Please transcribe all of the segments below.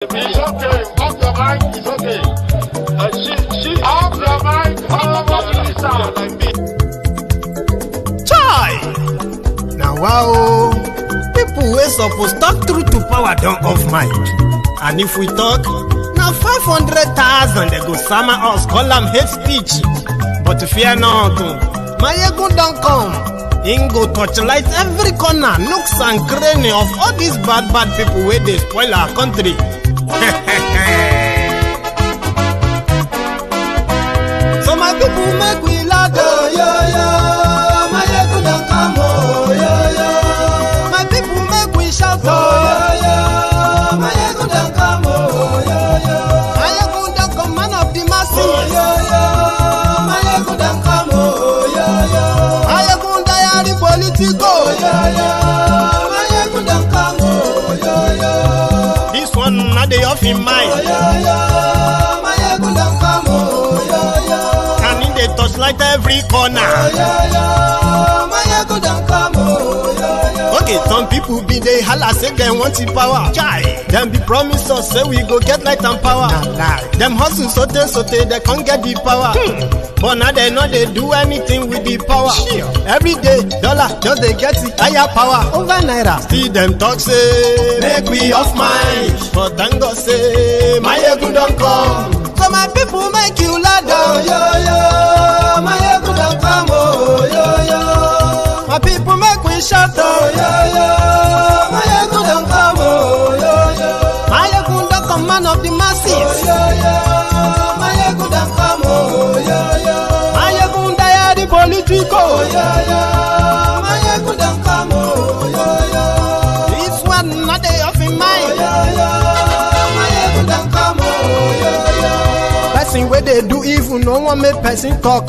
It's okay. Off your mic. It's okay. She off your mic. Chai! Now wow, people wey suppose talk through to power don't off mic. And if we talk, now 500,000 they go summer us, call them hate speech. But fear not, Maiyegun don't come. Him go torchlight every corner, nooks and cranny of all these bad people where they spoil our country. So my people make we laugh, Maiyegun don't come, my people make we shout, Maiyegun don't come, Maiyegun don't come, man of the masses, Maiyegun don't come, Maiyegun diary Politico, Maiyegun don't come, this one not the off in mind, Maiyegun don't come, and in the touchlight every corner, Maiyegun don't come. Okay, some people be they holla say they want the power. Chai, them be promise us say we go get light and power. Nah. Them hustle sote they can't get the power. But now they know they do anything with the power. Every day, dollar just they get the higher power over naira. See them talk say make we off mind, but thank God say Maiyegun don't come. So my people make you ladder, Maiyegun don't come, my people make we shout, Maiyegun don't come, Maiyegun don't come, man of the masses, Maiyegun don't come, Maiyegun diary Politico, Maiyegun don't come, this one not the off in mind, Maiyegun don't come, person where they do evil, no one make person talk.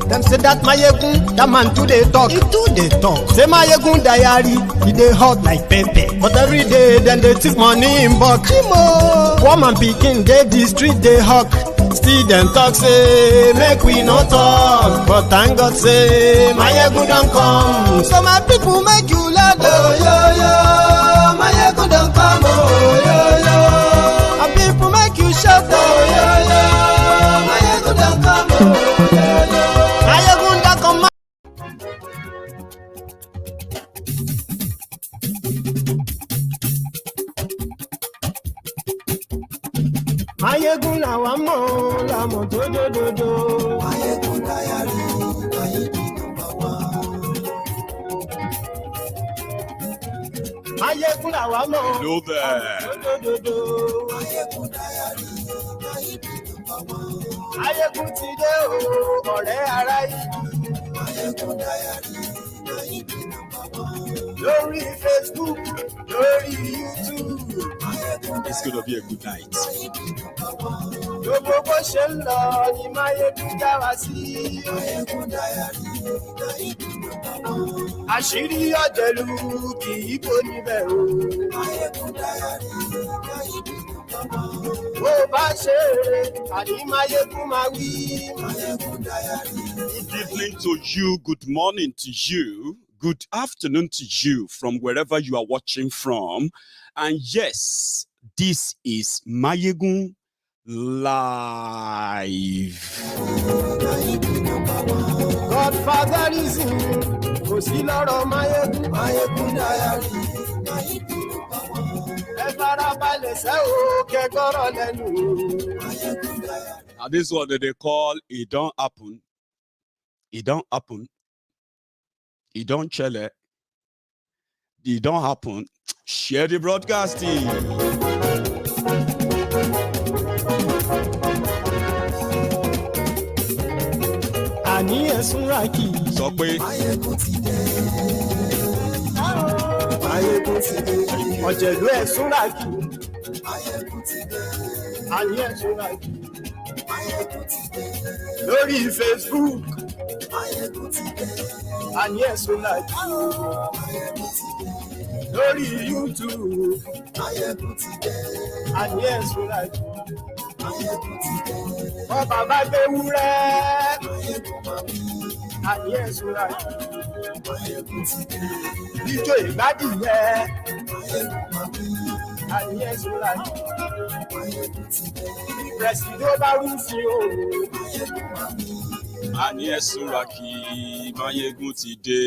Them say that Maiyegun, that man too they talk. He too they talk. Say Maiyegun diary, he they hot like pepper. But every day then they take money in bulk. Woman picking, they the street they hawk. Still them talk say make we not talk. But thank God say Maiyegun don't come. So my people make you laugh, Maiyegun don't come, my people make you shout, Maiyegun don't come, Maiyegun don't come. Maiyegun làwa mọ̀ làmọ̀ tó dòdòdò. Maiyegun diary, Maiyegun number one. Maiyegun làwa mọ̀. Hello there. Maiyegun diary, Maiyegun number one. Maiyegun ti dé o, ọ̀rẹ́ ara yìí. Maiyegun diary, Maiyegun number one. Lórí Facebook, lórí YouTube. It's gonna be a good night. Gbogbo bó ṣe ń lọ ni Maiyegun já wa sí. Àṣírí ọ̀jẹ̀lú kì í kó níbẹ̀ o. Bó bá ṣe eré, àní Maiyegun máa wí. Good evening to you, good morning to you, good afternoon to you from wherever you are watching from. And yes, this is Maiyegun Live. Godfatherism, kò sí lọ́rọ̀ Maiyegun, Maiyegun diary. Ẹ farabalẹ̀ sẹ́ o, kẹ́gọ́rọ̀ lẹ́nu. Now this is what they call it don't happen. It don't happen. It don't chele. It don't happen. Share the broadcasting. Àní ẹ̀sùn ràkì. Sọ pé Maiyegun ti dé. Maiyegun ti dé. Ọ̀jẹ̀lú ẹ̀sùn ràkì. Maiyegun ti dé. Àní ẹ̀sùn ràkì. Maiyegun ti dé. Lórí Facebook. Maiyegun ti dé. Àní ẹ̀sùn ràkì. Maiyegun ti dé. Lórí YouTube. Maiyegun ti dé. Àní ẹ̀sùn ràkì. Maiyegun ti dé. Wọ́n bàbá gbé wúrẹ́. Maiyegun máa bí. Àní ẹ̀sùn ràkì. Maiyegun ti dé. Ijó ìgbádìí yẹ. Maiyegun máa bí. àní ẹ̀sùnra President bá rú sí o. Àní ẹ̀sùnra kí Maiyegun ti dé.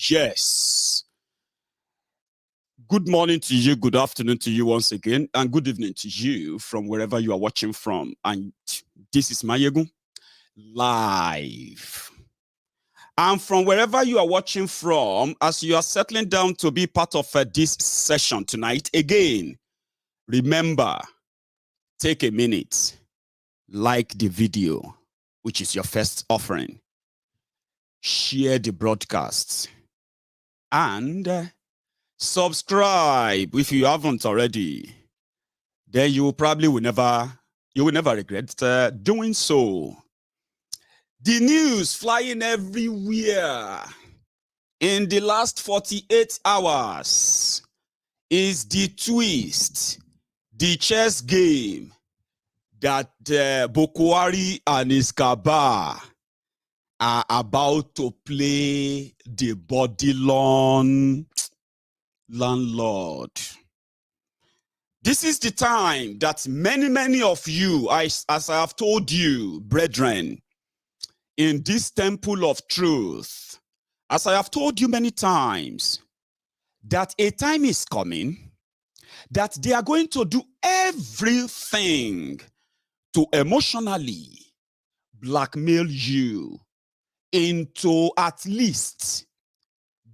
Yes. Good morning to you, good afternoon to you once again, and good evening to you from wherever you are watching from. And this is Maiyegun live. And from wherever you are watching from, as you are settling down to be part of this session tonight, again, remember, take a minute, like the video, which is your first offering, share the broadcast, and subscribe if you haven't already. Then you probably will never regret doing so. The news flying everywhere in the last 48 hours is the twist, the chess game that Buhari and his Cabal are about to play the body landlord. This is the time that many of you, as I have told you, brethren, in this temple of truth, as I have told you many times, that a time is coming that they are going to do everything to emotionally blackmail you into at least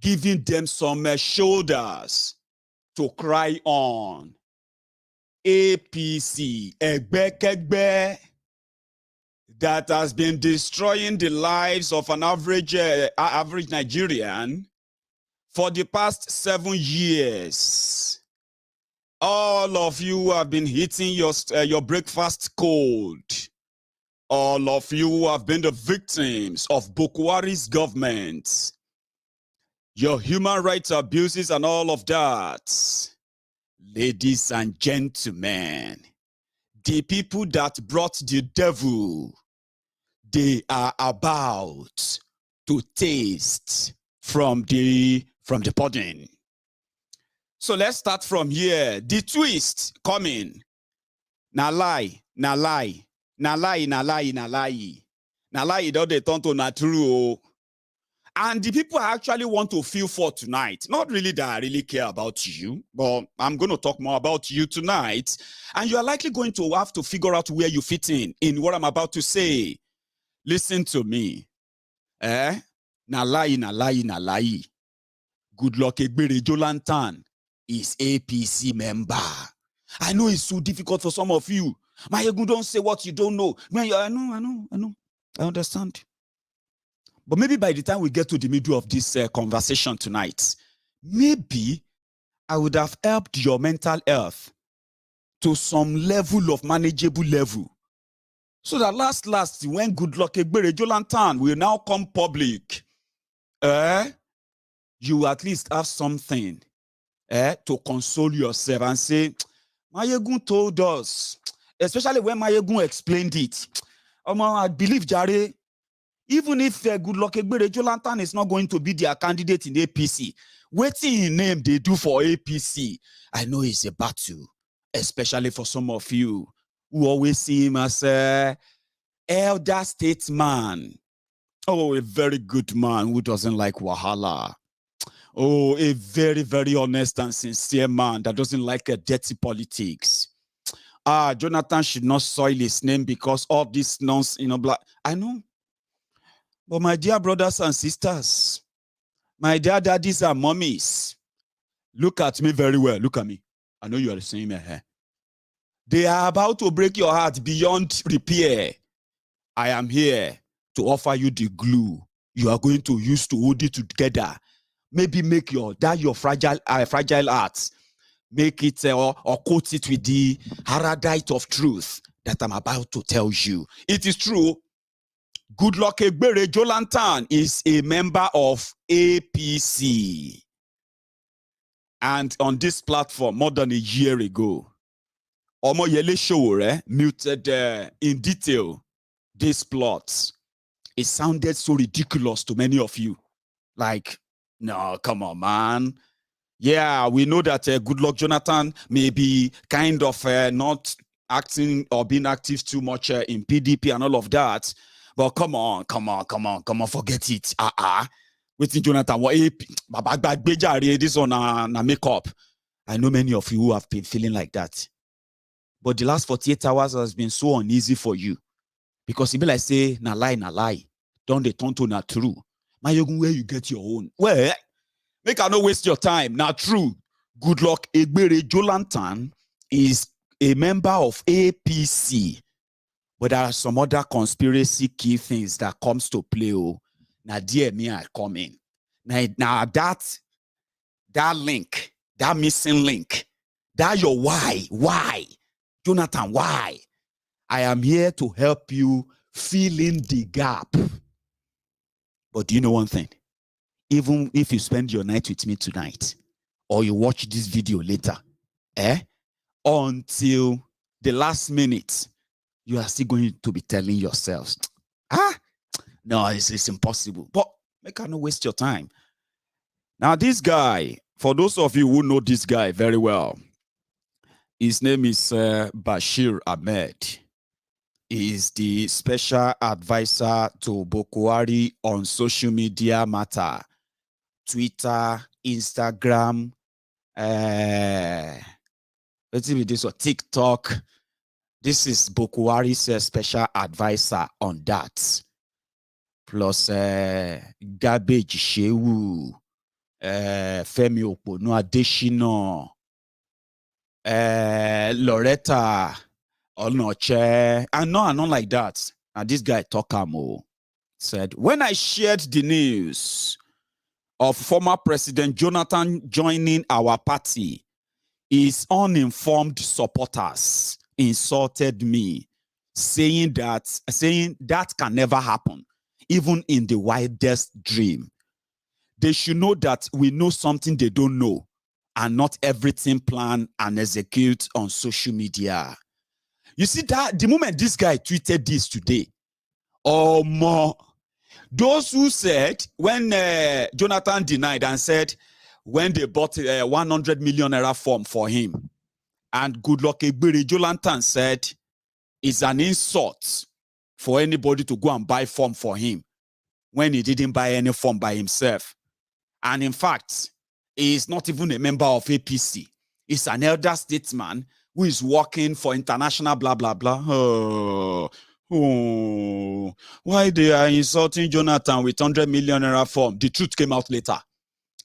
giving them some shoulders to cry on. APC, Egbekegbe, that has been destroying the lives of an average Nigerian for the past 7 years. All of you have been hitting your breakfast cold. All of you have been the victims of Buhari's government. Your human rights abuses and all of that. Ladies and gentlemen, the people that brought the devil, they are about to taste from the pudding. So let's start from here. The twist coming. Na lie, na lie, na lie, na lie, na lie. Na lie, don't they turn to na true. And the people I actually want to feel for tonight, not really that I really care about you, but I'm going to talk more about you tonight. And you are likely going to have to figure out where you fit in what I'm about to say. Listen to me. Na lie, na lie, na lie. Goodluck Jonathan is APC member. I know it's so difficult for some of you. Maiyegun, don't say what you don't know. I know. I understand. But maybe by the time we get to the middle of this conversation tonight, maybe I would have helped your mental health to some level of manageable level. So that last, when Goodluck Jonathan will now come public, you at least have something to console yourself and say, Maiyegun told us, especially when Maiyegun explained it. I believe, Jare, even if Goodluck Jonathan is not going to be their candidate in APC, waiting in name they do for APC, I know it's a battle, especially for some of you who always see him as elder statesman. Oh, a very good man who doesn't like Wahala. Oh, a very, very honest and sincere man that doesn't like dirty politics. Jonathan should not soil his name because all this nonsense, I know. But my dear brothers and sisters, my dear daddies and mommies, look at me very well. Look at me. I know you are saying me. They are about to break your heart beyond repair. I am here to offer you the glue you are going to use to hold it together. Maybe make your fragile heart, make it or coat it with the paradise of truth that I'm about to tell you. It is true. Goodluck Jonathan is a member of APC. And on this platform, more than a year ago, Omoyele Show muted in detail this plot. It sounded so ridiculous to many of you. Like, no, come on, man. Yeah, we know that Goodluck Jonathan may be kind of not acting or being active too much in PDP and all of that. But come on, forget it. Waiting Jonathan, what this on a makeup. I know many of you who have been feeling like that. But the last 48 hours has been so uneasy for you. Because it be like say, na lie. Don't they turn to na true. Maiyegun, where you get your own? Well, make I not waste your time. Now, true. Goodluck Jonathan is a member of APC. But there are some other conspiracy key things that comes to play. Now, dear me, I come in. Now that link, that missing link, that your why? Jonathan, why? I am here to help you fill in the gap. But do you know one thing? Even if you spend your night with me tonight, or you watch this video later, until the last minute, you are still going to be telling yourselves, no, it's impossible. But make I not waste your time. Now, this guy, for those of you who know this guy very well, his name is Bashir Ahmed. He is the special advisor to Buhari on social media matter, Twitter, Instagram, let's see this or TikTok. This is Buhari's special advisor on that. Plus Garbage Shehu, Femi Oponu Adeshina, Loretta Onoche, and not like that. And this guy Tokamo said, when I shared the news of former President Jonathan joining our party, his uninformed supporters insulted me, saying that can never happen, even in the wildest dream. They should know that we know something they don't know, and not everything planned and execute on social media. You see that the moment this guy tweeted this today, those who said when Jonathan denied and said when they bought a 100 million naira form for him, and Goodluck Jonathan said it's an insult for anybody to go and buy form for him when he didn't buy any form by himself. And in fact, he is not even a member of APC. He's an elder statesman who is working for international blah, blah, blah. Why they are insulting Jonathan with 100 million naira form? The truth came out later.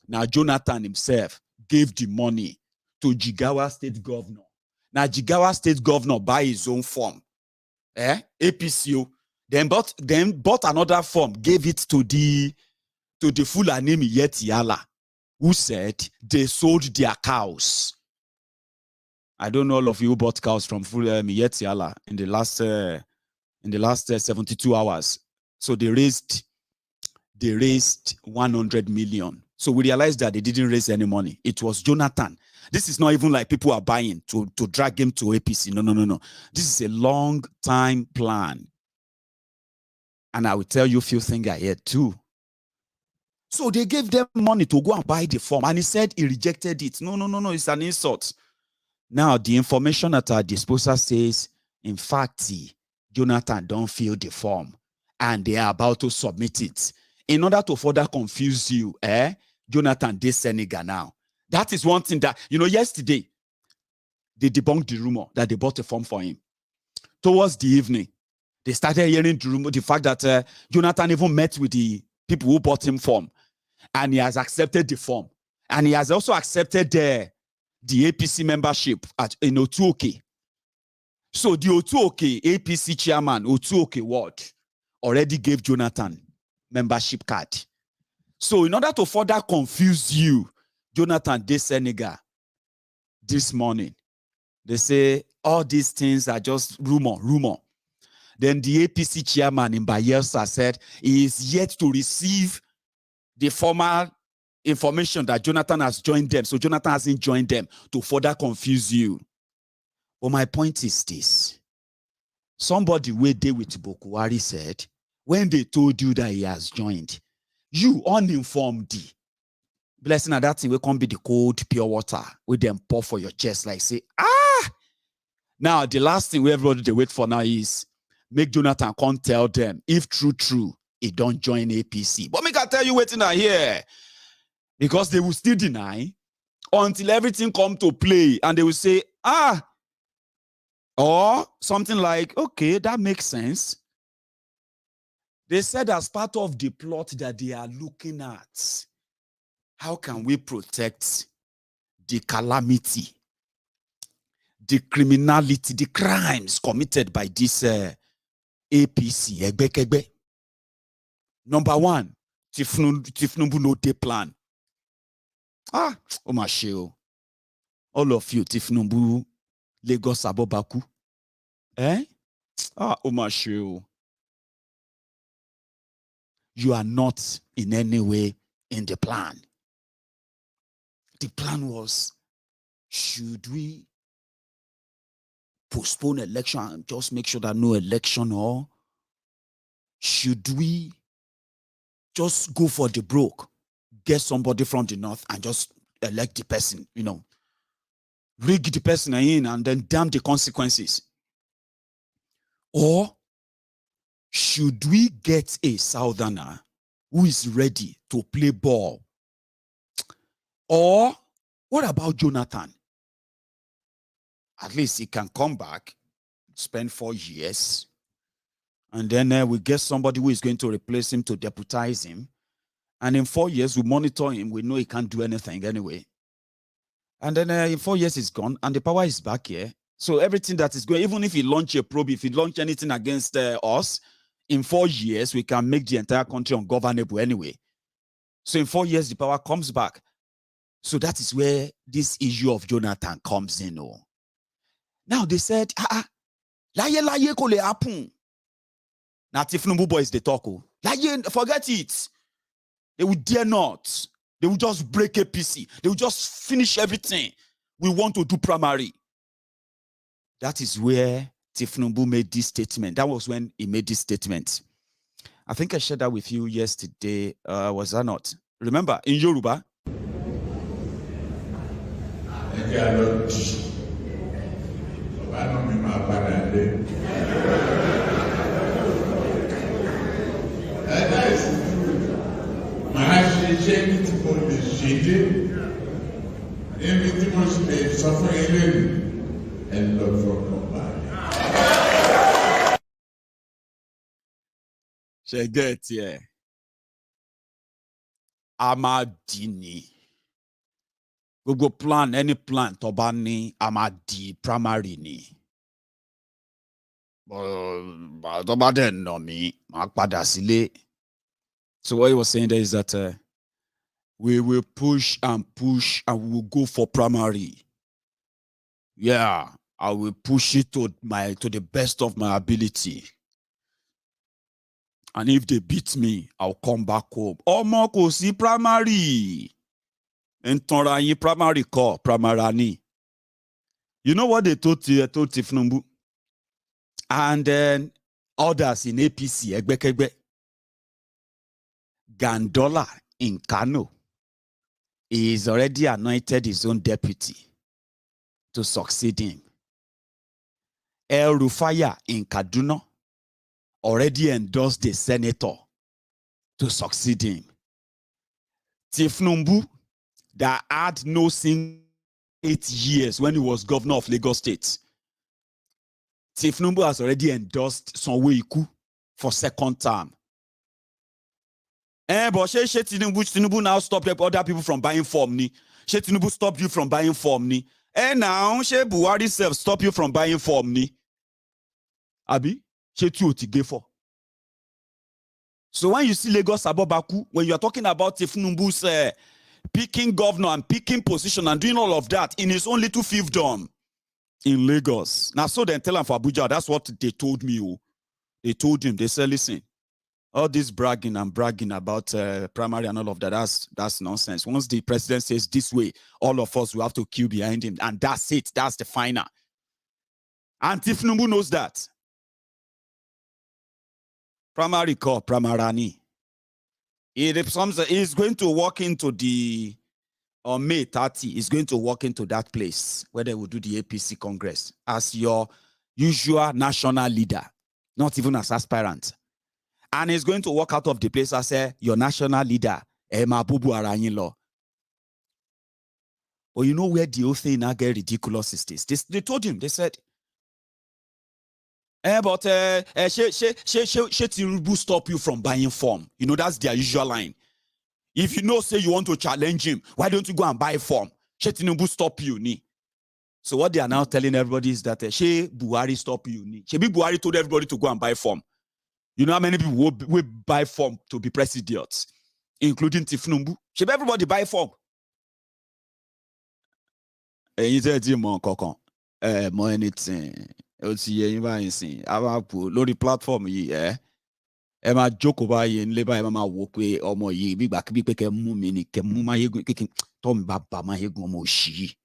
Now, Jonathan himself gave the money to Jigawa State Governor. Now, Jigawa State Governor buy his own form. APCO. Then bought another form, gave it to the Fulani yhat, who said they sold their cows. I don't know all of you who bought cows from Fulani yhat in the last 72 hours. So they raised 100 million. So we realized that they didn't raise any money. It was Jonathan. This is not even like people are buying to drag him to APC. No. This is a long time plan. And I will tell you a few things ahead too. So they gave them money to go and buy the form. And he said he rejected it. No, it's an insult. Now, the information at our disposal says, in fact, Jonathan don't fill the form. And they are about to submit it. In order to further confuse you, Jonathan did Senegal now. That is one thing that, yesterday, they debunked the rumor that they bought a form for him. Towards the evening, they started hearing the rumor, the fact that Jonathan even met with the people who bought him form. And he has accepted the form. And he has also accepted the APC membership in Otuoke. So the Otuoke APC chairman, Otuoke Ward, already gave Jonathan membership card. So in order to further confuse you, Jonathan did Senegal this morning. They say all these things are just rumor. Then the APC chairman in Bayelsa said he is yet to receive the formal information that Jonathan has joined them. So Jonathan hasn't joined them to further confuse you. But my point is this. Somebody way there with Buhari said, when they told you that he has joined, you uninformed, blessing and that thing will come be the cold, pure water with them pour for your chest, like say, Now, the last thing we everybody they wait for now is make Jonathan come tell them if true, he don't join APC. But make I tell you waiting here. Because they will still deny until everything come to play and they will say, or something like, okay, that makes sense. They said as part of the plot that they are looking at, how can we protect the calamity, the criminality, the crimes committed by this APC, Egbe. Number one, Tinubu no dey plan. Oh my show. All of you, Tinubu, Lagos Abobaku. Oh my show. You are not in any way in the plan. The plan was, should we postpone election and just make sure that no election, or should we just go for the broke, get somebody from the north and just elect the person, rig the person in and then damn the consequences? Or should we get a southerner who is ready to play ball? Or what about Jonathan? At least he can come back, spend 4 years, and then we get somebody who is going to replace him, to deputize him. And in 4 years, we monitor him. We know he can't do anything anyway. And then in 4 years, he's gone, and the power is back here. So everything that is going, even if he launch a probe, if he launch anything against us, in 4 years, we can make the entire country ungovernable anyway. So in 4 years, the power comes back. So that is where this issue of Jonathan comes in. Now they said, laye ko le happen. Now Tinubu boys they talk. Laye, forget it. They will dare not. They will just break APC. They will just finish everything. We want to do primary. That is where Tinubu made this statement. That was when he made this statement. I think I shared that with you yesterday. Was that not? Remember, in Yoruba. She get here. Amadini. Google plan, any plan, Tobani, Amadi, primary ni. But Tobaden no me, Makpadasile. So what he was saying there is that we will push and we will go for primary. Yeah, I will push it to the best of my ability. And if they beat me, I'll come back home. Moko si primary. Entorayi primary call, primarani. You know what they told Tinubu? And then others in APC, Egbekegbe. Gandola in Kano is already anointed his own deputy to succeed him. El Rufaya in Kaduna already endorsed the senator to succeed him. Tinubu, that had no single 8 years when he was governor of Lagos State. Tinubu has already endorsed Sanwo-Iku for second term. But Tinubu now stopped other people from buying form ni. Tinubu stopped you from buying form ni. Now Buhari self stop you from buying form ni. Abi, for. So when you see Lagos Abobaku, when you are talking about Tinubu's picking governor and picking position and doing all of that in his own little fiefdom in Lagos. Now, so then tell him for Abuja, that's what they told me. They told him, they said, listen, all this bragging about primary and all of that, that's nonsense. Once the president says this way, all of us will have to queue behind him. And that's it. That's the final. And Tinubu knows that. Primary call, primarani. It is going to walk into the on May 30 is going to walk into that place where they will do the APC Congress as your usual national leader, not even as aspirant. And he's going to walk out of the place as your national leader, Emma Bubu Aranyilo. But you know where the whole thing now get ridiculous is this? They told him, they said, but Tinubu stop you from buying form. You know, that's their usual line. If you know, say you want to challenge him, why don't you go and buy form? Tinubu stop you, ni. So what they are now telling everybody is that Buhari stop you, ni. Buhari told everybody to go and buy form. You know how many people will buy form to be presidents, including Tinubu? Everybody buy form. You said more anything. Lórí platform yìí ẹ máa jókòó báyìí nílé báyìí máa wò pé ọmọ yìí bí gbà bí pé kẹ́ mú mi ni kẹ́ mú Maiyegun kékin tó mi bá ba Maiyegun ọmọ òṣì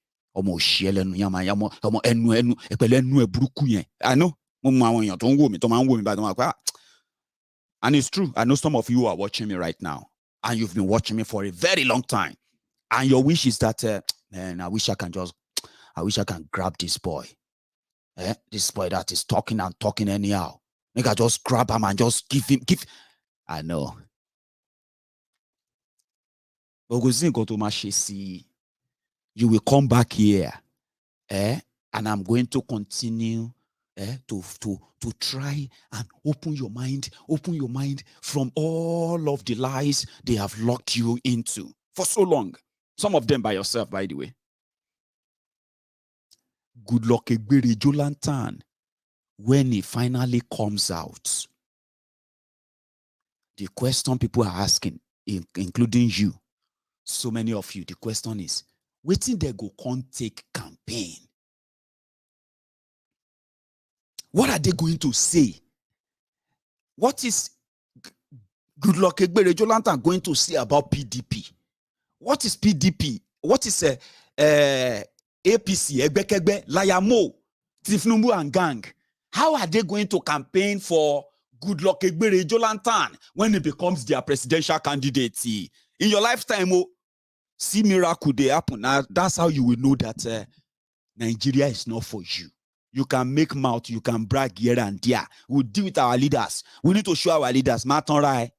ẹlẹ́nu yàmà ọmọ ẹnu pẹ̀lú ẹnu ẹ burúkú yẹn. I know mo mọ àwọn èèyàn tó ń wò mí tó máa ń wò mí báyìí tó máa pẹ́ and it's true. I know some of you are watching me right now and you've been watching me for a very long time and your wish is that man, I wish I can grab this boy. This boy that is talking and talking anyhow. Make I just grab him and just give. I know. But you will come back here, and I'm going to continue to try and open your mind from all of the lies they have locked you into for so long. Some of them by yourself, by the way. Goodluck Jonathan, when he finally comes out, the question people are asking, including you, so many of you, the question is, waiting they go can't take campaign. What are they going to say? What is Goodluck Jonathan going to say about PDP? What is PDP? What is APC, Egbekegbe, Layamo, Tinubu and gang? How are they going to campaign for Goodluck Jonathan when he becomes their presidential candidate? In your lifetime, see miracle they happen. Now, that's how you will know that Nigeria is not for you. You can make mouth, you can brag here and there. We'll deal with our leaders. We need to show our leaders, right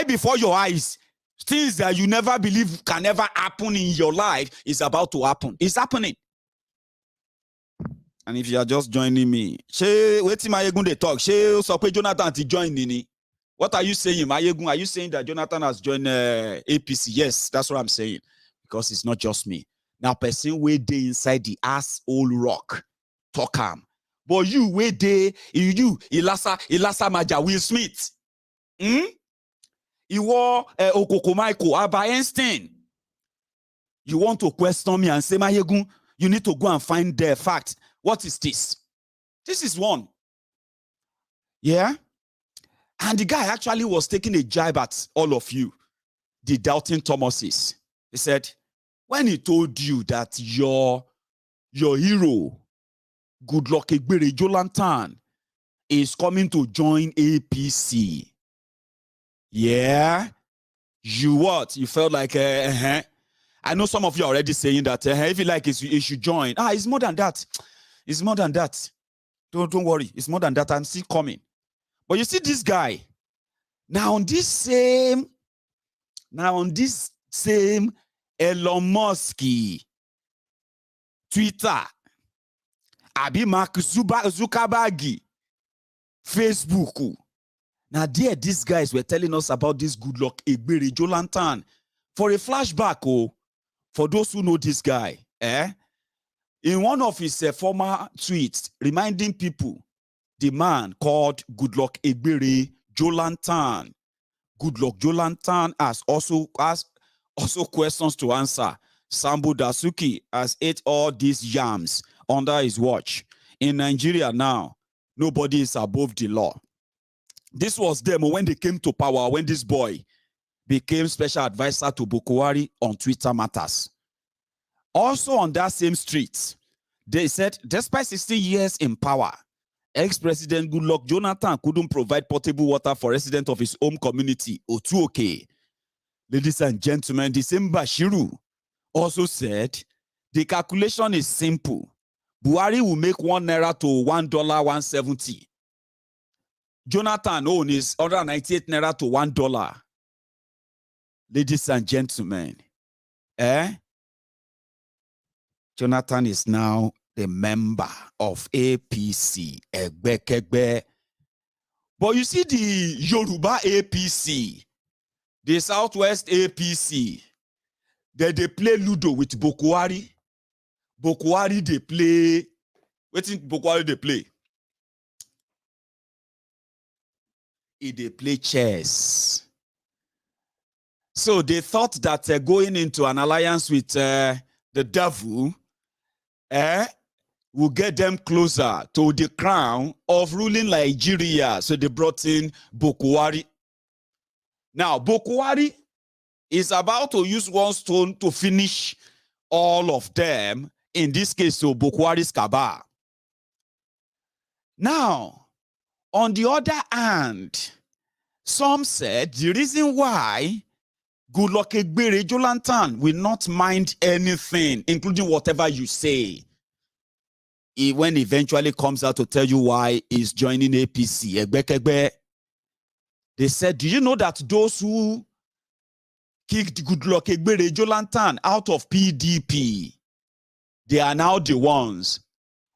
before your eyes. Things that you never believe can ever happen in your life is about to happen. It's happening. And if you are just joining me, wait Maiyegun they talk. Jonathan to join Nini. What are you saying, Maiyegun? Are you saying that Jonathan has joined APC? Yes, that's what I'm saying. Because it's not just me. Now, person way they inside the asshole rock. Talk him. But you way they Ilasa Maja Will Smith. Iwo Okoko Michael Abba Einstein. You want to question me and say, Maiyegun, you need to go and find the fact. What is this? This is one. Yeah? And the guy actually was taking a jibe at all of you, the doubting Thomases. He said, when he told you that your hero, Goodluck Jonathan, is coming to join APC, yeah, you what? You felt like, I know some of you are already saying that if you like, you should join. It's more than that. It's more than that. Don't worry. It's more than that. I'm still coming. But you see this guy. Now on this same Elon Musk Twitter, Abi Mark Zuckerberg, Facebook. Now there, these guys were telling us about this Goodluck Jonathan. For a flashback, for those who know this guy, in one of his former tweets, reminding people, the man called Goodluck Jonathan. Goodluck Jonathan has also questions to answer. Sambo Dasuki has ate all these yams under his watch. In Nigeria now, nobody is above the law. This was them when they came to power, when this boy became special advisor to Buhari on Twitter matters. Also on that same street, they said, despite 16 years in power, ex-President Goodluck Jonathan couldn't provide potable water for residents of his home community, Otuoke. Ladies and gentlemen, the same Bashiru also said the calculation is simple. Buhari will make 1 naira to $1, 170. Jonathan own is 198 naira to $1. Ladies and gentlemen, Jonathan is now the member of APC. But you see the Yoruba APC, the Southwest APC, they play Ludo with Buhari. Buhari they play. What think Buhari they play? They play chess. So they thought that going into an alliance with the devil will get them closer to the crown of ruling Nigeria. So they brought in Buhari. Now, Buhari is about to use one stone to finish all of them. In this case, so Buhari's Cabal. Now, on the other hand, some said the reason why Goodluck Jonathan will not mind anything, including whatever you say, when eventually comes out to tell you why he's joining APC. They said, do you know that those who kicked Goodluck Jonathan out of PDP, they are now the ones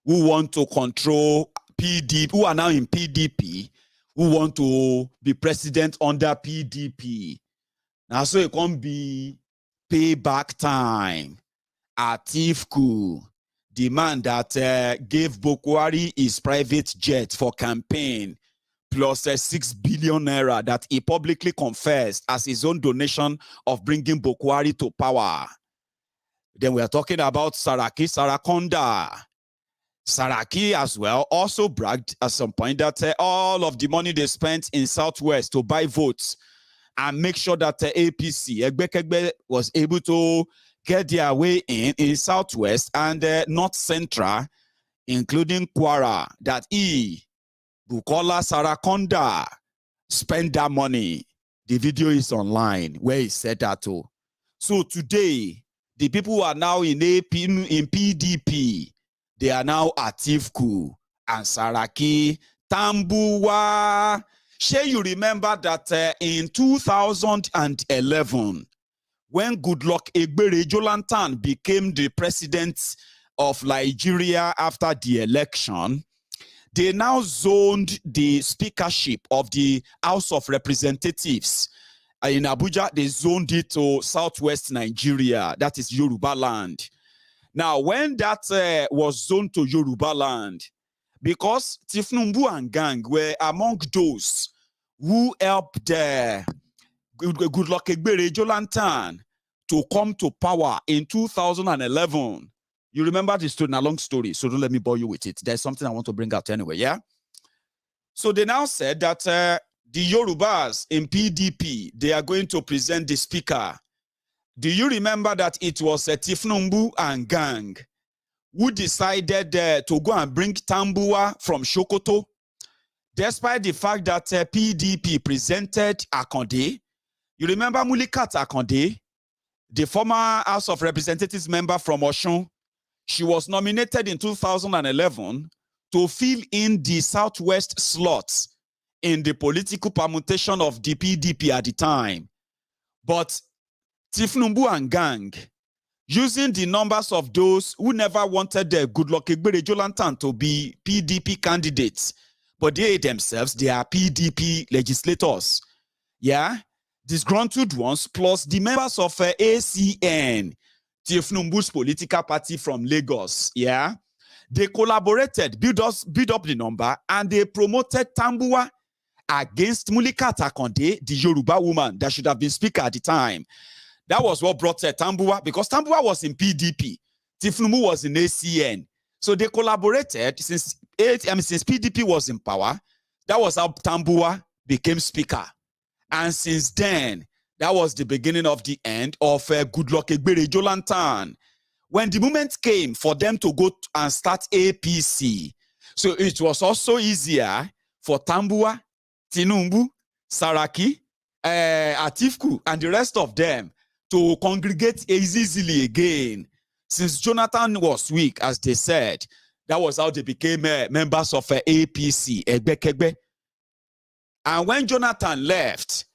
who want to control PDP, who are now in PDP, who want to be president under PDP. Now, so it can't be payback time. Atiku, the man that gave Buhari his private jet for campaign, plus 6 billion naira that he publicly confessed as his own donation of bringing Buhari to power. Then we are talking about Saraki Sarakonda. Saraki as well also bragged at some point that all of the money they spent in Southwest to buy votes and make sure that APC was able to get their way in Southwest and North Central, including Kwara, that Bukola Sarakonda, spent that money. The video is online where he said that too. So today, the people who are now in PDP, they are now Atiku and Saraki, Tambuwa. Sure, you remember that in 2011, when Goodluck Jonathan became the president of Nigeria after the election, they now zoned the speakership of the House of Representatives in Abuja. They zoned it to Southwest Nigeria, that is Yoruba land. Now, when that was zoned to Yoruba land, because Tinubu and gang were among those who helped Goodluck Jonathan to come to power in 2011. You remember this story, a long story, so don't let me bore you with it. There's something I want to bring out anyway, yeah? So they now said that the Yorubas in PDP, they are going to present the speaker. Do you remember that it was Tinubu and gang who decided to go and bring Tambuwa from Sokoto, despite the fact that PDP presented Akonde? You remember Mulikat Akonde, the former House of Representatives member from Osun? She was nominated in 2011 to fill in the Southwest slots in the political permutation of the PDP at the time. But Tinubu and gang, using the numbers of those who never wanted the Goodluck Jonathan to be PDP candidates, but they themselves, they are PDP legislators. Yeah? Disgruntled ones, plus the members of ACN, Tinubu's political party from Lagos. Yeah? They collaborated, build up the number, and they promoted Tambuwa against Mulikat Akonde, the Yoruba woman that should have been speaker at the time. That was what brought Tambuwa, because Tambuwa was in PDP. Tinubu was in ACN. So they collaborated since PDP was in power. That was how Tambuwa became speaker. And since then, that was the beginning of the end of Goodluck Jonathan. When the moment came for them to go and start APC, so it was also easier for Tambuwa, Tinubu, Saraki, Atiku, and the rest of them to congregate easily again. Since Jonathan was weak, as they said, that was how they became members of APC. And when Jonathan left,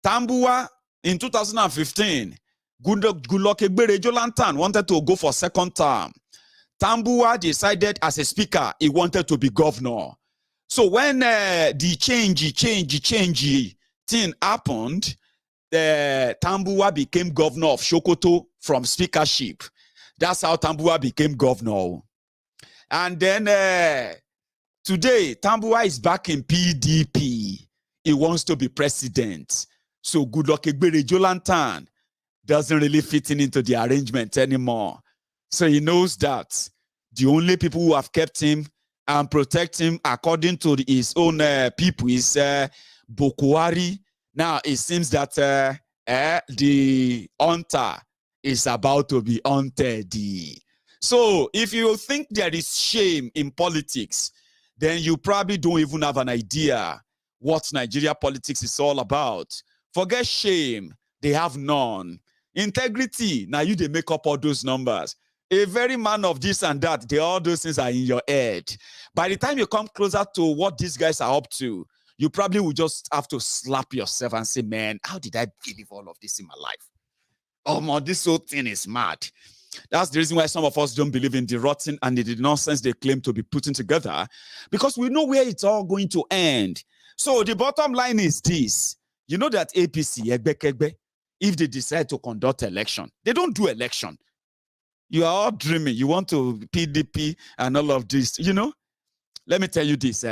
Tambuwa in 2015, Goodluck Jonathan wanted to go for second term. Tambuwa decided as a speaker, he wanted to be governor. So when the change thing happened, Tambuwa became governor of Sokoto from speakership. That's how Tambuwa became governor. And then today, Tambuwa is back in PDP. He wants to be president. So Goodluck Jonathan doesn't really fit into the arrangement anymore. So he knows that the only people who have kept him and protect him according to his own people is Buhari. Now it seems that the hunter is about to be hunted. So if you think there is shame in politics, then you probably don't even have an idea what Nigeria politics is all about. Forget shame, they have none. Integrity, now they make up all those numbers. A very man of this and that, all those things are in your head. By the time you come closer to what these guys are up to, you probably will just have to slap yourself and say, man, how did I believe all of this in my life? Oh man, this whole thing is mad. That's the reason why some of us don't believe in the rotten and the nonsense they claim to be putting together, because we know where it's all going to end. So the bottom line is this. You know that APC, if they decide to conduct election, they don't do election. You are all dreaming. You want to PDP and all of this. You know, let me tell you this.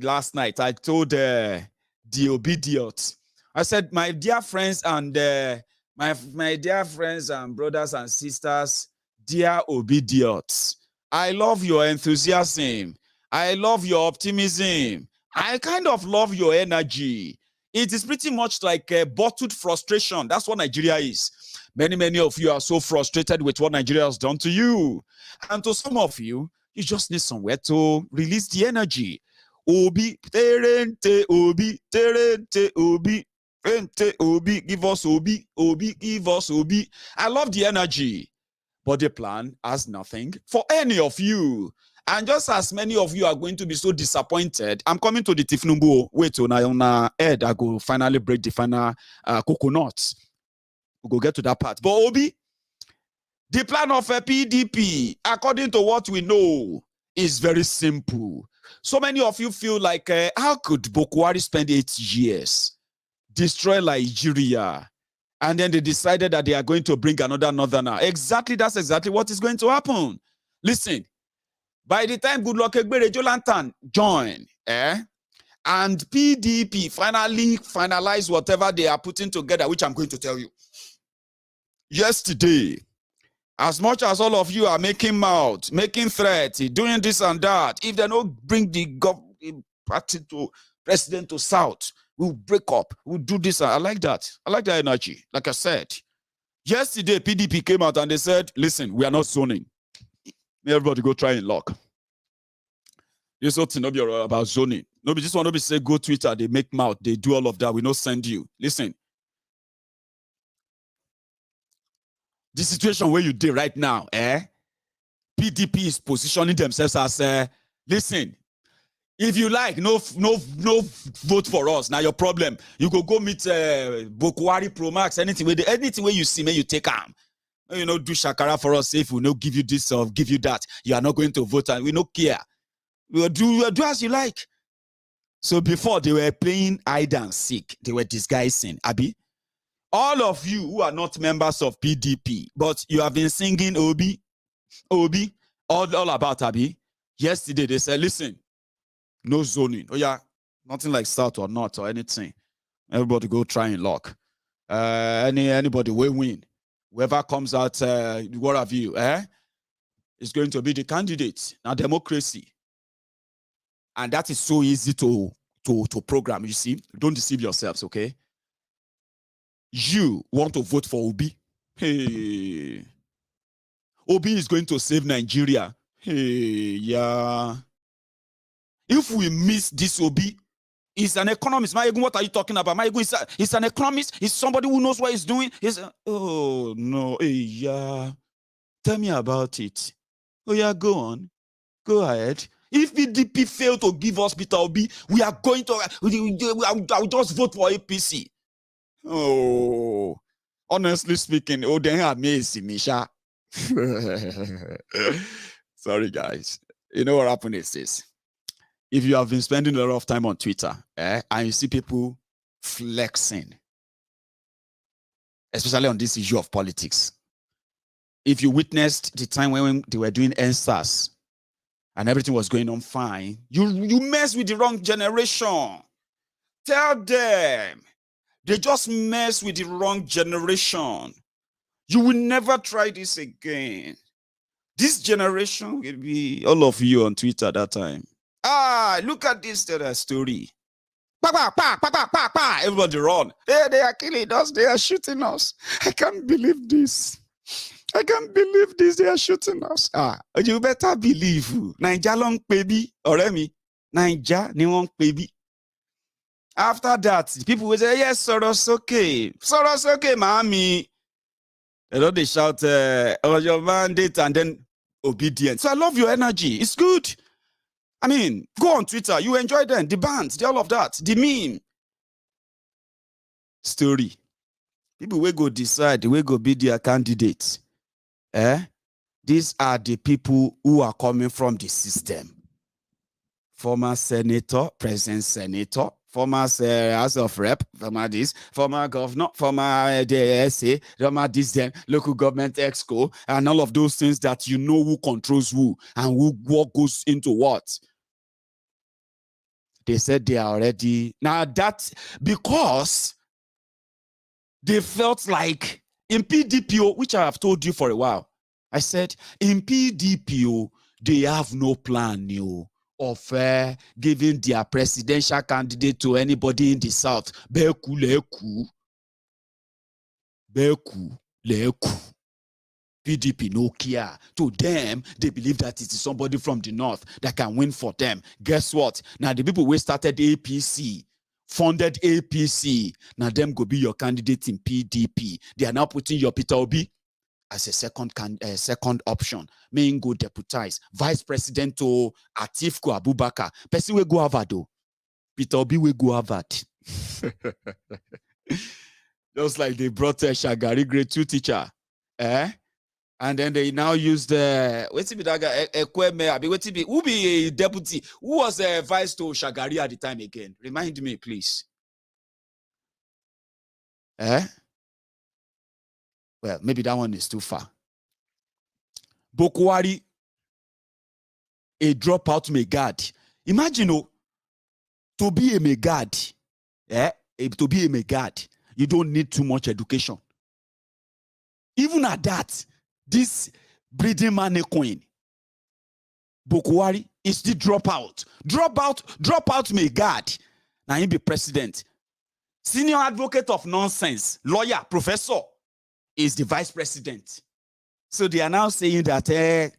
Last night, I told the Obidients. I said, my dear friends and my dear friends and brothers and sisters, dear Obidients, I love your enthusiasm. I love your optimism. I kind of love your energy. It is pretty much like a bottled frustration. That's what Nigeria is. Many of you are so frustrated with what Nigeria has done to you. And to some of you, you just need somewhere to release the energy. Obi, terente, Obi, terente, Obi, terente, Obi, give us Obi, Obi, give us Obi. I love the energy, but the plan has nothing for any of you. And just as many of you are going to be so disappointed, I'm coming to the Tinubu. Wait, on our head, I go finally break the final coconuts. We'll get to that part. But Obi, the plan of a PDP, according to what we know, is very simple. So many of you feel like, how could Buhari spend 8 years, destroy Nigeria, and then they decided that they are going to bring another northerner? That's exactly what is going to happen. Listen, by the time Goodluck Jonathan joined, and PDP finally finalize whatever they are putting together, which I'm going to tell you. Yesterday, as much as all of you are making mouth, making threats, doing this and that, if they don't bring the party to president to South, we'll break up, we'll do this. I like that. I like that energy. Like I said, yesterday, PDP came out and they said, listen, we are not zoning. Everybody go try and lock. This whole thing not be about zoning. Nobody just want to be say go Twitter, they make mouth, they do all of that. We not send you. Listen. The situation where you did right now, PDP is positioning themselves as listen, if you like, no vote for us. Now your problem. You go meet Buhari Pro Max, anything where you see, may you take arm. You know, do shakara for us. If we no give you this or give you that, you are not going to vote, and we no care. We'll do as you like. So before they were playing hide and seek, they were disguising. Abi, all of you who are not members of PDP, but you have been singing Obi, all about Abi. Yesterday they said, listen, no zoning. Oh yeah, nothing like South or North or anything. Everybody go try and lock. Anybody will win. Whoever comes out, what have you, is going to be the candidate. Now democracy. And that is so easy to program, you see. Don't deceive yourselves, okay? You want to vote for Obi. Hey. Obi is going to save Nigeria. Hey, yeah. If we miss this Obi, He's an economist. Maiyegun, what are you talking about? Maiyegun is an economist. He's somebody who knows what he's doing. Oh, no. Hey, yeah. Tell me about it. Oh, yeah, go on. Go ahead. If PDP fail to give us Peter Obi, we are going to, I'll just vote for APC. Oh, honestly speaking, oh, then amazing, Misha. Sorry, guys. You know what happened is this. If you have been spending a lot of time on Twitter, and you see people flexing, especially on this issue of politics, if you witnessed the time when they were doing NSAS and everything was going on fine, you mess with the wrong generation. Tell them. They just mess with the wrong generation. You will never try this again. This generation will be all of you on Twitter that time. Look at this story. Everybody run. Hey, they are killing us. They are shooting us. I can't believe this. I can't believe this. They are shooting us. You better believe. Naija long baby. Oremi. Naija ni won baby. After that, people will say, yes, Soros okay, mommy. They shout, your mandate and then Obidients. So I love your energy. It's good. I mean, go on Twitter. You enjoy them. The bands, all of that. The meme. Story. People will go decide, they will go be their candidates. These are the people who are coming from the system. Former senator, present senator, former House of Rep, former this, former governor, former SA, former this, then local government exco, and all of those things that you know who controls who and what goes into what. They said they are already. Now that's because they felt like in PDPO, which I have told you for a while, I said in PDPO, they have no plan, of giving their presidential candidate to anybody in the South. Beku leku. PDP no care. To them, they believe that it is somebody from the North that can win for them. Guess what? Now the people who started APC, funded APC, now them go be your candidate in PDP. They are now putting your Peter Obi as a second option. May go deputize vice president to Atiku Abubakar. Person will go Harvard though. Peter Obi will go Harvard. Just like they brought a Shagari grade 2 teacher. And then they now use the who be a deputy? Who was a vice to Shagari at the time again? Remind me, please. Well, maybe that one is too far. Buhari, a dropout Megad. Imagine, to be a Megad, to be a Megad, you don't need too much education. Even at that, this breeding man coin, Buhari is the dropout. Dropout Megad. Now he be president. Senior advocate of nonsense, lawyer, professor, is the vice president. So they are now saying that if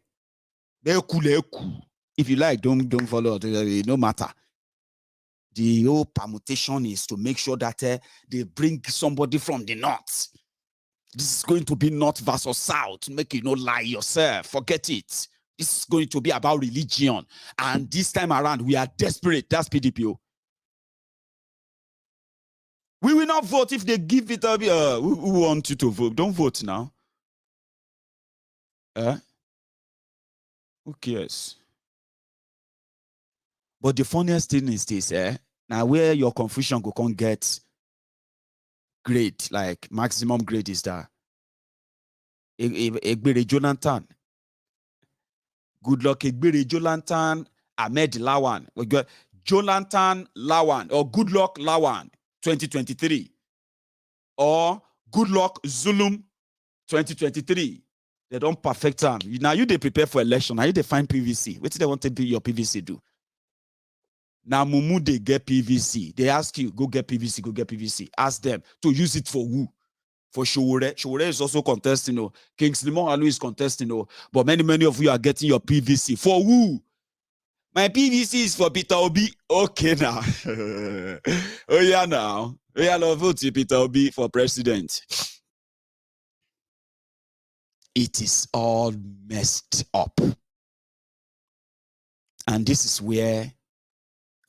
you like, don't follow, no matter. The whole permutation is to make sure that they bring somebody from the North. This is going to be North versus South. Make you not lie yourself. Forget it. This is going to be about religion. And this time around, we are desperate. That's PDPO. We will not vote if they give it up. Who want you to vote? Don't vote now. Who cares? But the funniest thing is this, now where your confusion go can get grade, like maximum grade is that Egbere Jonathan, Goodluck Egbere Jonathan, Ahmed Lawan. We got Jonathan Lawan or Goodluck Lawan 2023 or Goodluck Zulum 2023. They don't perfect time. Now you they prepare for election. Now you they find PVC. What do they want to be your PVC do? Now Mumu they get PVC. They ask you, go get PVC, go get PVC. Ask them to use it for who? For Showore. Showore is also contesting. King Slimon Alu is contesting. But many of you are getting your PVC. For who? My PVC is for Peter Obi. Okay now. Oh yeah now. Oh yeah, love vote Peter Obi for president. It is all messed up. And this is where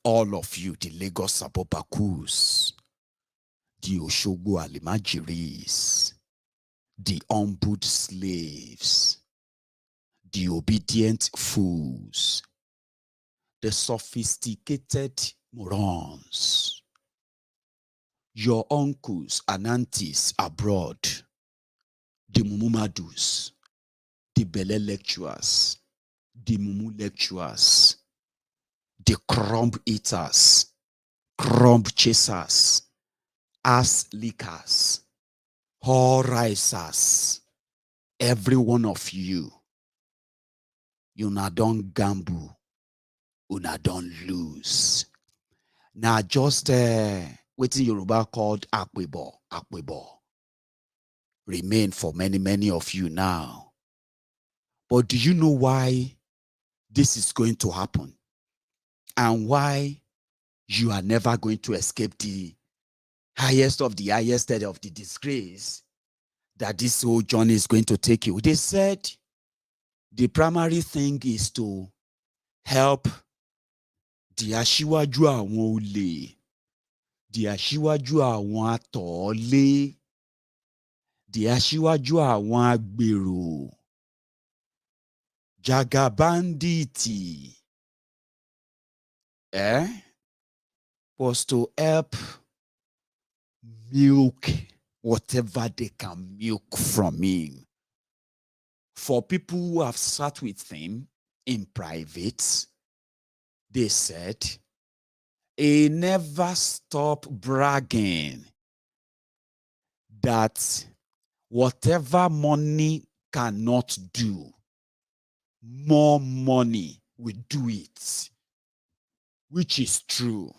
all of you, the Lagos Abobakus, the Oshogbo Alimajiris, the humbled slaves, the obedient fools, the sophisticated morons, your uncles and aunties abroad, the Mumumadus, the Bele lecturers, the Mumu lecturers, the crumb eaters, crumb chasers, ass lickers, whore risers, every one of you, una don't gamble, una don't lose. Now just waiting Yoruba called Akwebo, remain for many of you now. But do you know why this is going to happen? And why you are never going to escape the highest of the highest of the disgrace that this whole journey is going to take you? They said the primary thing is to help the aṣíwájú àwọn olè, the aṣíwájú àwọn atọ̀ọ́lé, the aṣíwájú àwọn agbèrò, jagabanditi, was to help milk whatever they can milk from him. For people who have sat with him in private, they said, he never stopped bragging that whatever money cannot do, more money will do it, which is true.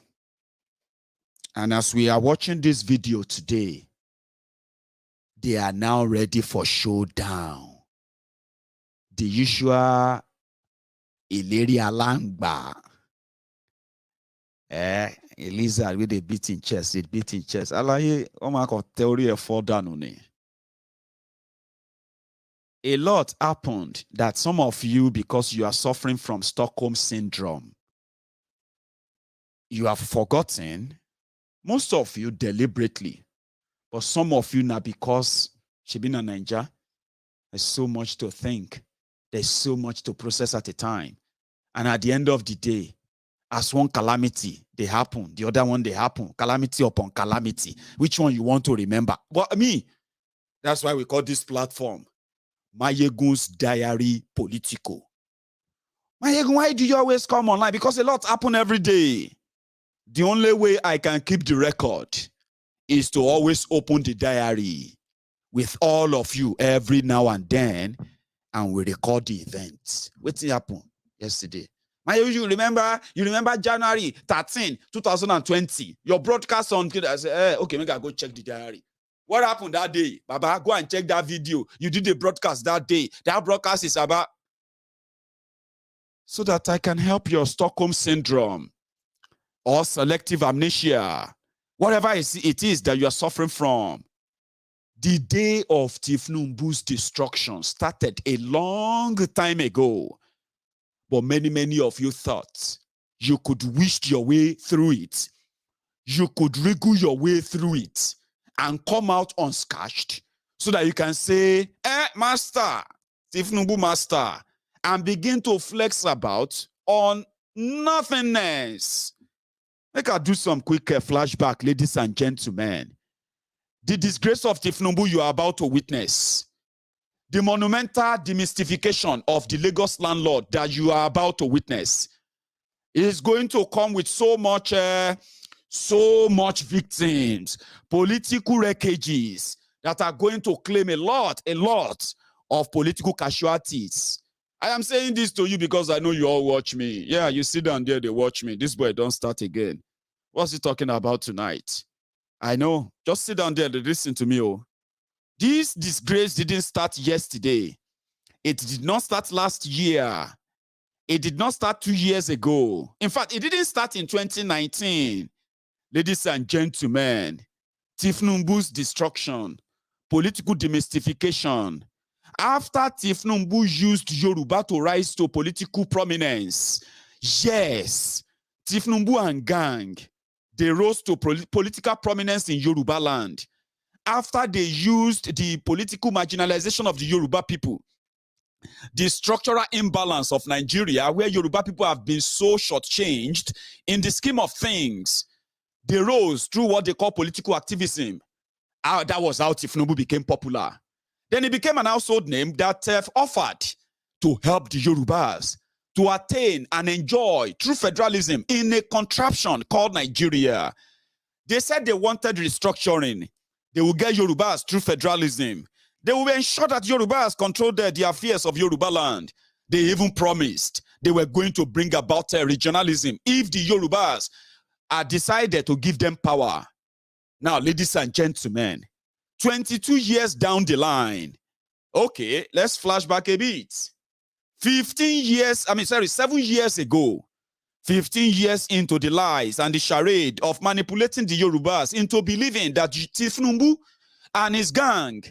And as we are watching this video today, they are now ready for showdown. The usual Ileri Alangba. Eliza with a beating chest, it beating chest. Alaye, Omako theory of fall down on it. A lot happened that some of you, because you are suffering from Stockholm syndrome, you have forgotten, most of you deliberately, but some of you now because Shibina Ninja, there's so much to think. There's so much to process at a time. And at the end of the day, as one calamity, they happen. The other one, they happen. Calamity upon calamity. Which one you want to remember? Well, me, that's why we call this platform Maiyegun's Diary Politico. Maiyegun, why do you always come online? Because a lot happen every day. The only way I can keep the record is to always open the diary with all of you every now and then, and we record the events. What happened yesterday? You remember January 13, 2020, your broadcast on I said, okay, maybe I go check the diary. What happened that day? Baba, go and check that video. You did the broadcast that day. That broadcast is about so that I can help your Stockholm syndrome or selective amnesia, whatever it is that you are suffering from. The day of Tinubu's destruction started a long time ago, but many of you thought you could wish your way through it. You could wriggle your way through it and come out unscathed so that you can say, master, Tinubu master, and begin to flex about on nothingness. Make I do some quick flashback, ladies and gentlemen. The disgrace of Tinubu you are about to witness, the monumental demystification of the Lagos landlord that you are about to witness, is going to come with so much victims, political wreckages that are going to claim a lot of political casualties. I am saying this to you because I know you all watch me. Yeah, you sit down there, they watch me. This boy don't start again. What's he talking about tonight? I know. Just sit down there and listen to me. Oh. This disgrace didn't start yesterday. It did not start last year. It did not start 2 years ago. In fact, it didn't start in 2019. Ladies and gentlemen, Tinubu's destruction, political demystification. After Tinubu used Yoruba to rise to political prominence, yes, Tinubu and gang, they rose to political prominence in Yoruba land. After they used the political marginalization of the Yoruba people, the structural imbalance of Nigeria, where Yoruba people have been so shortchanged in the scheme of things, they rose through what they call political activism. That was how Tinubu became popular. Then he became an household name that offered to help the Yorubas to attain and enjoy true federalism in a contraption called Nigeria. They said they wanted restructuring. They will get Yorubas through federalism. They will ensure that Yorubas controlled the affairs of Yoruba land. They even promised they were going to bring about regionalism if the Yorubas are decided to give them power. Now, ladies and gentlemen, 22 years down the line, okay, let's flash back a bit. 7 years ago, 15 years into the lies and the charade of manipulating the Yorubas into believing that Tinubu and his gang,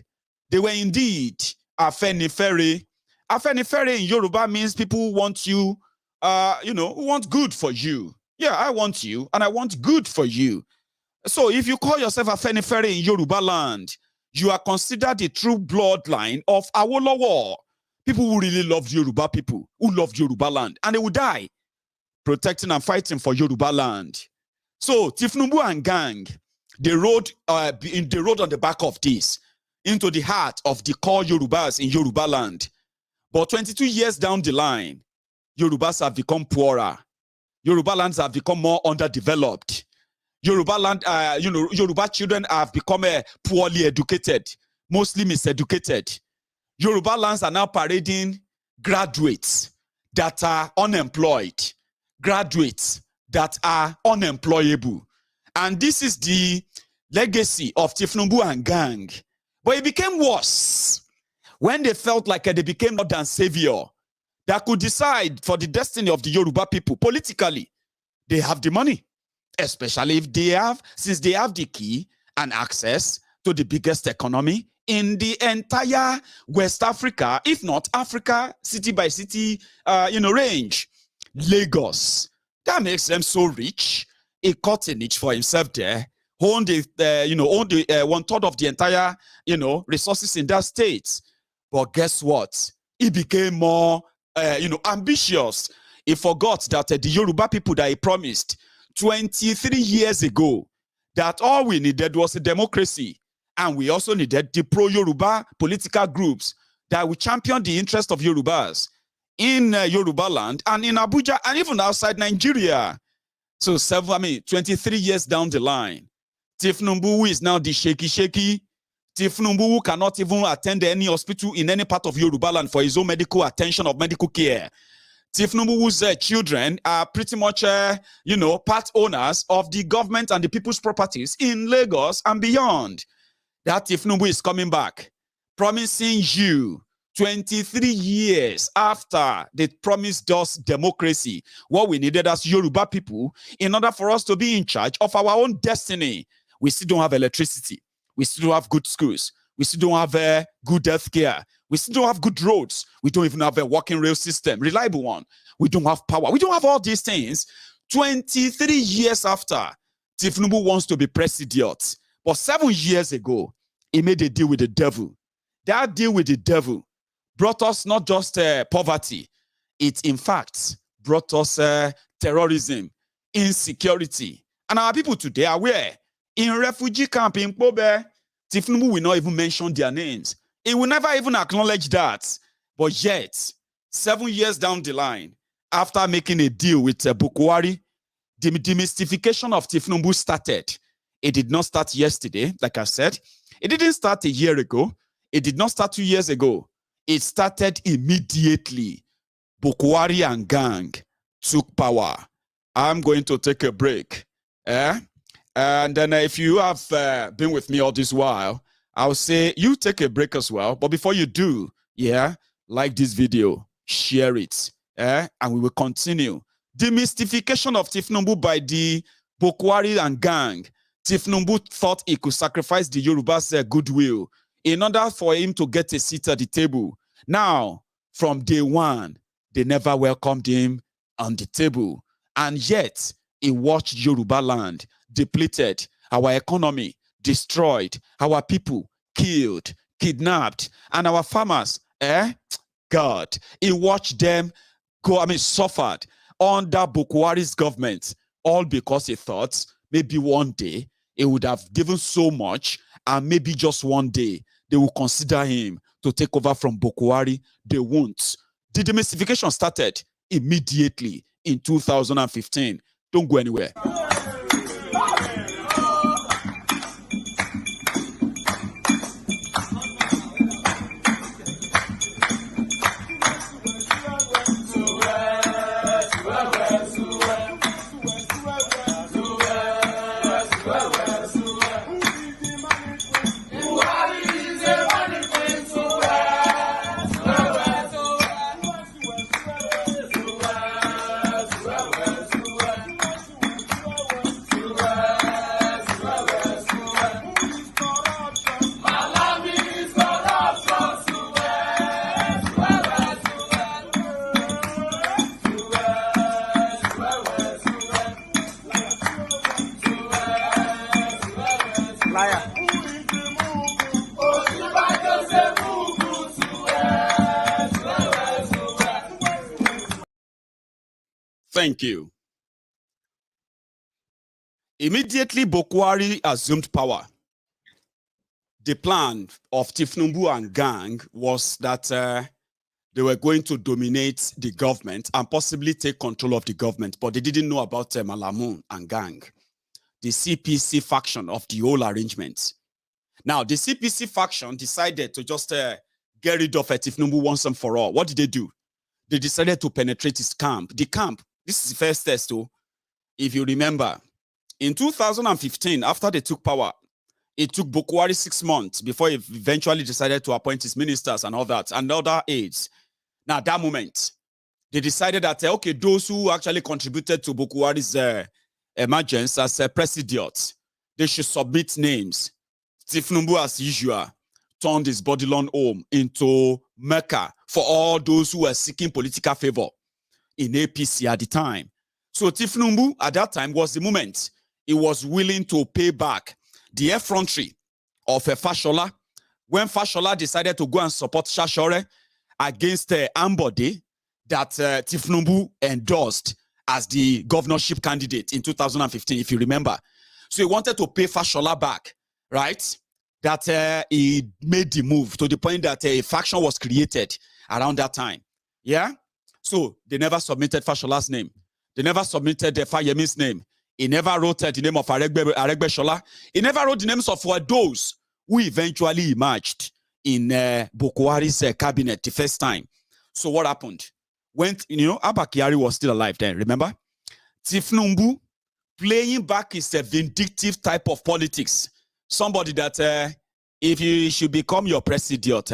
they were indeed Afenifere. Afenifere in Yoruba means people who want you, who want good for you. Yeah, I want you, and I want good for you. So if you call yourself Afenifere in Yoruba land, you are considered the true bloodline of Awolowo. People who really loved Yoruba people, who loved Yoruba land, and they will die protecting and fighting for Yoruba land. So Tinubu and gang, they rode on the back of this into the heart of the core Yorubas in Yoruba land. But 22 years down the line, Yorubas have become poorer. Yoruba lands have become more underdeveloped. Yoruba land, Yoruba children have become poorly educated, mostly miseducated. Yoruba lands are now parading graduates that are unemployed, graduates that are unemployable. And this is the legacy of Tinubu and gang. But it became worse when they felt like they became more than savior that could decide for the destiny of the Yoruba people politically. They have the money, especially since they have the key and access to the biggest economy in the entire West Africa, if not Africa, city by city, range. Lagos. That makes them so rich. He caught a niche for himself there. Owned the 1/3 of the entire, resources in that state. But guess what? He became more, ambitious. He forgot that the Yoruba people that he promised 23 years ago, that all we needed was a democracy. And we also needed the pro-Yoruba political groups that would champion the interest of Yorubas in Yoruba land and in Abuja and even outside Nigeria. So 23 years down the line, Tinubu, who is now the shaky, Tinubu, who cannot even attend any hospital in any part of Yoruba land for his own medical attention of medical care. Tinubu, whose children are pretty much, part owners of the government and the people's properties in Lagos and beyond. That Tinubu is coming back, promising you 23 years after they promised us democracy, what we needed as Yoruba people in order for us to be in charge of our own destiny. We still don't have electricity. We still don't have good schools. We still don't have good health care. We still don't have good roads. We don't even have a working rail system, reliable one. We don't have power. We don't have all these things. 23 years after, Tinubu wants to be president. But 7 years ago, he made a deal with the devil. That deal with the devil brought us not just poverty. It, in fact, brought us terrorism, insecurity. And our people today are where? In refugee camp in Pobe, Tinubu will not even mention their names. He will never even acknowledge that. But yet, 7 years down the line, after making a deal with Buhari, the demystification of Tinubu started. It did not start yesterday, like I said. It didn't start a year ago. It did not start 2 years ago. It started immediately. Buhari and gang took power. I'm going to take a break. And then if you have been with me all this while, I'll say you take a break as well. But before you do, like this video, share it. and we will continue. Demystification of Tinubu by the Buhari and gang. Tinubu thought he could sacrifice the Yoruba's goodwill in order for him to get a seat at the table. Now, from day one, they never welcomed him on the table. And yet, he watched Yoruba land depleted, our economy destroyed, our people killed, kidnapped, and our farmers, God, he watched them suffered under Buhari's government, all because he thought maybe one day he would have given so much, and maybe just one day they will consider him to take over from Buhari. They won't. The demystification started immediately in 2015. Don't go anywhere. Thank you. Immediately, Buhari assumed power. The plan of Tinubu and gang was that they were going to dominate the government and possibly take control of the government, but they didn't know about Malamu and gang, the CPC faction of the whole arrangement. Now, the CPC faction decided to just get rid of Tinubu once and for all. What did they do? They decided to penetrate his camp. The camp, this is the first test, too. If you remember, in 2015, after they took power, it took Buhari 6 months before he eventually decided to appoint his ministers and all that, and other aides. Now, at that moment, they decided that, okay, those who actually contributed to Buhari's emergence as president, they should submit names. Tinubu, as usual, turned his bodilon home into Mecca for all those who were seeking political favor in APC at the time. So Tinubu, at that time, was the moment he was willing to pay back the effrontery of Fashola when Fashola decided to go and support Shashore against Ambode that Tinubu endorsed as the governorship candidate in 2015, if you remember. So he wanted to pay Fashola back, right? That he made the move to the point that a faction was created around that time. Yeah? So they never submitted Fashola's name. They never submitted Fayemi's name. He never wrote the name of Aregbe-Shola. He never wrote the names of those who eventually emerged in Buhari's cabinet the first time. So what happened? When, Abba Kyari was still alive then, remember? Tinubu playing back his vindictive type of politics. Somebody that if you should become your president,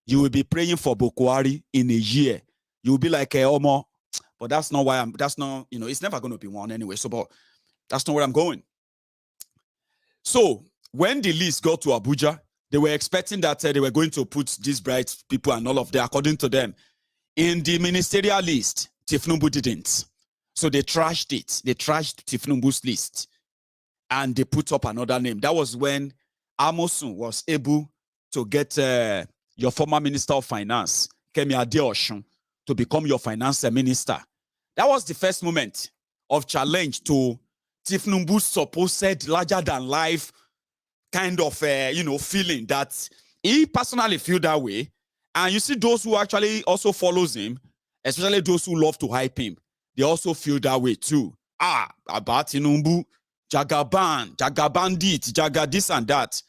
you will be praying for Buhari in a year. You will be like, Omo, but that's not why it's never going to be one anyway. So, but that's not where I'm going. So, when the list got to Abuja, they were expecting that they were going to put these bright people and all of that, according to them, in the ministerial list. Tinubu didn't. So, they trashed it. They trashed Tinubu's list. And they put up another name. That was when Amosun was able to get your former Minister of Finance, Kemi Adeosun, to become your finance minister. That was the first moment of challenge to Tinubu's supposed larger-than-life kind of, feeling that he personally feel that way. And you see those who actually also follows him, especially those who love to hype him, they also feel that way too. About Tinubu, Jagabandit, Jaga this and that.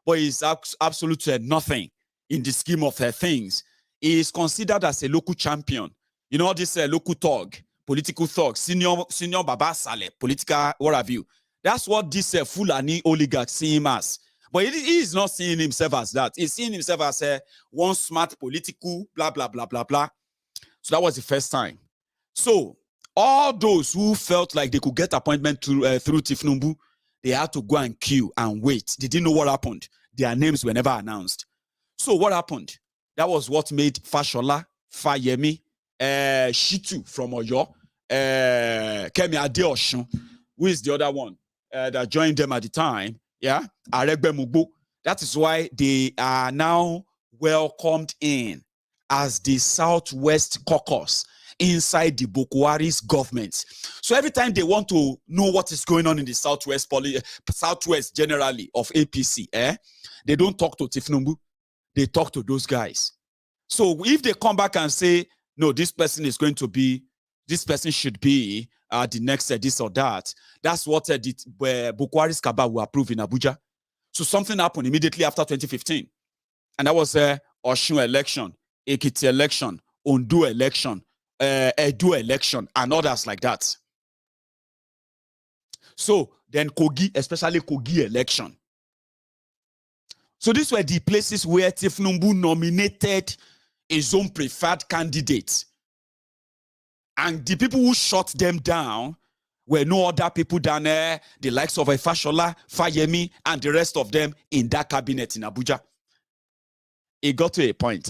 But he's absolutely nothing in the scheme of things. He is considered as a local champion. You know, this local thug, political thug, senior Baba Saleh, political, what have you. That's what this Fulani oligarch see him as. But he is not seeing himself as that. He's seeing himself as one smart political, blah, blah, blah, blah, blah. So that was the first time. So all those who felt like they could get appointment through Tinubu, they had to go and queue and wait. They didn't know what happened. Their names were never announced. So what happened? That was what made Fashola, Fayemi, Shitu from Oyo, Kemi Adeosun, who is the other one that joined them at the time, yeah, Aregbe Mugbo. That is why they are now welcomed in as the Southwest Caucus inside the Buhari's government. So every time they want to know what is going on in the Southwest generally of APC, they don't talk to Tinubu, they talk to those guys. So if they come back and say, no, this person should be the next this or that, that's what Buhari's Cabal will approve in Abuja. So something happened immediately after 2015. And that was Osun election, Ekiti election, Ondo election, Edo election, and others like that. So then Kogi, especially Kogi election. So these were the places where Tinubu nominated his own preferred candidate. And the people who shut them down were no other people than the likes of Fashola, Fayemi, and the rest of them in that cabinet in Abuja. It got to a point,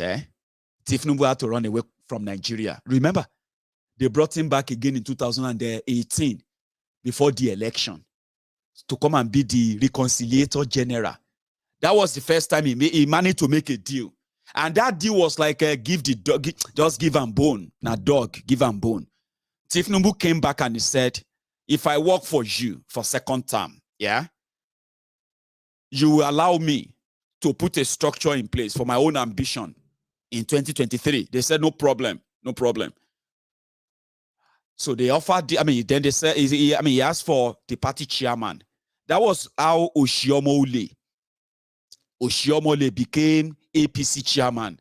Tinubu had to run away from Nigeria. Remember, they brought him back again in 2018 before the election to come and be the reconciliator general. That was the first time he managed to make a deal. And that deal was like, give the dog, just give him bone. Now dog, give him bone. Tinubu came back and he said, if I work for you for second term, yeah, you will allow me to put a structure in place for my own ambition in 2023. They said, no problem, no problem. So they offered, then they said, he asked for the party chairman. That was how Oshiomhole became APC chairman.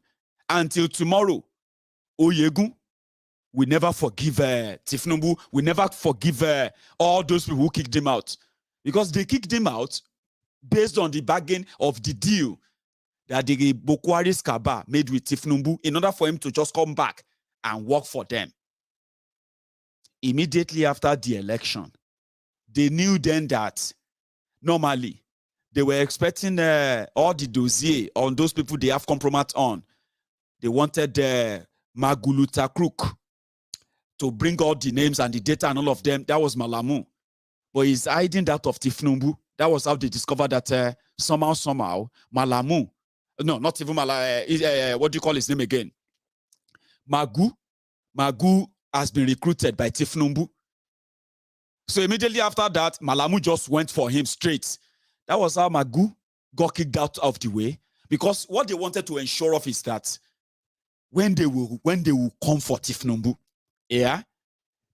Until tomorrow, Maiyegun will never forgive Tinubu, will never forgive all those people who kicked him out. Because they kicked him out based on the bargain of the deal that the Buhari's Cabal made with Tinubu in order for him to just come back and work for them. Immediately after the election, they knew then that normally they were expecting all the dossier on those people they have compromise on. They wanted Maguluta Crook to bring all the names and the data and all of them. That was Malamu. But he's hiding that of Tinubu. That was how they discovered that somehow, Malamu, no, not even Malamu, what do you call his name again? Magu has been recruited by Tinubu. So immediately after that, Malamu just went for him straight. That was how Magu got kicked out of the way. Because what they wanted to ensure of is that when they will come for Tinubu, yeah,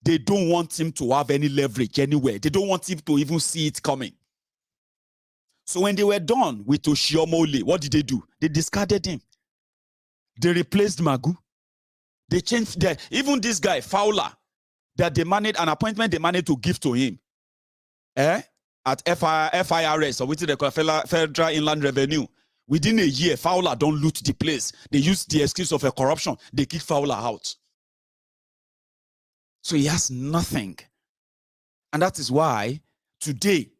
they don't want him to have any leverage anywhere. They don't want him to even see it coming. So when they were done with Oshiomhole, what did they do? They discarded him. They replaced Magu. They changed even this guy, Fowler, that they managed an appointment they managed to give to him. At FIRS, or which they call Federal Inland Revenue. Within a year, Fowler don't loot the place. They used the excuse of a corruption. They kick Fowler out. So he has nothing. And that is why today,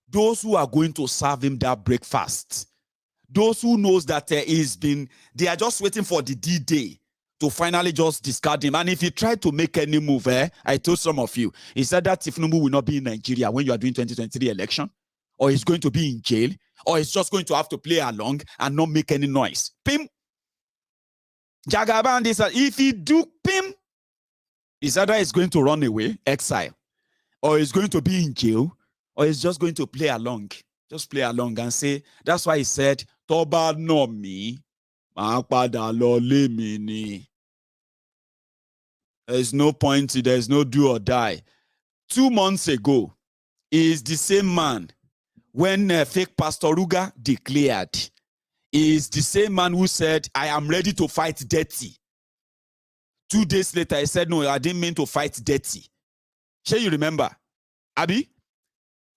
those who are going to serve him that breakfast, those who knows that they are just waiting for the D-Day to finally just discard him. And if he tried to make any move, I told some of you, he said that Tinubu will not be in Nigeria when you are doing 2023 election, or he's going to be in jail, or he's just going to have to play along and not make any noise. Pim. Jagaban, if he do pim, is either he's going to run away, exile, or he's going to be in jail, or he's just going to play along. Just play along and say, that's why he said, Toba no me, there's no point, there's no do or die. 2 months ago, is the same man when fake Pastor Ruga declared, is the same man who said, I am ready to fight dirty. 2 days later, he said, no, I didn't mean to fight dirty. Shall you remember? Abi?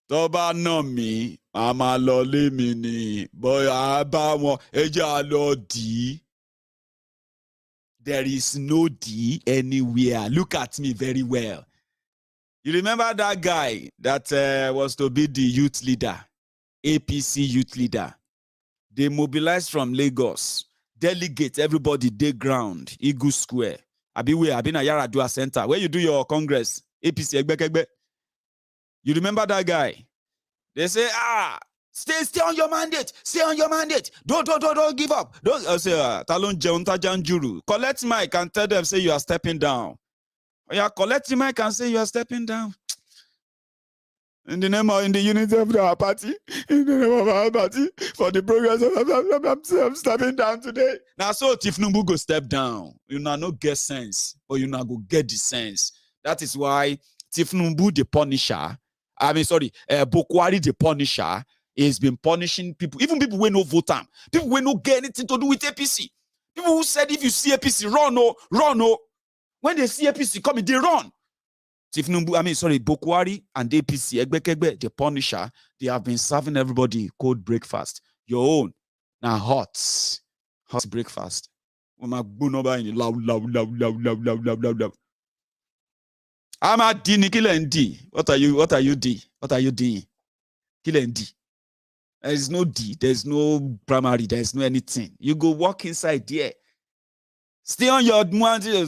Toba no me, mama lole mini, boy aba won eja lo di. There is no D anywhere. Look at me very well. You remember that guy that was to be the youth leader, APC youth leader? They mobilized from Lagos. Delegate everybody, day ground, Eagle Square. Abi na Yaradua Center. Where you do your congress, APC Egbekegbe. You remember that guy? They say, stay on your mandate. Stay on your mandate. Don't give up. Don't I say, Talon Jeonta Janjuru. Collect mic and tell them, say you are stepping down. Yeah, collect the mic and say you are stepping down. In the name of, in the unity of our party, in the name of our party, for the progress of I'm stepping down today. Now, so Tinubu go step down. You know, no get sense, but you know, go get the sense. That is why Tinubu the Punisher, Buhari the Punisher, has been punishing people, even people who no vote time, people who no get anything to do with APC. People who said if you see APC, run. When they see APC coming, they run. Buhari and APC, Egbekegbe, the Punisher, they have been serving everybody cold breakfast. Your own, now hot breakfast. I'm a D, kill and D. What are you D? What are you doing? Kill and D. There is no D, there's no primary, there's no anything. You go walk inside there. Stay on your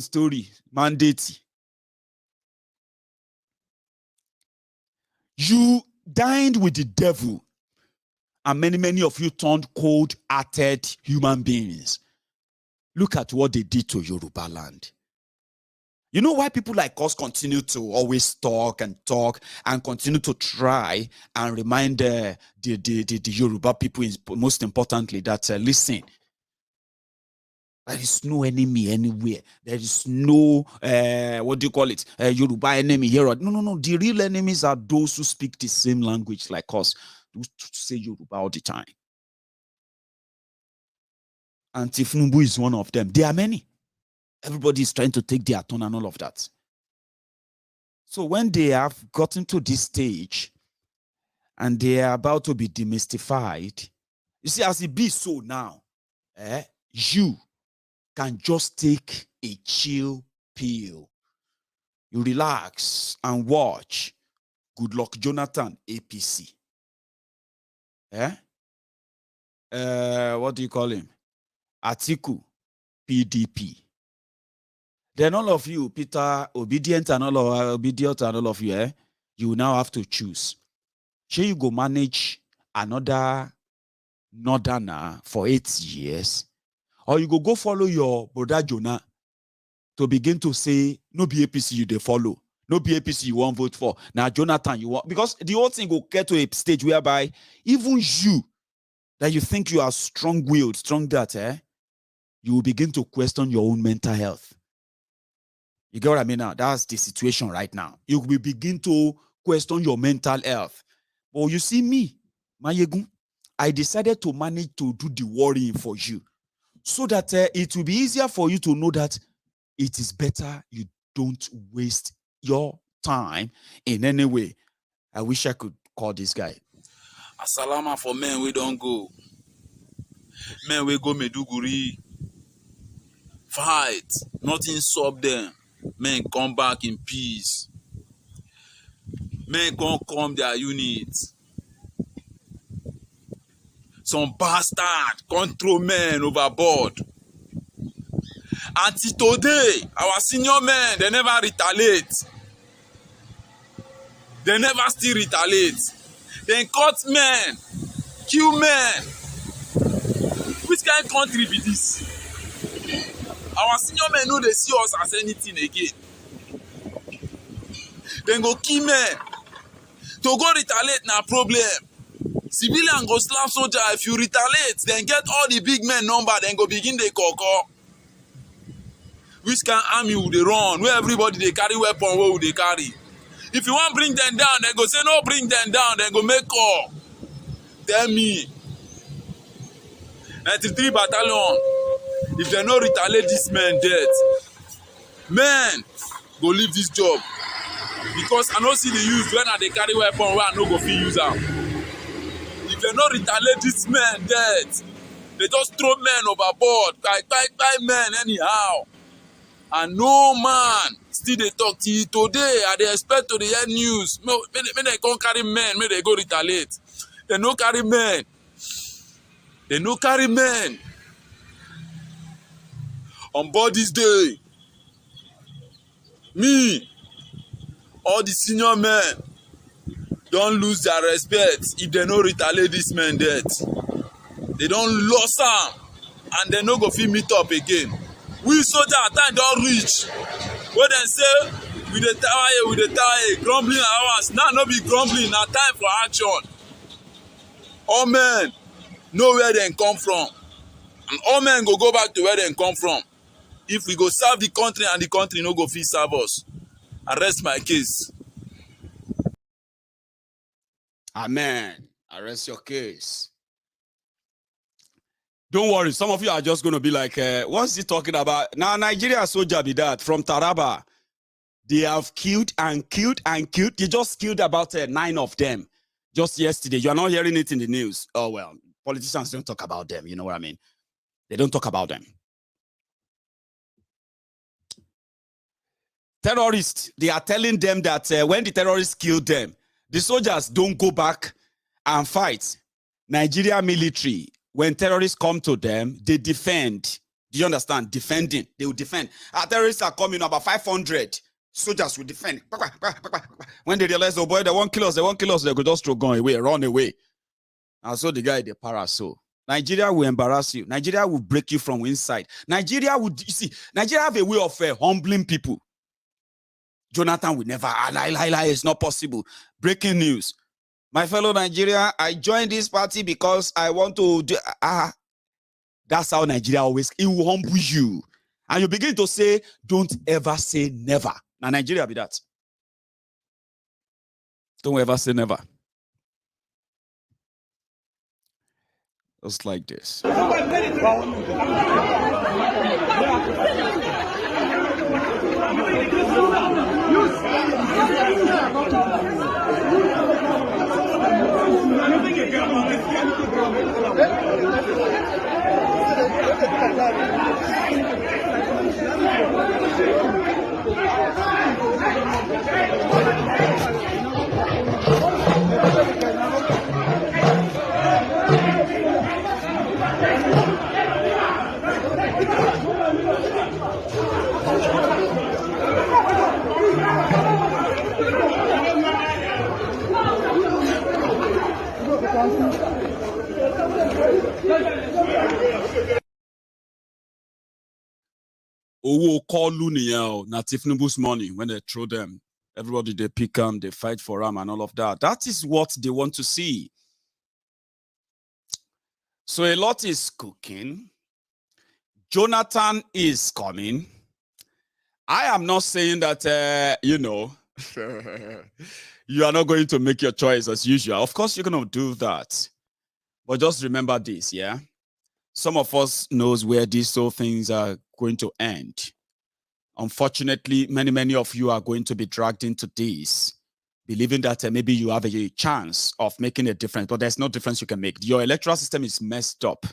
story, mandate. You dined with the devil, and many of you turned cold-hearted human beings. Look at what they did to Yoruba land. You know why people like us continue to always talk and continue to try and remind the Yoruba people, most importantly, that listen, there is no enemy anywhere. There is no, Yoruba enemy here. No. The real enemies are those who speak the same language like us, who say Yoruba all the time. And Tinubu is one of them. There are many. Everybody is trying to take their turn and all of that. So when they have gotten to this stage and they are about to be demystified, you see, as it be so now, you can just take a chill pill. You relax and watch Goodluck Jonathan, APC. What do you call him? Atiku, PDP. Then all of you, Peter, Obidients and all of you, you now have to choose. Shall you go manage another northerner for 8 years? Or you go follow your brother Jonah to begin to say, no be APC you they follow. No be APC you won't vote for. Now Jonathan you want. Because the whole thing will get to a stage whereby even you, that you think you are strong-willed, strong that, you will begin to question your own mental health. You get what I mean now? That's the situation right now. You will begin to question your mental health. But you see me, Maiyegun, I decided to manage to do the worrying for you, so that it will be easier for you to know that it is better you don't waste your time in any way. I wish I could call this guy. Asalama for men we don't go. Men we go Meduguri. Fight. Nothing stop them. Men come back in peace. Men can't come their units. Some bastard control men overboard. Until today, our senior men, they never retaliate. They never still retaliate. They cut men, kill men. Which kind of country be this? Our senior men know they see us as anything again. Then go kill men. To go retaliate na problem. Civilian go slap soldier. If you retaliate, then get all the big men number, then go begin the koko. Which kind of army will they run? Where everybody they carry weapon, where will they carry? If you want bring them down, then go say no, bring them down, then go make call. Tell me. 93 battalion. If they no retaliate, this man dead. Men, go leave this job. Because I don't see the use when they carry weapon where I no go fit use them. If they no retaliate, this man dead. They just throw men overboard. Buy men anyhow. And no man still dey talk till today. I dey expect to dey hear news. Make they come carry men, make they go retaliate. They no carry men. They no carry men. On board this day, me, all the senior men don lose their respect if they no retaliate this men death. They don lost am and they no go fit meet up again. We soldier time don reach wey dem say we dey tire, grumbling hours. Now no be grumbling, na time for action. All men know where dem come from, and all men go back to where dem come from. If we go serve the country and the country no go fit serve us. I rest my case. Amen. Arrest your case. Don't worry, some of you are just going to be like, what's he talking about? Now, Nigeria soldier be that from Taraba. They have killed and killed and killed. They just killed about 9 of them just yesterday. You are not hearing it in the news. Oh, well, politicians don't talk about them. You know what I mean? They don't talk about them. Terrorists, they are telling them that when the terrorists kill them, the soldiers don't go back and fight. Nigeria military, when terrorists come to them, they defend. Do you understand? Defending. They will defend. Our terrorists are coming, about 500. Soldiers will defend. When they realize, oh boy, they won't kill us, they go just go away, run away. And so the guy, the parasol. Nigeria will embarrass you. Nigeria will break you from inside. Nigeria would, you see, Nigeria have a way of humbling people. Jonathan will never, it's not possible. Breaking news. My fellow Nigeria, I joined this party because I want to do, that's how Nigeria always, it will humble you. And you begin to say, don't ever say never. Now Nigeria be that. Don't ever say never. Just like this. Owo Kolu niyao na Tinubu's money when they throw them. Everybody they pick them, they fight for them and all of that. That is what they want to see. So a lot is cooking. Jonathan is coming. I am not saying that, you know, you are not going to make your choice as usual. Of course, you're going to do that. But just remember this, yeah? Some of us knows where these whole things are going to end. Unfortunately, many of you are going to be dragged into this, believing that maybe you have a chance of making a difference, but there's no difference you can make. Your electoral system is messed up.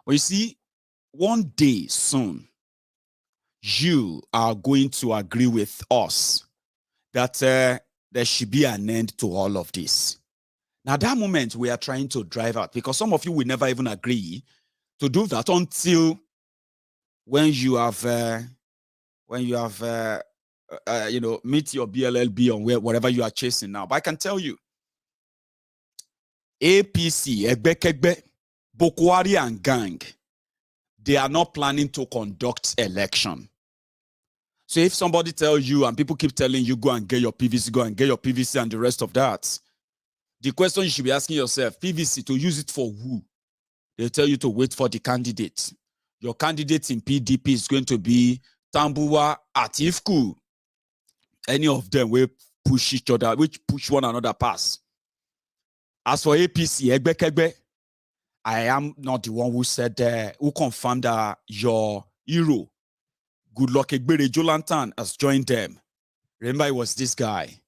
Well, you see, one day soon, you are going to agree with us that there should be an end to all of this. Now, that moment we are trying to drive out, because some of you will never even agree to do that until when you have, you know, meet your BLLB on whatever you are chasing now. But I can tell you, APC, Egbe, Buhari and gang, they are not planning to conduct election. So if somebody tells you and people keep telling you, go and get your PVC, and the rest of that, the question you should be asking yourself, PVC, to use it for who? They'll tell you to wait for the candidate. Your candidate in PDP is going to be Tambuwa, Atiku. Any of them will push each other, which push one another past. As for APC, Egbe, I am not the one who said, who confirmed that your hero, Goodluck Jonathan, has joined them. Remember, it was this guy,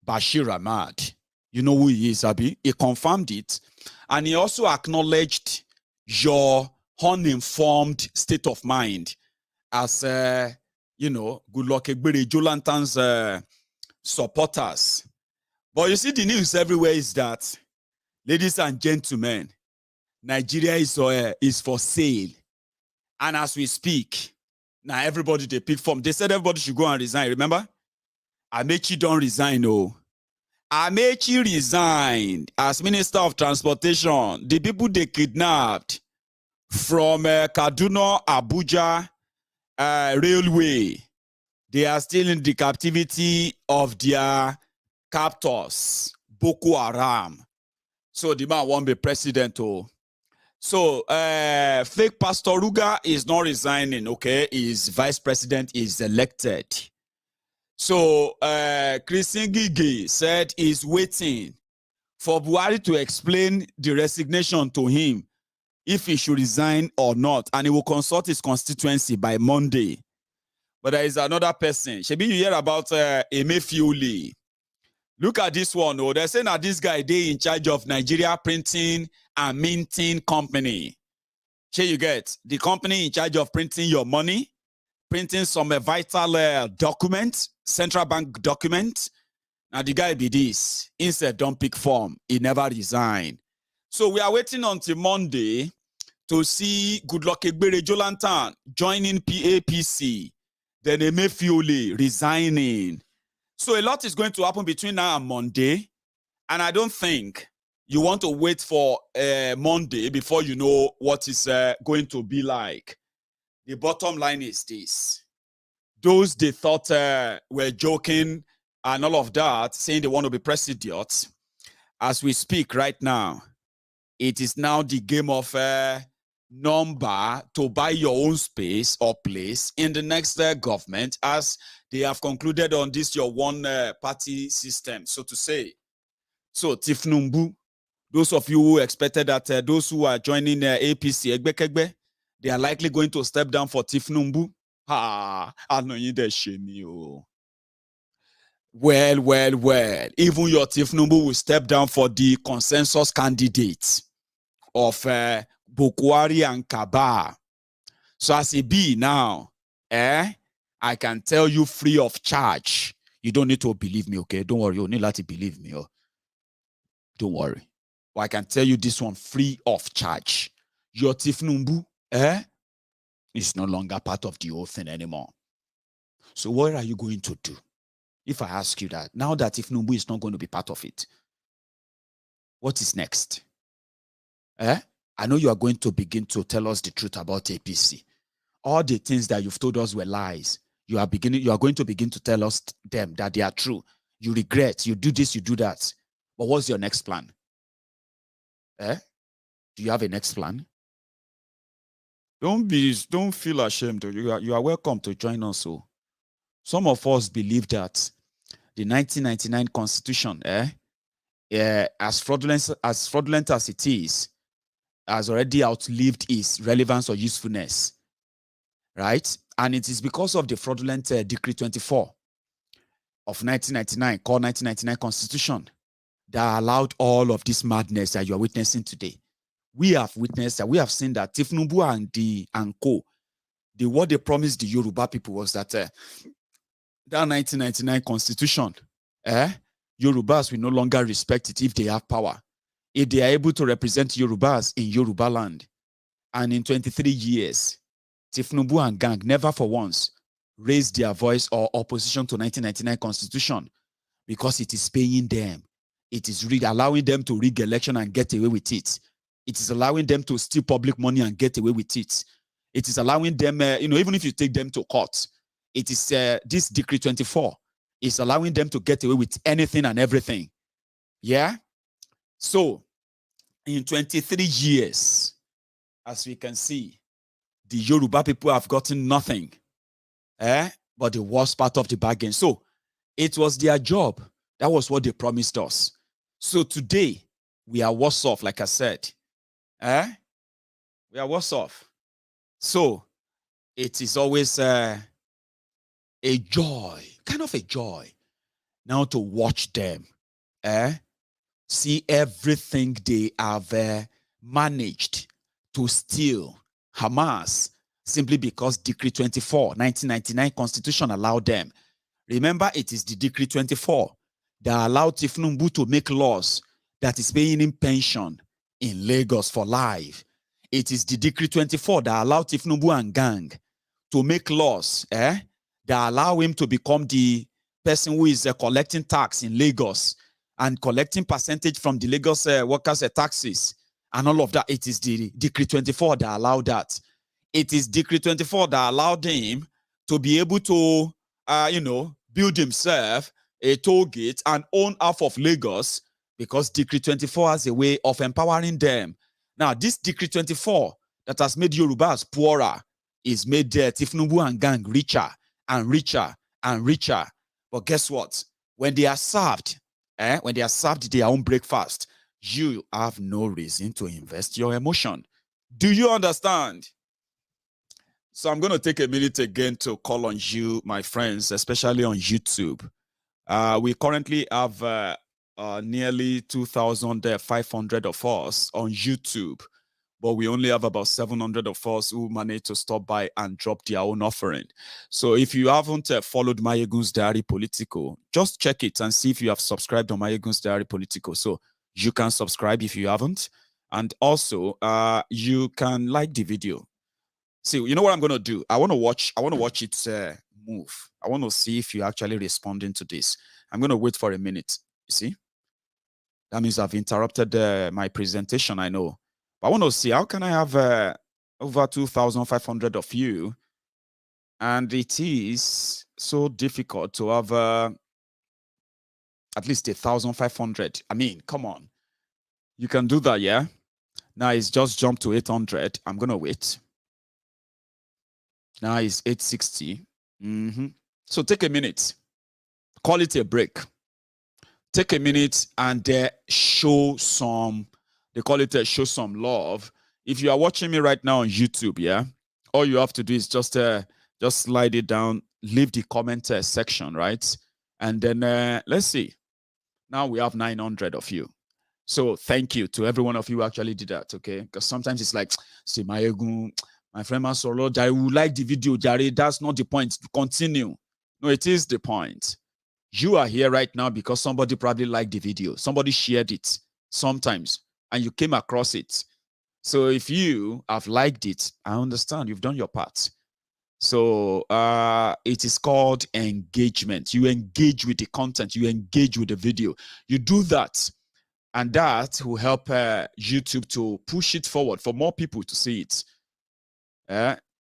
Bashir Ahmad. You know who he is, Abi? He confirmed it. And he also acknowledged your uninformed state of mind as Goodluck Jonathan's supporters. But you see, the news everywhere is that, ladies and gentlemen, Nigeria is for sale. And as we speak, now everybody they pick from. They said everybody should go and resign. Remember? Amechi don't resign, no. Amechi resigned as Minister of Transportation. The people they kidnapped from Kaduna, Abuja railway, they are still in the captivity of their captors, Boko Haram. So the man won't be president. So fake Pastor Ruga is not resigning, okay? His vice president is elected. So Chris Ngige said he's waiting for Buhari to explain the resignation to him, if he should resign or not, and he will consult his constituency by Monday. But there is another person. Shebi, you hear about Emefiole. Look at this one. Oh, they're saying that this guy, they in charge of Nigeria Printing and Minting Company. Here you get the company in charge of printing your money, printing some vital documents, central bank documents. Now the guy be this. Instead, don't pick form. He never resigned. So we are waiting until Monday to see Goodluck Jonathan joining APC, then Emefiole resigning. So a lot is going to happen between now and Monday, and I don't think you want to wait for Monday before you know what is going to be like. The bottom line is this. Those they thought were joking and all of that, saying they want to be president, as we speak right now, it is now the game of number to buy your own space or place in the next government, as they have concluded on this your one party system, so to say. So Tinubu, those of you who expected that those who are joining APC, they are likely going to step down for Tinubu. I know you that shame you. Well. Even your Tinubu will step down for the consensus candidate of Buhari and Cabal. So as it be now, I can tell you free of charge. You don't need to believe me, okay? Don't worry, you need to believe me. Don't worry. But I can tell you this one free of charge. Your Tinubu, is no longer part of the whole thing anymore. So what are you going to do? If I ask you that, now that Tinubu is not going to be part of it, what is next? I know you are going to begin to tell us the truth about APC. All the things that you've told us were lies. You are going to begin to tell us them that they are true. You regret, you do this, you do that. But what's your next plan? Do you have a next plan? Don't feel ashamed. You are welcome to join us. So some of us believe that the 1999 Constitution, as fraudulent as it is, has already outlived its relevance or usefulness, right? And it is because of the fraudulent Decree 24 of 1999, called 1999 Constitution, that allowed all of this madness that you are witnessing today. We have witnessed that. We have seen that Tinubu and co, what they promised the Yoruba people was that that 1999 Constitution, Yorubas will no longer respect it if they have power, if they are able to represent Yorubas in Yoruba land. And in 23 years, Tinubu and gang never for once raised their voice or opposition to 1999 Constitution, because it is paying them. It is really allowing them to rig election and get away with it. It is allowing them to steal public money and get away with it. It is allowing them, even if you take them to court, it is this Decree 24 is allowing them to get away with anything and everything. Yeah? So, in 23 years, as we can see, the Yoruba people have gotten nothing, but the worst part of the bargain. So, it was their job. That was what they promised us. So, today, we are worse off, like I said. We are worse off. So, it is always a joy, kind of a joy, now to watch them, see everything they have managed to steal. Hamas simply because Decree 24, 1999 Constitution allowed them. Remember, it is the Decree 24 that allowed Tinubu to make laws that is paying him pension in Lagos for life. It is the Decree 24 that allowed Tinubu and gang to make laws that allow him to become the person who is collecting tax in Lagos and collecting percentage from the Lagos workers' taxes and all of that. It is the Decree 24 that allowed that. It is Decree 24 that allowed him to be able to, build himself a toll gate and own half of Lagos, because Decree 24 has a way of empowering them. Now, this Decree 24 that has made Yorubas poorer is made Tinubu and gang richer and richer and richer. But guess what? When they are served their own breakfast, you have no reason to invest your emotion. Do you understand? So I'm going to take a minute again to call on you, my friends, especially on YouTube. We currently have nearly 2,500 of us on YouTube, but we only have about 700 of us who managed to stop by and drop their own offering. So if you haven't followed Maiyegun's Diary Politico, just check it and see if you have subscribed on Maiyegun's Diary Politico. So you can subscribe if you haven't. And also, you can like the video. See, you know what I'm going to do? I want to watch it move. I want to see if you're actually responding to this. I'm going to wait for a minute. You see? That means I've interrupted my presentation, I know. But I want to see, how can I have over 2,500 of you? And it is so difficult to have at least 1,500. I mean, come on. You can do that, yeah? Now it's just jumped to 800. I'm going to wait. Now it's 860. So take a minute. Call it a break. Take a minute and show some, they call it show some love. If you are watching me right now on YouTube, yeah, all you have to do is just slide it down, leave the comment section, right? And then let's see. Now we have 900 of you. So thank you to every one of you who actually did that, okay? Because sometimes it's like, say, Maiyegun, my friend Masoro, I would like the video, Jare. That's not the point. Continue. No, it is the point. You are here right now because somebody probably liked the video. Somebody shared it sometimes, and you came across it. So if you have liked it, I understand you've done your part. So it is called engagement. You engage with the content. You engage with the video. You do that, and that will help YouTube to push it forward for more people to see it.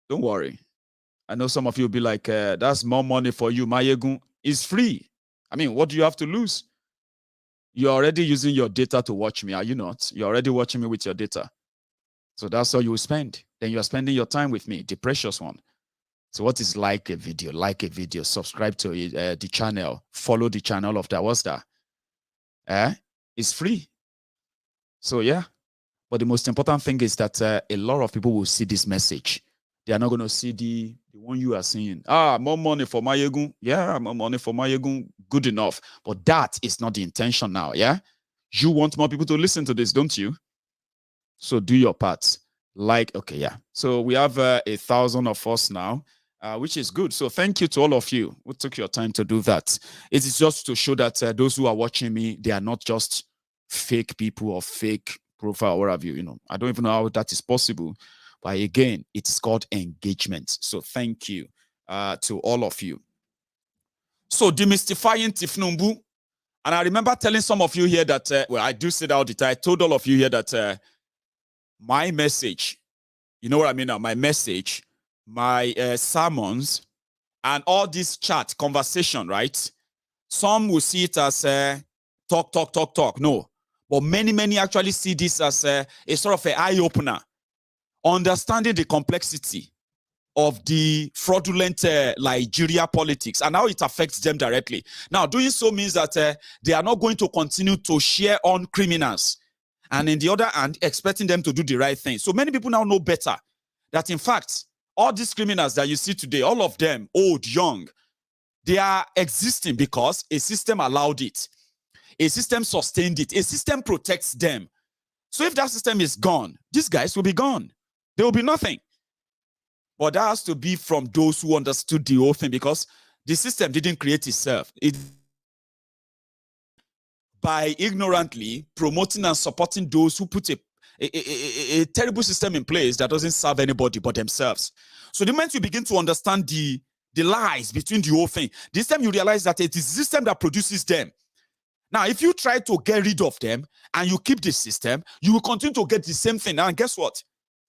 Don't worry. I know some of you will be like, that's more money for you. Maiyegun is free. I mean, what do you have to lose? You're already using your data to watch me, are you not? You're already watching me with your data. So that's all you will spend. Then you're spending your time with me, the precious one. So what is like a video? Like a video, subscribe to the channel, follow the channel of that. What's that? It's free. So yeah. But the most important thing is that a lot of people will see this message. They are not going to see the one you are seeing. More money for Maiyegun. Yeah, more money for Maiyegun. Good enough. But that is not the intention now, yeah? You want more people to listen to this, don't you? So do your part. Like, okay, yeah. So we have 1,000 of us now, which is good. So thank you to all of you who took your time to do that. It is just to show that those who are watching me, they are not just fake people or fake profile, or have you, I don't even know how that is possible. But again, it's called engagement. So thank you to all of you. So demystifying Tinubu. And I remember telling some of you here that, well, I do say that all the time. I told all of you here that my message, you know what I mean now? My message, my sermons, and all this chat, conversation, right? Some will see it as talk. No. But many actually see this as a sort of an eye-opener. Understanding the complexity of the fraudulent Nigeria politics and how it affects them directly. Now, doing so means that they are not going to continue to share on criminals. And in the other hand, expecting them to do the right thing. So many people now know better that, in fact, all these criminals that you see today, all of them, old, young, they are existing because a system allowed it. A system sustained it. A system protects them. So if that system is gone, these guys will be gone. There will be nothing. But that has to be from those who understood the whole thing, because the system didn't create itself. It by ignorantly promoting and supporting those who put a terrible system in place that doesn't serve anybody but themselves. So the moment you begin to understand the lies between the whole thing, this time you realize that it is the system that produces them. Now, if you try to get rid of them and you keep the system, you will continue to get the same thing. Now, and guess what?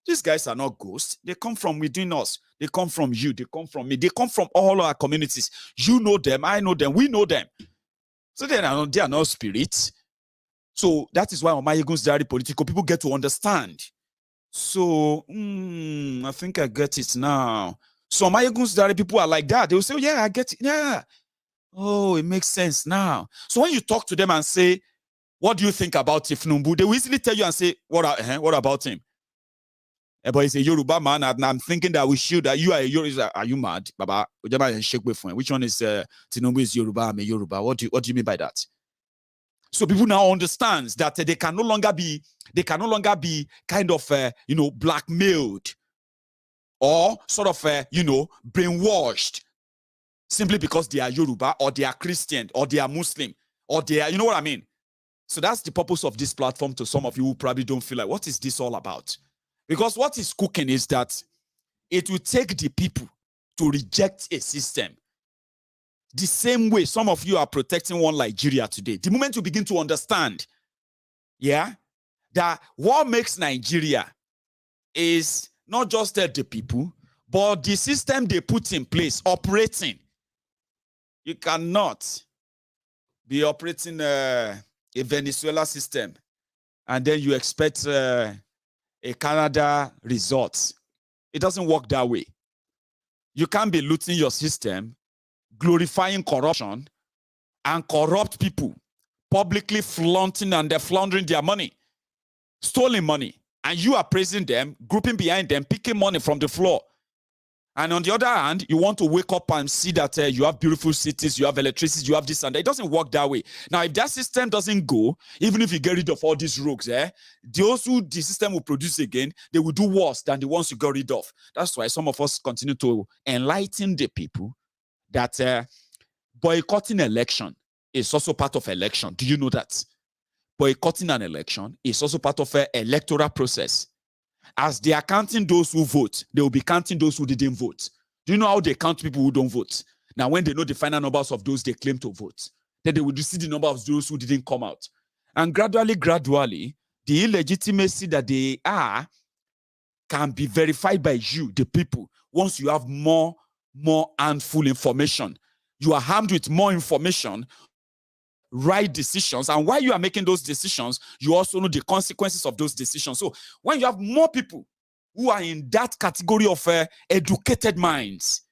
These guys are not ghosts. They come from within us. They come from you. They come from me. They come from all our communities. You know them. I know them. We know them. So they are not spirits. So that is why on Maiyegun's Diary Politico, people get to understand. So, I think I get it now. So Maiyegun's Diary, people are like that. They will say, oh, yeah, I get it. Yeah. Oh, it makes sense now. So when you talk to them and say, what do you think about Tinubu? They will easily tell you and say, what about him? But he's a Yoruba man, and I'm thinking that we should. You are a Yoruba. Are you mad, Baba? Which one is Tinubu is Yoruba? I'm a Yoruba. What do you mean by that? So people now understand that they can no longer be kind of blackmailed or sort of brainwashed simply because they are Yoruba or they are Christian or they are Muslim or they are, you know what I mean? So that's the purpose of this platform to some of you who probably don't feel like, what is this all about? Because what is cooking is that it will take the people to reject a system. The same way some of you are protecting one Nigeria today. The moment you begin to understand, that what makes Nigeria is not just the people, but the system they put in place operating. You cannot be operating a Venezuela system and then you expect a Canada result. It doesn't work that way. You can't be looting your system, glorifying corruption, and corrupt people, publicly flaunting and floundering their money, stolen money, and you are praising them, grouping behind them, picking money from the floor. And on the other hand, you want to wake up and see that you have beautiful cities, you have electricity, you have this and that. It doesn't work that way. Now, if that system doesn't go, even if you get rid of all these rogues, those who the system will produce again, they will do worse than the ones you got rid of. That's why some of us continue to enlighten the people that boycotting election is also part of election. Do you know that? Boycotting an election is also part of an electoral process. As they are counting those who vote, they will be counting those who didn't vote. Do you know how they count people who don't vote? Now, when they know the final numbers of those they claim to vote, then they will see the number of those who didn't come out. And gradually, the illegitimacy that they are can be verified by you, the people, once you have more handful information. You are armed with more information, right decisions, and while you are making those decisions, you also know the consequences of those decisions. So when you have more people who are in that category of educated minds,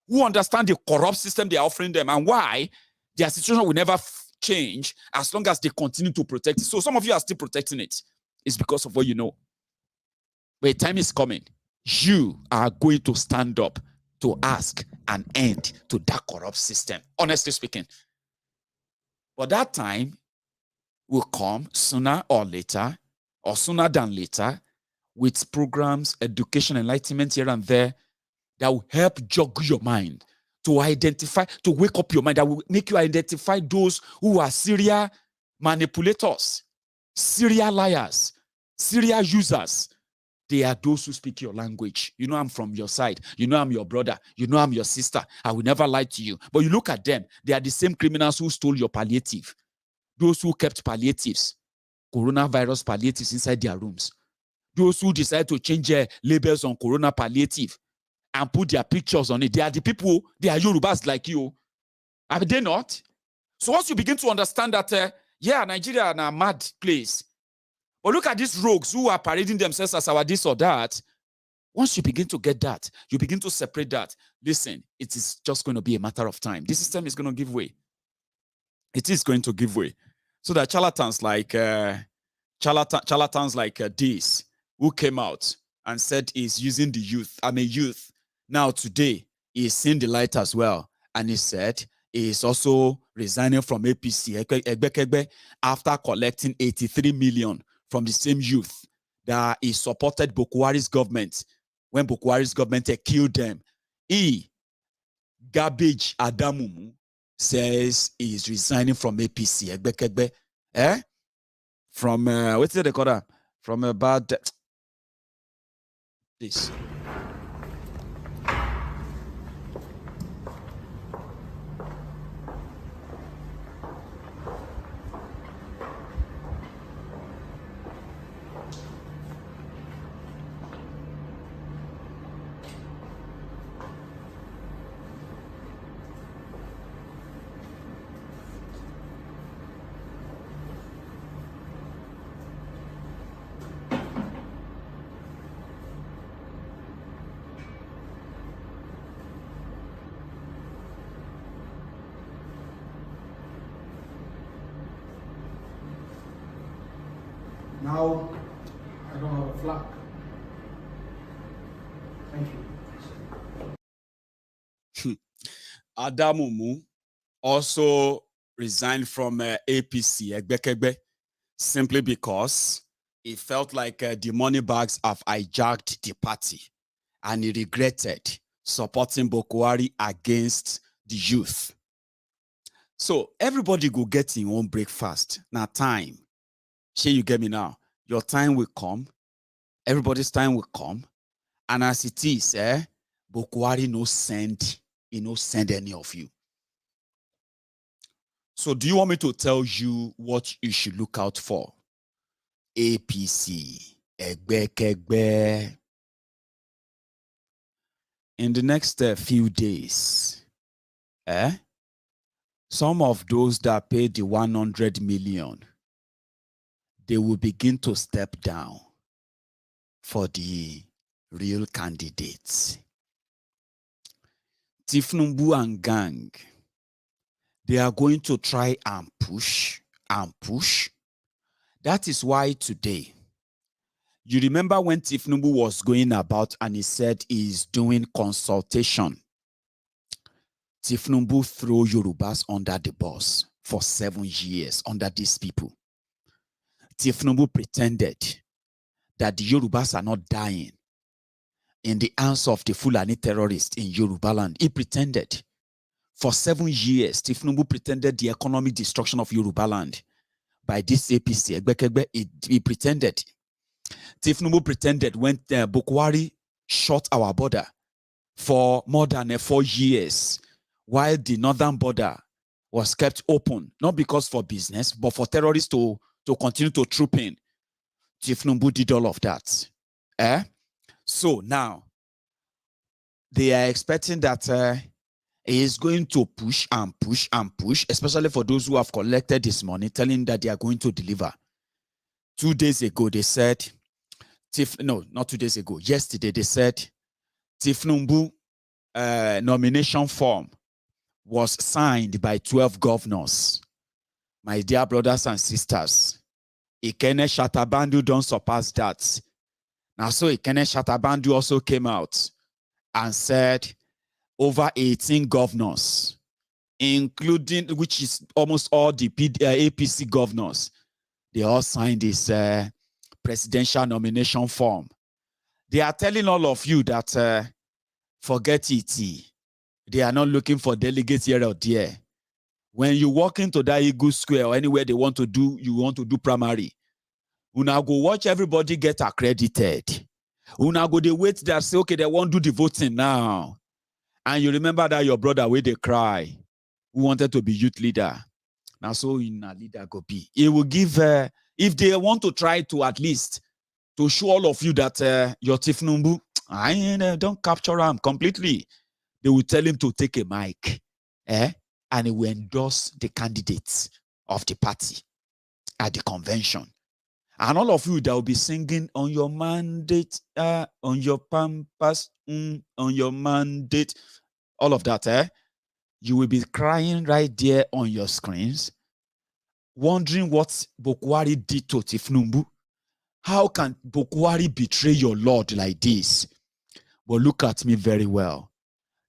who understand the corrupt system they are offering them and why their situation will never change as long as they continue to protect it. So some of you are still protecting it. It's because of what you know. But time is coming. You are going to stand up to ask an end to that corrupt system, honestly speaking. But that time will come sooner or later, or sooner than later, with programs, education, enlightenment here and there that will help jog your mind, to identify, to wake up your mind, that will make you identify those who are serial manipulators, serial liars, serial users. They are those who speak your language. You know I'm from your side. You know I'm your brother. You know I'm your sister. I will never lie to you. But you look at them. They are the same criminals who stole your palliative. Those who kept palliatives, coronavirus palliatives inside their rooms. Those who decide to change their labels on corona palliative and put their pictures on it. They are the people, they are Yorubas like you. Are they not? So once you begin to understand that, Nigeria is a mad place. But look at these rogues who are parading themselves as our this or that. Once you begin to get that, you begin to separate that. Listen, it is just going to be a matter of time. This system is going to give way. It is going to give way. So that charlatans like this, who came out and said he's using the youth. I'm a youth. Now today, he's seen the light as well. And he said he's also resigning from APC after collecting 83 million from the same youth that he supported Buhari's government when Buhari's government killed them. Garbage Adamumu says he is resigning from APC. From what's it they call that? From a bad this. Now, I don't have a flag. Thank you. Adamumu also resigned from APC, simply because he felt like the money bags have hijacked the party and he regretted supporting Buhari against the youth. So everybody go get your own breakfast. Now time. Sure, you get me now. Your time will come. Everybody's time will come. And as it is, Buhari no send any of you. So do you want me to tell you what you should look out for? APC. Egbe. In the next few days, some of those that paid the 100 million, they will begin to step down for the real candidates. Tinubu and gang, they are going to try and push and push. That is why today, you remember when Tinubu was going about and he said he's doing consultation. Tinubu threw Yorubas under the bus for 7 years under these people. Tinubu pretended that the Yorubas are not dying in the hands of the Fulani terrorists in Yoruba land. He pretended. For 7 years, Tinubu pretended the economic destruction of Yoruba land by this APC. He pretended. Tinubu pretended when Buhari shut our border for more than 4 years, while the northern border was kept open, not because for business, but for terrorists to continue to troop in. Tinubu did all of that. So now, they are expecting that he is going to push and push and push, especially for those who have collected this money, telling that they are going to deliver. 2 days ago, they said, no, not 2 days ago, yesterday, they said, Tinubu nomination form was signed by 12 governors. My dear brothers and sisters, Ikene Shatabandu don't surpass that. Now, so Ikene Shatabandu also came out and said over 18 governors, including, which is almost all the APC governors, they all signed this presidential nomination form. They are telling all of you that forget it. They are not looking for delegates here or there. When you walk into that Eagle Square or anywhere you want to do primary, you now go watch everybody get accredited. You now go they wait there, say, okay, they won't do the voting now. And you remember that your brother where they cry, who wanted to be youth leader. Now so in a leader go be. It will give, if they want to try to at least to show all of you that your Tinubu, I don't capture him completely. They will tell him to take a mic, and he will endorse the candidates of the party at the convention. And all of you that will be singing on your mandate, on your pampas, on your mandate, all of that, you will be crying right there on your screens, wondering what Buhari did to Tinubu. How can Buhari betray your Lord like this? But look at me very well.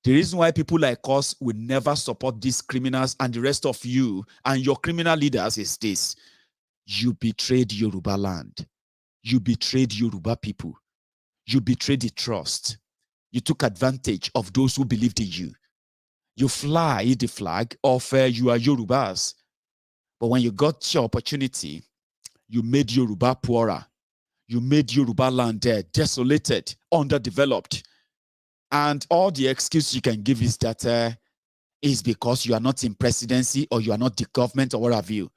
The reason why people like us will never support these criminals and the rest of you and your criminal leaders is this. You betrayed Yoruba land. You betrayed Yoruba people. You betrayed the trust. You took advantage of those who believed in you. You fly the flag of you are Yorubas. But when you got your opportunity, you made Yoruba poorer. You made Yoruba land desolated, underdeveloped. And all the excuse you can give is that is because you are not in presidency or you are not the government or what have you.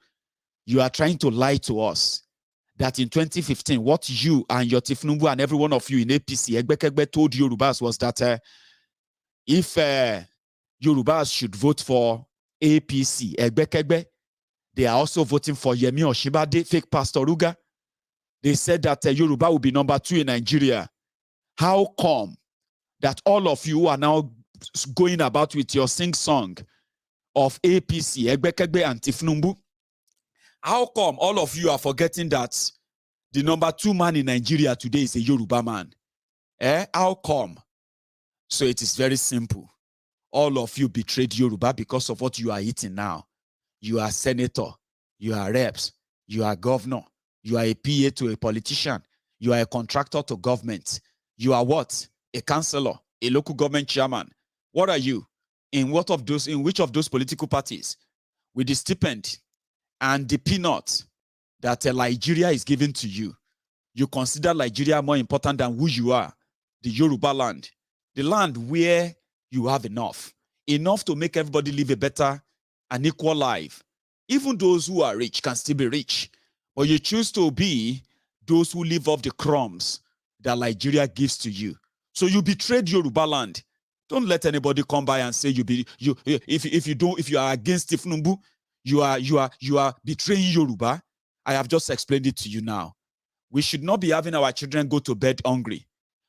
You are trying to lie to us that in 2015, what you and your Tinubu and every one of you in APC, Egbekegbe told Yorubas was that if Yorubas should vote for APC, Egbekegbe, they are also voting for Yemi Oshibade, fake Pastor Ruga. They said that Yoruba will be number 2 in Nigeria. How come that all of you are now going about with your sing-song of APC, Egbekegbe and Tinubu? How come all of you are forgetting that the number 2 man in Nigeria today is a Yoruba man? How come? So it is very simple. All of you betrayed Yoruba because of what you are eating now. You are senator, you are reps, you are governor, you are a PA to a politician, you are a contractor to government. You are what? A councillor, a local government chairman. What are you? In which of those political parties? With the stipend and the peanuts that Nigeria is giving to you, you consider Nigeria more important than who you are, the Yoruba land, the land where you have enough to make everybody live a better and equal life. Even those who are rich can still be rich, but you choose to be those who live off the crumbs that Nigeria gives to you. So you betrayed Yoruba land. Don't let anybody come by and say if you are against Tinubu, you are betraying Yoruba. I have just explained it to you now. We should not be having our children go to bed hungry.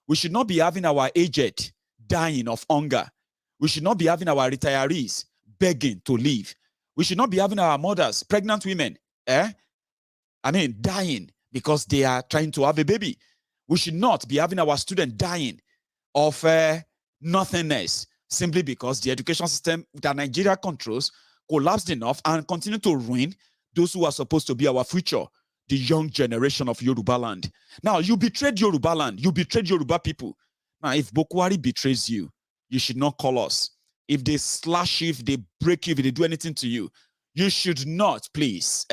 We should not be having our aged dying of hunger. We should not be having our retirees begging to leave. We should not be having our mothers, pregnant women, dying because they are trying to have a baby. We should not be having our students dying of nothingness simply because the education system that Nigeria controls collapsed enough and continue to ruin those who are supposed to be our future, the young generation of Yoruba land. Now, you betrayed Yoruba land. You betrayed Yoruba people. Now, if Buhari betrays you, you should not call us. If they slash you, if they break you, if they do anything to you, you should not, please,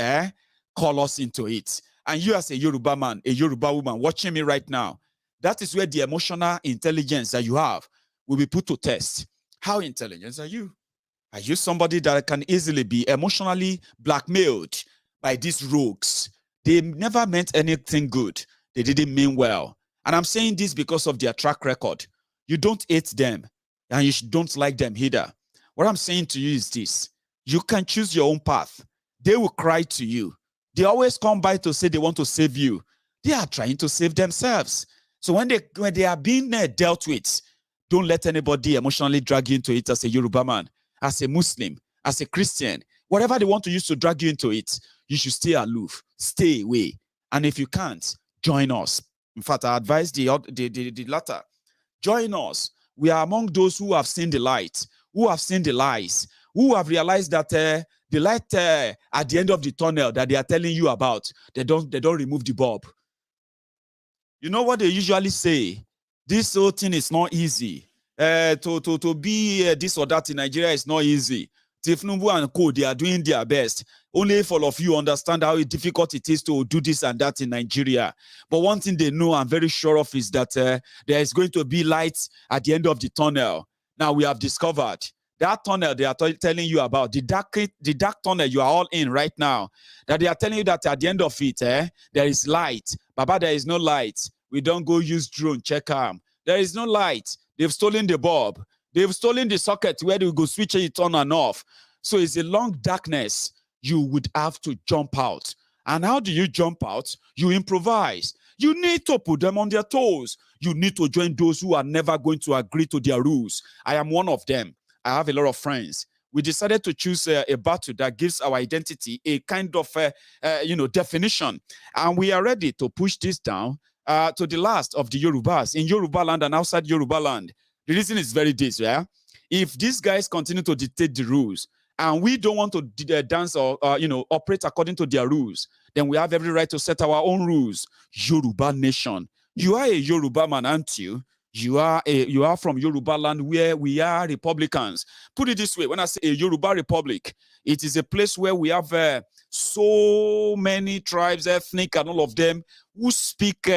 call us into it. And you as a Yoruba man, a Yoruba woman watching me right now, that is where the emotional intelligence that you have will be put to test. How intelligent are you? Are you somebody that can easily be emotionally blackmailed by these rogues? They never meant anything good. They didn't mean well. And I'm saying this because of their track record. You don't hate them, and you don't like them either. What I'm saying to you is this. You can choose your own path. They will cry to you. They always come by to say they want to save you. They are trying to save themselves. So when they are being dealt with, don't let anybody emotionally drag you into it as a Yoruba man, as a Muslim, as a Christian. Whatever they want to use to drag you into it, you should stay aloof, stay away. And if you can't, join us. In fact, I advise the latter. Join us. We are among those who have seen the light, who have seen the lies, who have realized that the light at the end of the tunnel that they are telling you about, they don't remove the bulb. You know what they usually say? This whole thing is not easy. To be this or that in Nigeria is not easy. Tinubu and co, they are doing their best. Only if all of you understand how difficult it is to do this and that in Nigeria. But one thing they know, I'm very sure of, is that there is going to be light at the end of the tunnel. Now we have discovered that tunnel they are telling you about, the dark tunnel you are all in right now, that they are telling you that at the end of it, there is light. Baba, there is no light. We don't go use drone, check arm. There is no light. They've stolen the bulb. They've stolen the socket where they go switch it on and off. So it's a long darkness. You would have to jump out. And how do you jump out? You improvise. You need to put them on their toes. You need to join those who are never going to agree to their rules. I am one of them. I have a lot of friends. We decided to choose a battle that gives our identity a kind of definition. And we are ready to push this down to the last of the Yorubas in Yoruba land and outside Yoruba land. The reason is very this, yeah? If these guys continue to dictate the rules and we don't want to dance or operate according to their rules, then we have every right to set our own rules. Yoruba nation, You are a Yoruba man, aren't you? You are from Yoruba land where we are Republicans. Put it this way, when I say a Yoruba Republic, it is a place where we have so many tribes, ethnic, and all of them who speak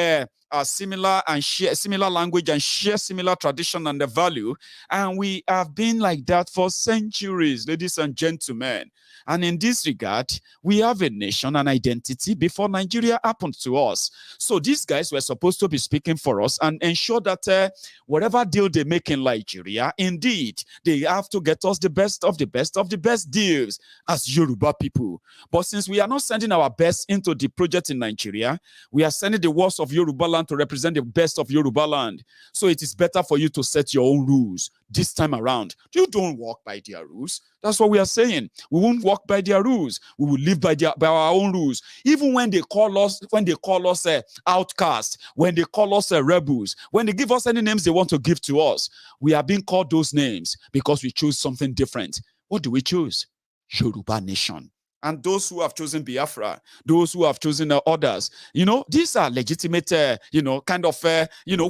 similar and share similar language and share similar tradition and the value. And we have been like that for centuries, ladies and gentlemen. And in this regard, we have a nation and identity before Nigeria happened to us. So these guys were supposed to be speaking for us and ensure that whatever deal they make in Nigeria, indeed, they have to get us the best of the best of the best deals as Yoruba people. But since we are not sending our best into the project in Nigeria, we are sending the worst of Yoruba land to represent the best of Yoruba land. So it is better for you to set your own rules this time around. You don't walk by their rules. That's what we are saying. We won't walk by their rules. We will live by our own rules. Even when they call us outcasts, when they call us rebels, when they give us any names they want to give to us, we are being called those names because we choose something different. What do we choose? Yoruba nation. And those who have chosen Biafra, those who have chosen others, these are legitimate,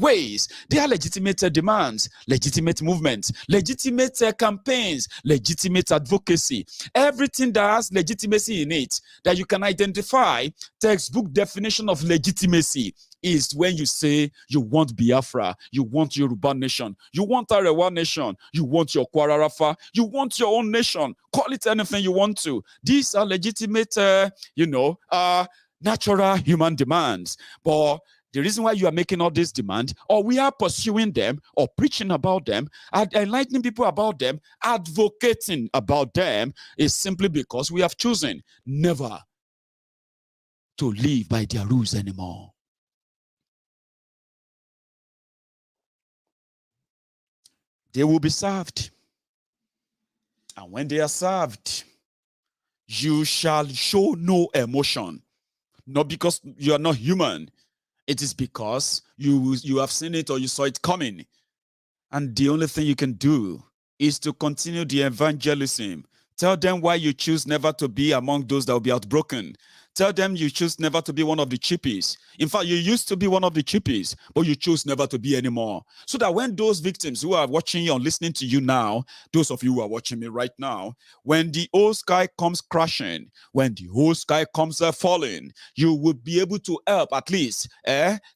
ways. They are legitimate demands, legitimate movements, legitimate campaigns, legitimate advocacy. Everything that has legitimacy in it that you can identify, textbook definition of legitimacy is when you say you want Biafra, you want Yoruba nation, you want Arewa nation, you want your Kwararafa, you want your own nation. Call it anything you want to. These are legitimate, natural human demands. But the reason why you are making all these demands, or we are pursuing them, or preaching about them, enlightening people about them, advocating about them, is simply because we have chosen never to live by their rules anymore. They will be served. And when they are served, you shall show no emotion. Not because you are not human. It is because you have seen it or you saw it coming. And the only thing you can do is to continue the evangelism. Tell them why you choose never to be among those that will be outbroken. Tell them you choose never to be one of the chippies. In fact, you used to be one of the chippies, but you choose never to be anymore. So that when those victims who are watching you or listening to you now, those of you who are watching me right now, when the whole sky comes crashing, when the whole sky comes falling, you will be able to help at least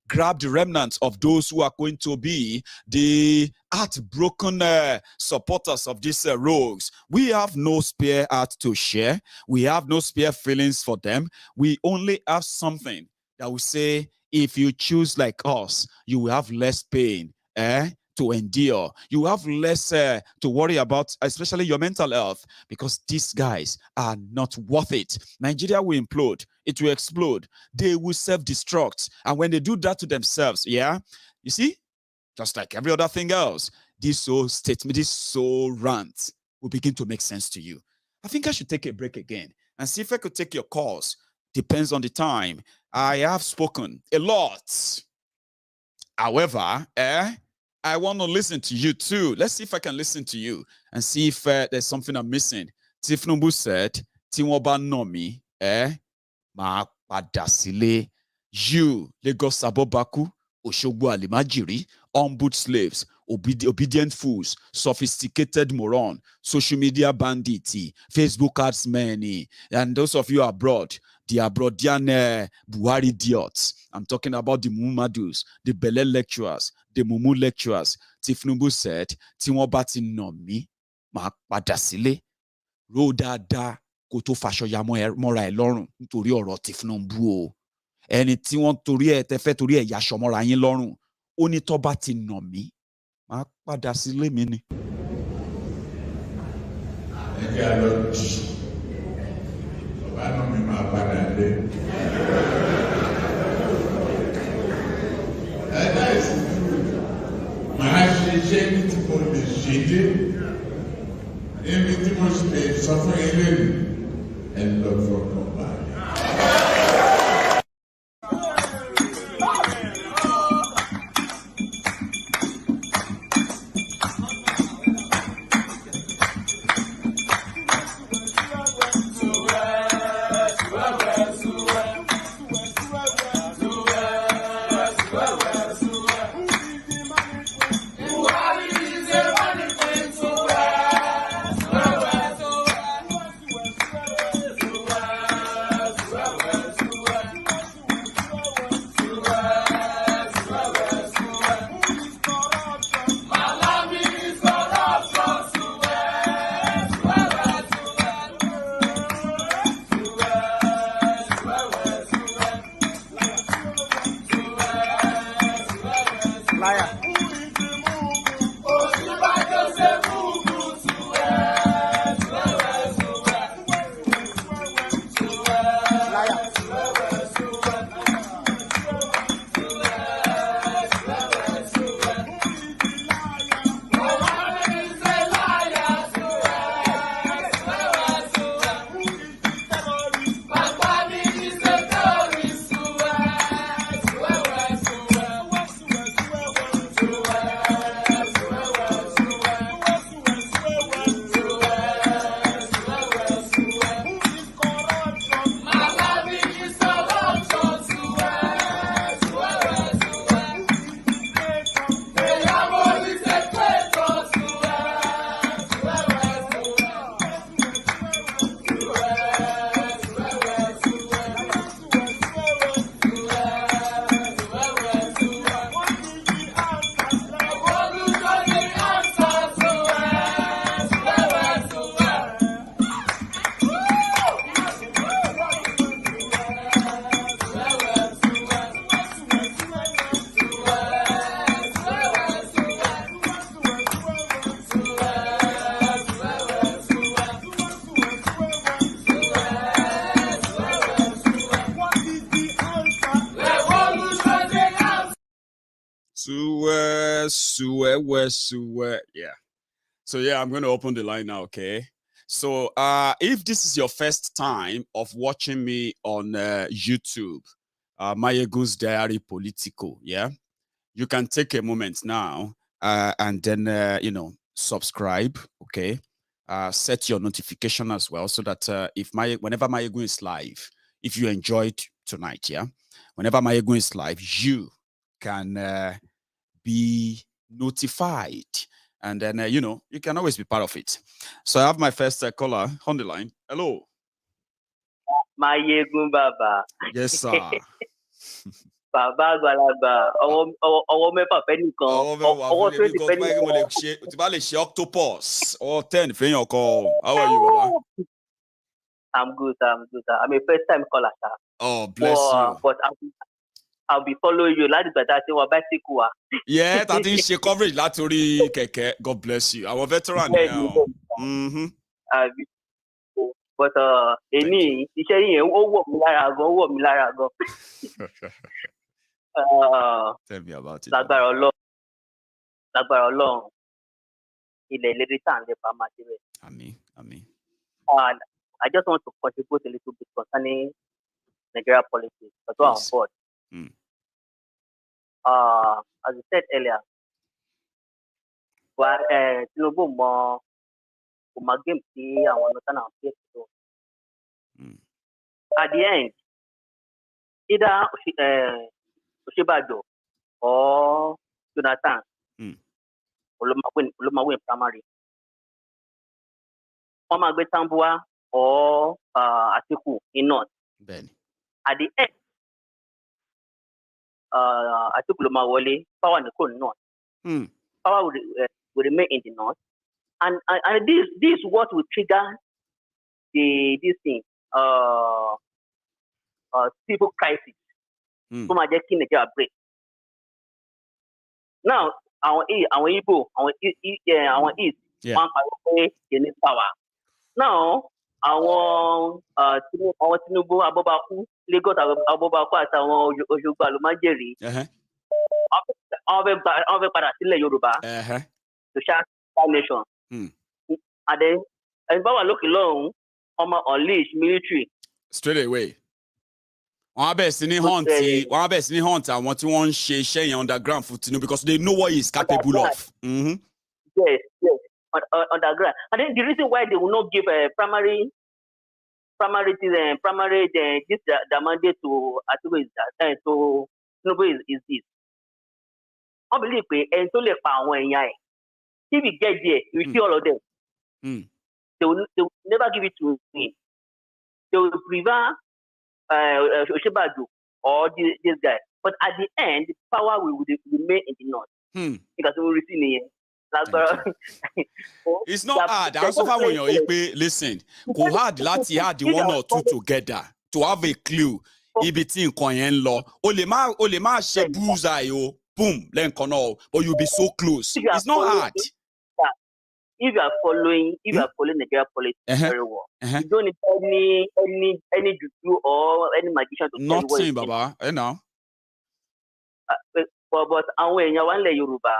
grab the remnants of those who are going to be the heartbroken supporters of these rogues. We have no spare heart to share. We have no spare feelings for them. We only have something that will say, if you choose like us, you will have less pain to endure. You have less to worry about, especially your mental health, because these guys are not worth it. Nigeria will implode. It will explode. They will self-destruct. And when they do that to themselves, you see, just like every other thing else, this whole statement, this whole rant will begin to make sense to you. I think I should take a break again and see if I could take your calls. Depends on the time. I have spoken a lot. However, I want to listen to you too. Let's see if I can listen to you and see if there's something I'm missing. Tinubu said, Tinubu no mi, ma padasile. You, Lagos Abobaku, Oshogbo Alimajiri, ombudsman slaves, obedient fools, sophisticated moron, social media bandits, Facebook ads many, and those of you abroad, the abroadian Buhari idiots. I'm talking about the Mumadus, the Bele lecturers, the Mumu lecturers. Tinubu said, Tinubu no mi, ma padasile, ro dada koto fasho ya mora elorun nítorí ọ̀rọ̀ Tinubu o. Ẹni tí wọ́n torí ẹ̀ tẹ́fẹ́ torí ẹ̀ yaṣọ mọ́ra yín lọ́rùn, ó ní tó bá ti nà mí, máa padà sílé mi ni. Ẹgbẹ́ àlọ́ jù, ọba náà mi máa padà lé. Ẹ̀dá ìsìnkú, màá ṣe iṣẹ́ ní tí mo lè ṣe dé. Níbi tí mo ṣe lè sọ fún ilé mi, ẹ lọ fọkàn balẹ̀. Yeah. So yeah, I'm going to open the line now, okay? So if this is your first time of watching me on YouTube, Maiyegun's Diary Politico, yeah? You can take a moment now and then, subscribe, okay? Set your notification as well so that whenever Maiyegun is live, if you enjoyed tonight, yeah? Whenever Maiyegun is live, you can be notified. And then, you can always be part of it. So I have my first caller on the line. Hello. Maiyegun Baba. Yes, sir. Baba àgbàlagbà ọwọ́ mẹ́fà fẹ́ nìkan ọwọ́ 20 fẹ́ nìkan. Tí bá lè ṣe octopus or 10 fẹ́yàn kan. How are you, Baba? I'm good. I'm a first time caller, sir. Oh, bless you. But I'll be following you. Láti gbàtà tí wọ́n bá sì kú wa. Yeah, that is ṣe coverage láti orí kẹ̀kẹ́. God bless you. I'm a veteran now. But èmi iṣẹ́ yìnyẹn ó wọ̀ mí lára gan. Tell me about it. Lágbára Ọlọ́run ilẹ̀ ìlérí tá à ń lépa máa ṣe bẹ́ẹ̀. Àmín. I just want to contribute a little bit concerning Nigeria politics. That's why I'm on board. As you said earlier, Tinubu mọ game tí àwọn Northern and East do. At the end, either Osinbajo or Jonathan will win primary. Wọ́n máa gbé Tambuwa or Atiku in North. At the end, Atiku ló máa wọlé, power ní kò ní North. Power will remain in the North. And this is what will trigger this thing, civil crisis. So máa jẹ́ kí Nigeria break. Now, àwọn Igbo, àwọn East, wọ́n pariwo pé they need power. Now, àwọn Tinubu Abọ́bakú, Lagos Abọ́bakú àti àwọn Òṣogbo Àlùmájèrè, wọ́n fẹ́ padà sílẹ̀ Yorùbá, to share nation. And then, ẹni bá wà lókè lọ́hùn, wọ́n máa unleash military. Straight away. Wọ́n á bẹ̀rẹ̀ sí ní hunt àwọn tí wọ́n ń ṣe iṣẹ́ yẹn underground for Tinubu because they know what he is capable of. Yes, underground. And then the reason why they will not give a primary the mandate to Atiku is that to Tinubu is this. I believe pé tó lè pa àwọn èèyàn ẹ̀. If we get there, we see all of them. They will never give it to me. They will prefer Osinbajo or this guy. But at the end, power will remain in the North. Because we will receive it. It's not hard. Also, listen, kò hard láti add one or two together to have a clue. Ibi tí nǹkan yẹn ń lọ. O lè má ṣe bullseye o. Boom, lẹ́ǹkan náà. But you'll be so close. It's not hard. If you are following Nigeria politics very well, you don't need any juju or any magician to tell you what nothing, Baba. Now. But àwọn èèyàn wa nílẹ̀ Yorùbá,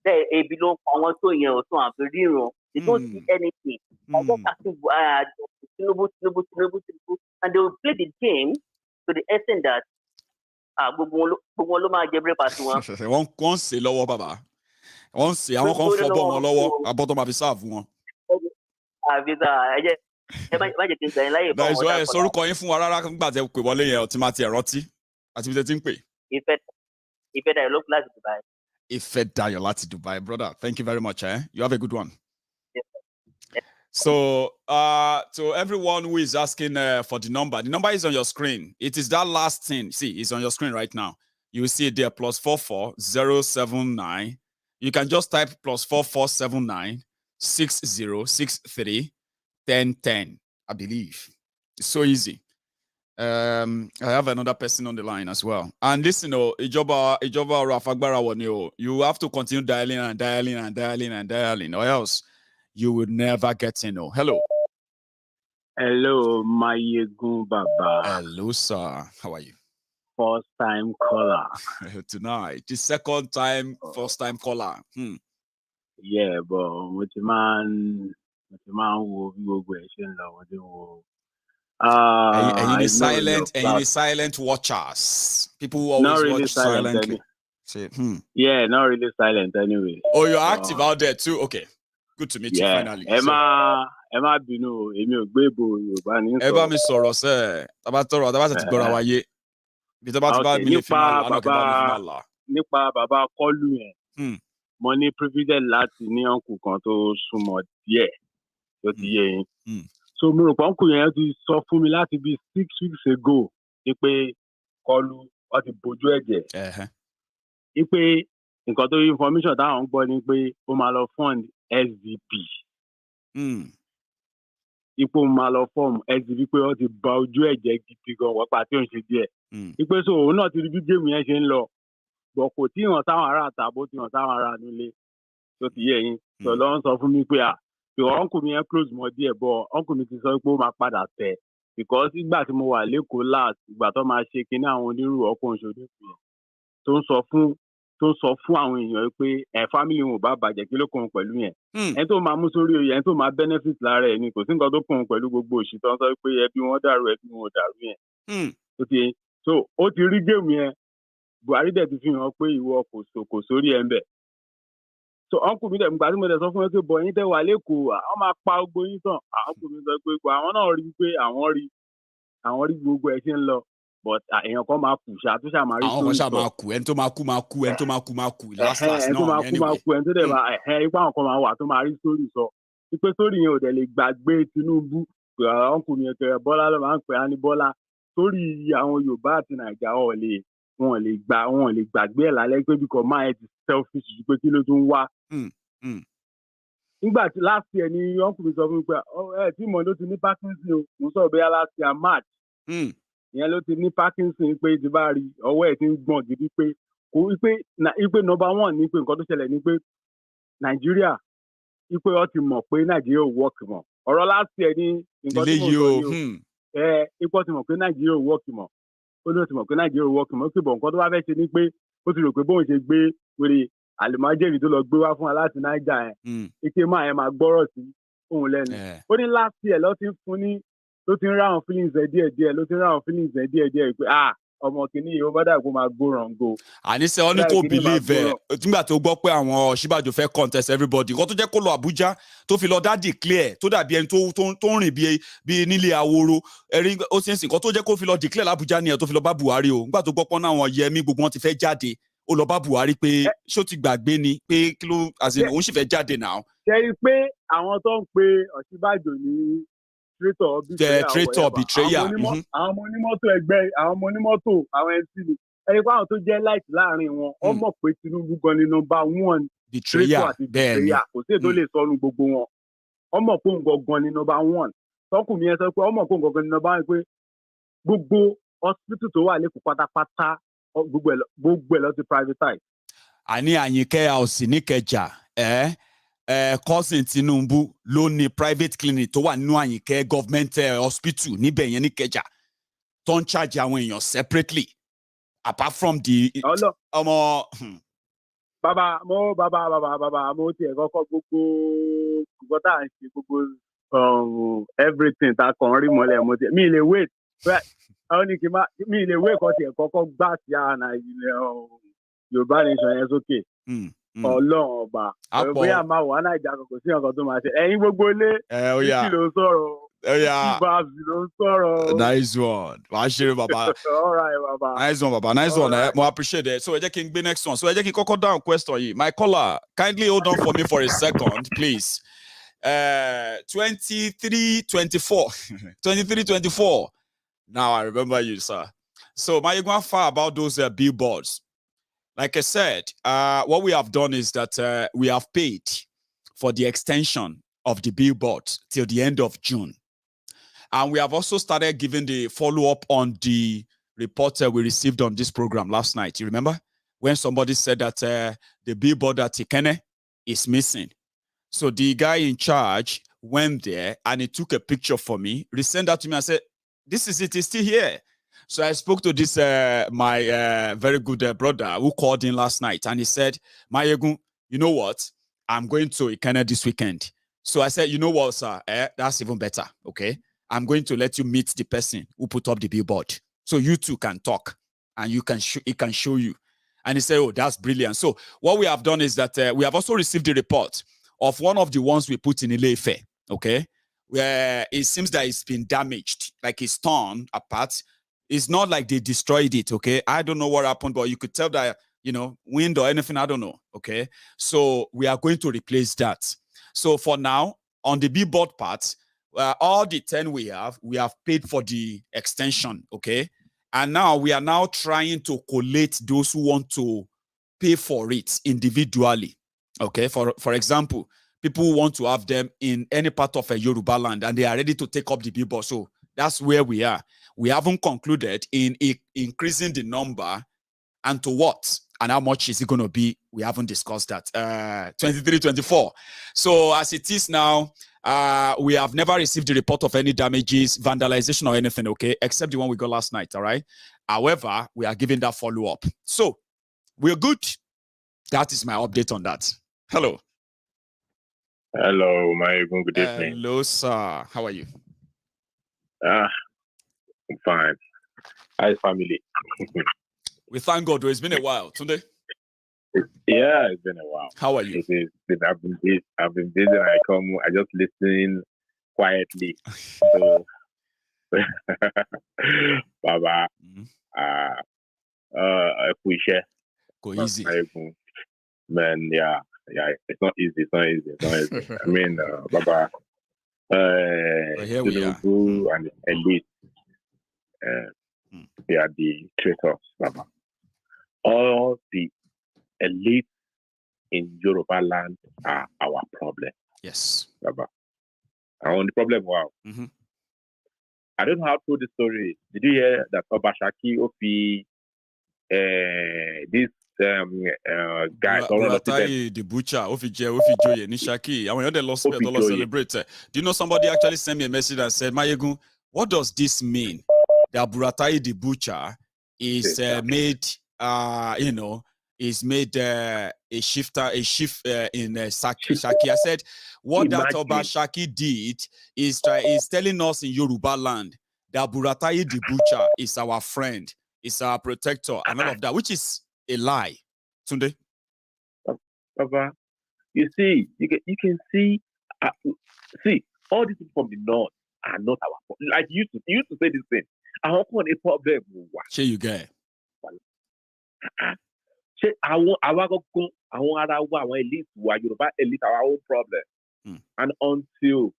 ebi ló ń pa àwọn tó yẹn ò tún àbí ríran. They don't see anything. Tinubu, and they will play the game to the extent that gbogbo wọn ló máa jẹ breakfast wọn. Wọ́n ṣe lọ́wọ́, Baba. Wọ́n ṣe àwọn kan fọ́bọ̀ wọn lọ́wọ́ abọ́tọ́ máa fi sáàfù wọn. That is why sorúkọ yín fún wa rárá nígbà tẹ́ pè wọlé yẹn ọtí máa ti ẹ̀rọ tí àti bí tẹ́ ti ń pè. Ifedayo láti Dubai. Ifedayo láti Dubai, brother. Thank you very much. You have a good one. Yes. So to everyone who is asking for the number is on your screen. It is that last thing. See, it's on your screen right now. You will see it there, +44 079. You can just type +4479 6063 1010. I believe it's so easy. I have another person on the line as well. And listen, Ijoba Rafagbara Wanio, you have to continue dialing, or else you will never get in. Hello. Hello, Maiyegun Baba. Hello, sir. How are you? first time caller. Tonight, the second time, first time caller. Yeah, but with the man who go and you the silent watchers. People who always watch silently. Yeah, not really silent anyway. Oh, you're active out there too? Okay. Good to meet you finally. Emma Binu, Emi Ogbebo, Yoruba ni so. Eba mi sọ̀rọ̀ se. Taba ti gbọ́ra wáyé. Bí tó bá ti bá mi lè fi máa lọ, nípa bàbá Kọ́lù yẹn. Mo ní privilege láti ní uncle kan tó súnmọ́ díẹ̀ tó ti yé yín. So mo rò pé uncle yẹn ti sọ fún mi láti bí 6 weeks ago pé Kọ́lù ó ti bójú ẹ̀jẹ̀. Pé nǹkan tó information táwọn ń gbọ́ ni pé ó máa lọ fund SDP. Ipò máa lọ form SDP pé ó ti ba ojú ẹ̀jẹ̀ gidi gan wọ́pá tí ó ń ṣe díẹ̀. Pé so òun náà ti rí bí géèmù yẹn ṣe ń lọ. Bọ̀ kò tí hàn sáwọn ará àtàbó tí hàn sáwọn ará nílé tó ti yé yín. Sọ lọ ń sọ fún mi pé uncle mi yẹn close mọ́ díẹ̀ bọ̀ uncle mi ti sọ pé ó máa padà tẹ̀. Because ìgbà tí mo wà lẹ́kọ̀ọ́ last ìgbà tó máa ṣe kinní àwọn onírúurú ọkùnrin ṣòdì fún tó ń sọ fún àwọn èèyàn pé family wọn ò bá bàjẹ́ kí ló kàn pẹ̀lú yẹn. Ẹni tó máa mú sórí oyè ẹni tó máa benefit lára ẹ̀ ni kò sí nǹkan tó kàn pẹ̀lú gbogbo òṣì tó ń sọ pé ẹbí wọn dàrú yẹn. So ó ti rí géèmù yẹn Buhari dẹ̀ ti fi hàn pé ìwọ kò sórí ẹ̀ ń bẹ̀. So uncle mi dẹ̀ nígbà tí mo dẹ̀ sọ fún ẹ pé bọ̀ yín tẹ́ wà lẹ́kọ̀ọ́ àwọn máa pa gbogbo yín tán. Uncle mi sọ pé àwọn náà rí pé àwọn rí gbogbo ẹ̀ ṣe ń lọ. But èèyàn kan máa kù ṣàtúnṣe máa rí sórí sọ. Àwọn kan ṣáà máa kù ẹni tó máa kú ẹni tó máa kú last náà ẹni tó máa kú ẹni tó dẹ̀ máa ipá àwọn kan máa wà tó máa rí sórí sọ. Wípé sórí yẹn ò dẹ̀ lè gbàgbé Tinubu uncle mi kẹrẹ Bọ́lá ló máa ń pè á ní Bọ́lá. Sórí àwọn Yorùbá àti Nàìjíríà wọn lè gbàgbé ẹ̀ lálẹ́ pé bíkọ́ máa ẹ̀ ti selfish ju pé kí ló tún wá. Nígbà tí last year ni uncle mi sọ fún mi pé tí mo ló ti ní Parkinson o mo sọ bẹ́ẹ̀ last year March. Ìyẹn ló ti ní Parkinson pé ti bá rí ọwọ́ ẹ̀ ti ń gbọ̀n gidi pé kò wípé number one ni pé nǹkan tó ṣẹlẹ̀ ni pé Nàìjíríà wípé ó ti mọ̀ pé Nàìjíríà ò work mọ́. Ọ̀rọ̀ last year ni nǹkan tí mo sọ yìí o. Ipò ti mọ̀ pé Nàìjíríà ò work mọ́. Ó ní ó ti mọ̀ pé Nàìjíríà ò work mọ́. Ó sì bọ̀ nǹkan tó bá fẹ́ ṣe ni pé ó ti rò pé bóun ṣe gbé wèrè àlùmájèrì tó lọ gbé wá fún wa láti Naija yẹn. Ike máa yẹn máa gbọ́rọ̀ sí òun lẹ́nu. Ó ní last year ló ti ń fún ní ló ti ń ráwọn feelings ẹ̀ díẹ̀díẹ̀ pé ọmọ kìíní yìí ó bá dàgbò máa go wrong go. Àníṣe ọ ní kò believe ẹ nígbà tó gbọ́ pé àwọn Ọ̀ṣínbàjò fẹ́ contest everybody nǹkan tó jẹ́ kó lọ Àbújá tó fi lọ dá declare tó dàbí ẹni tó ń rìn bí nílé ahoro ẹ̀rí ó ti ń sìn nǹkan tó jẹ́ kó fi lọ declare l'Àbújá ni ẹ̀ tó fi lọ bá Buhari o nígbà tó gbọ́ pọ́n náà àwọn Yẹmí gbogbo wọn ti fẹ́ jáde ó lọ bá Buhari pé ṣó ti gbàgbé ni pé kí ló òun sì fẹ́ jáde náà. ṣe rí i pé àwọn tó ń pe Ọ̀ṣínbàjò ní traitor betrayal àwọn ọmọ onímọ́tò ẹgbẹ́ àwọn ọmọ onímọ́tò àwọn MC ni ẹni pé àwọn tó jẹ́ light láàrin wọn ó mọ̀ pé Tinubu gan ni number one traitor àti betrayal kò sí èdè lè sọnù gbogbo wọn ó mọ̀ pé òun gangan ni number one tọkùnrin yẹn sọ pé ó mọ̀ pé òun gangan ni number one pé gbogbo hospital tó wà lẹ́kọ̀ọ́ pátápátá gbogbo ẹ̀ lọ ti privatize. àní Àyìnkẹ́ House níkẹjà cousin Tinubu ló ní private clinic tó wà nínú Àyìnkẹ́ government hospital níbẹ̀ yẹn níkẹjà tó ń charge àwọn èèyàn separately apart from the ọmọ. bàbá mo tiẹ̀ kọ́kọ́ gbogbo tá à ń ṣe gbogbo everything tá a kàn rí mọ́lẹ̀ mo tiẹ̀ mi lè wait àwọn ní kí n má mi lè wait kọ́ tiẹ̀ kọ́kọ́ gbà sí àná Yorùbá nation yẹn sókè. Ọlọ́run ọba bóyá máa wà Naija kò sí nǹkan tó máa ṣe ẹ̀yin gbogbo ilé títí ló ń sọ̀rọ̀ títí ló ń sọ̀rọ̀. Nice one wàá ṣeré bàbá. All right bàbá. Nice one bàbá nice one mo appreciate it. So ẹ jẹ́ kí n gbé next one so ẹ jẹ́ kí n kọ́kọ́ down question yìí my caller kindly hold on for me for a second please. 23-24 now I remember you sir. So Maiyegun far about those billboards. Like I said, what we have done is that we have paid for the extension of the billboard till the end of June. And we have also started giving the follow-up on the report we received on this program last night. You remember? When somebody said that the billboard at Ikene is missing. So the guy in charge went there and he took a picture for me, resent that to me and said, this is it, it's still here. So I spoke to this my very good brother who called in last night, and he said, Maiyegun, you know what? I'm going to Ikene this weekend. So I said, you know what, sir? That's even better. Okay. I'm going to let you meet the person who put up the billboard. So you two can talk and he can show you. And he said, oh, that's brilliant. So what we have done is that we have also received the report of one of the ones we put in Ile-Ife, okay, where it seems that it's been damaged, like it's torn apart. It's not like they destroyed it, okay? I don't know what happened, but you could tell that, you know, wind or anything, I don't know, okay? So we are going to replace that. So for now, on the billboard part, all the 10 we have paid for the extension, okay? And now we are now trying to collate those who want to pay for it individually, okay? For example, people who want to have them in any part of a Yoruba land and they are ready to take up the billboard. So that's where we are. We haven't concluded in increasing the number and to what and how much is it going to be. We haven't discussed that. 23, 24. So as it is now, we have never received the report of any damages, vandalization or anything, okay, except the one we got last night, all right? However, we are giving that follow-up. So we're good. That is my update on that. Hello. Hello, Maiyegun. Good evening. Hello, sir. How are you? I'm fine. How's family? We thank God. It's been a while. Tunde? Yeah, it's been a while. How are you? I've been busy. I just listen quietly. So, Baba, go easy. Man, yeah, it's not easy. I mean, Baba, here we are. Tinubu and elite, they are the traitors, Baba. All the elite in Yoruba land are our problem. Yes. Baba. And the problem, wow. Mm-hmm. I don't know how to the story. Did you hear that Obashaki Ofi, this guy, Buratai, the butcher, Ofi Joye, Nishaki, and when they lost celebrate. Do you know somebody actually sent me a message that said, Maiyegun, what does this mean? That Buratai, the butcher, is made, is made a shift in Shaki. I said, what that Obashaki did is telling us in Yoruba land that Buratai, the butcher, is our friend, is our protector, and all of that, which is a lie. Tunde? Papa, you see, you can see, all these people from the north are not our problem. Like you used to say this thing. I want a problem. Sure, you get. I want elite, Yoruba elite, our own problem. And until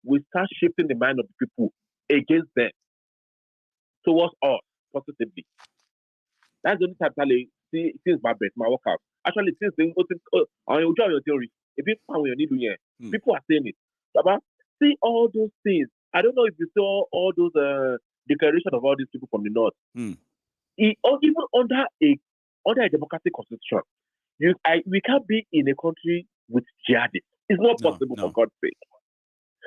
we start shifting the mind of the people against them towards us positively, that's the only time I see since my best, my workout. Actually, since people are saying it. Baba, see all those things. I don't know if you saw all those declarations of all these people from the north. Even under a democratic constitution, we can't be in a country with jihadists. It's not possible, for God's sake.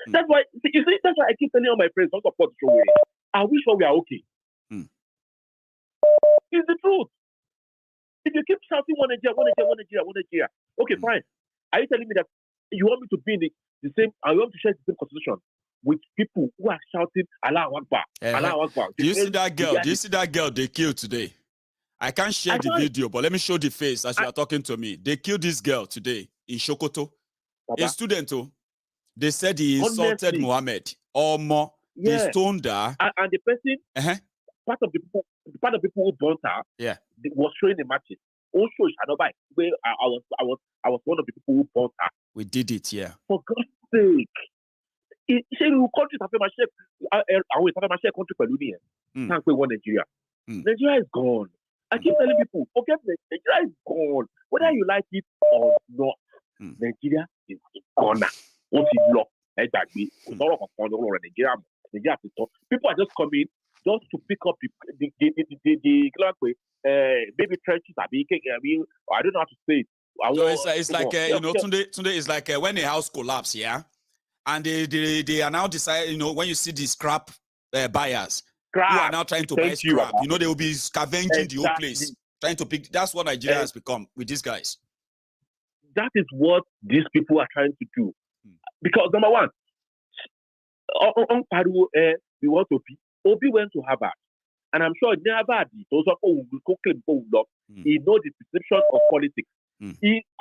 That's why that's why I keep telling all my friends, don't support the show. Are we sure we are okay? It's the truth. If you keep shouting one Nigeria, okay, fine. Are you telling me that you want me to be in the same, I want to share the same constitution with people who are shouting Allah Akbar, Allah Akbar? Do you see that girl? Do you see that girl they killed today? I can't share the video, but let me show the face as you are talking to me. They killed this girl today in Sokoto. A student, they said he insulted Muhammad or more. They stoned her. And the person, part of the people who burnt her, was showing the matches. Also, I was one of the people who burnt her. We did it, yeah. For God's sake. Countries have my share country can't pay one Nigeria. Nigeria is gone. I keep telling people, forget Nigeria is gone. Whether you like it or not, Nigeria is gone. Once you lock, Nigeria, people are just coming just to pick up the baby trenches. I don't know how to say it. So it's like Tunde is like when a house collapses, yeah, and they are now deciding, when you see the scrap buyers, Scrap. Who are now trying to buy scrap. Baba. You know, they will be scavenging the whole place, trying to pick. That's what Nigeria has become with these guys. That is what these people are trying to do. Because number one, on Paru, we want to be. Obi went to Harvard. And I'm sure never those of who claim he knows the perception of politics.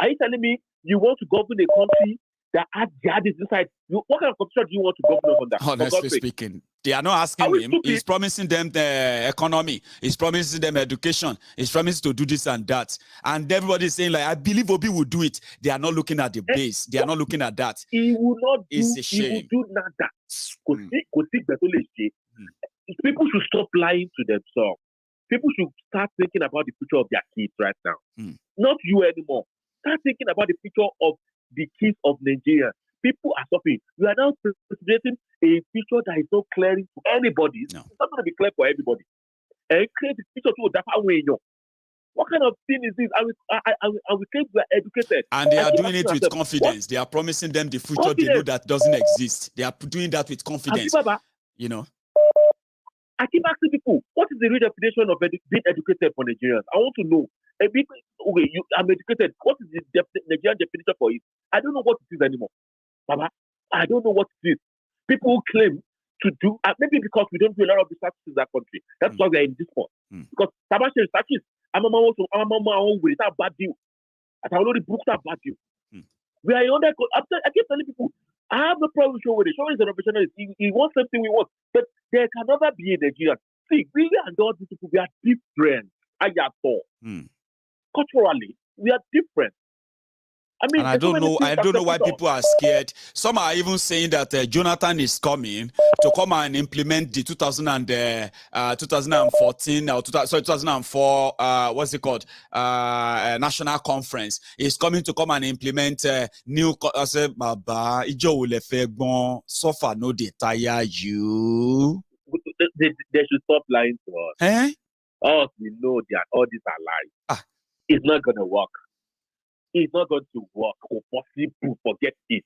Are you telling me you want to govern a country that has jihadists inside? What kind of constitution do you want to govern on that? Honestly speaking, they are not asking him. Stupid? He's promising them the economy. He's promising them education. He's promising to do this and that. And everybody is saying, like, I believe Obi will do it. They are not looking at the base. They are not looking at that. He will not do, it's a shame. He will do that. People should stop lying to themselves. People should start thinking about the future of their kids right now. Not you anymore. Start thinking about the future of the kids of Nigeria. People are suffering. We are now presenting a future that is not clear to anybody. No. It's not going to be clear for everybody. And create a future to that way. What kind of thing is this? I will claim we are educated. And they are doing it with confidence. They are promising them the future they know that doesn't exist. They are doing that with confidence. You know. I keep asking people, what is the real definition of being educated for Nigerians? I want to know. I'm educated. What is the Nigerian definition for it? I don't know what it is anymore. Baba, I don't know what it is. People who claim to do, maybe because we don't do a lot of research in that country. That's why we are in this point. Because Tabashi researches, I'm a with that bad deal. I already booked that bad deal. We are on that. I keep telling people, I have no problem with Showdown. Showdown is a revolutionary. He wants something we want. But there can never be a Nigerian. See, we and all these people, we are different. Culturally, we are different. I mean, and I don't know why people are scared. Some are even saying that Jonathan is coming to come and implement the 2014 or 2004 what's it called national conference. He's coming to come and implement new. I said, Baba, so far no they tire you. They should stop lying to us. Eh? Oh, we know that all these are lies. It's not gonna work. It's not going to work or possible. Forget it.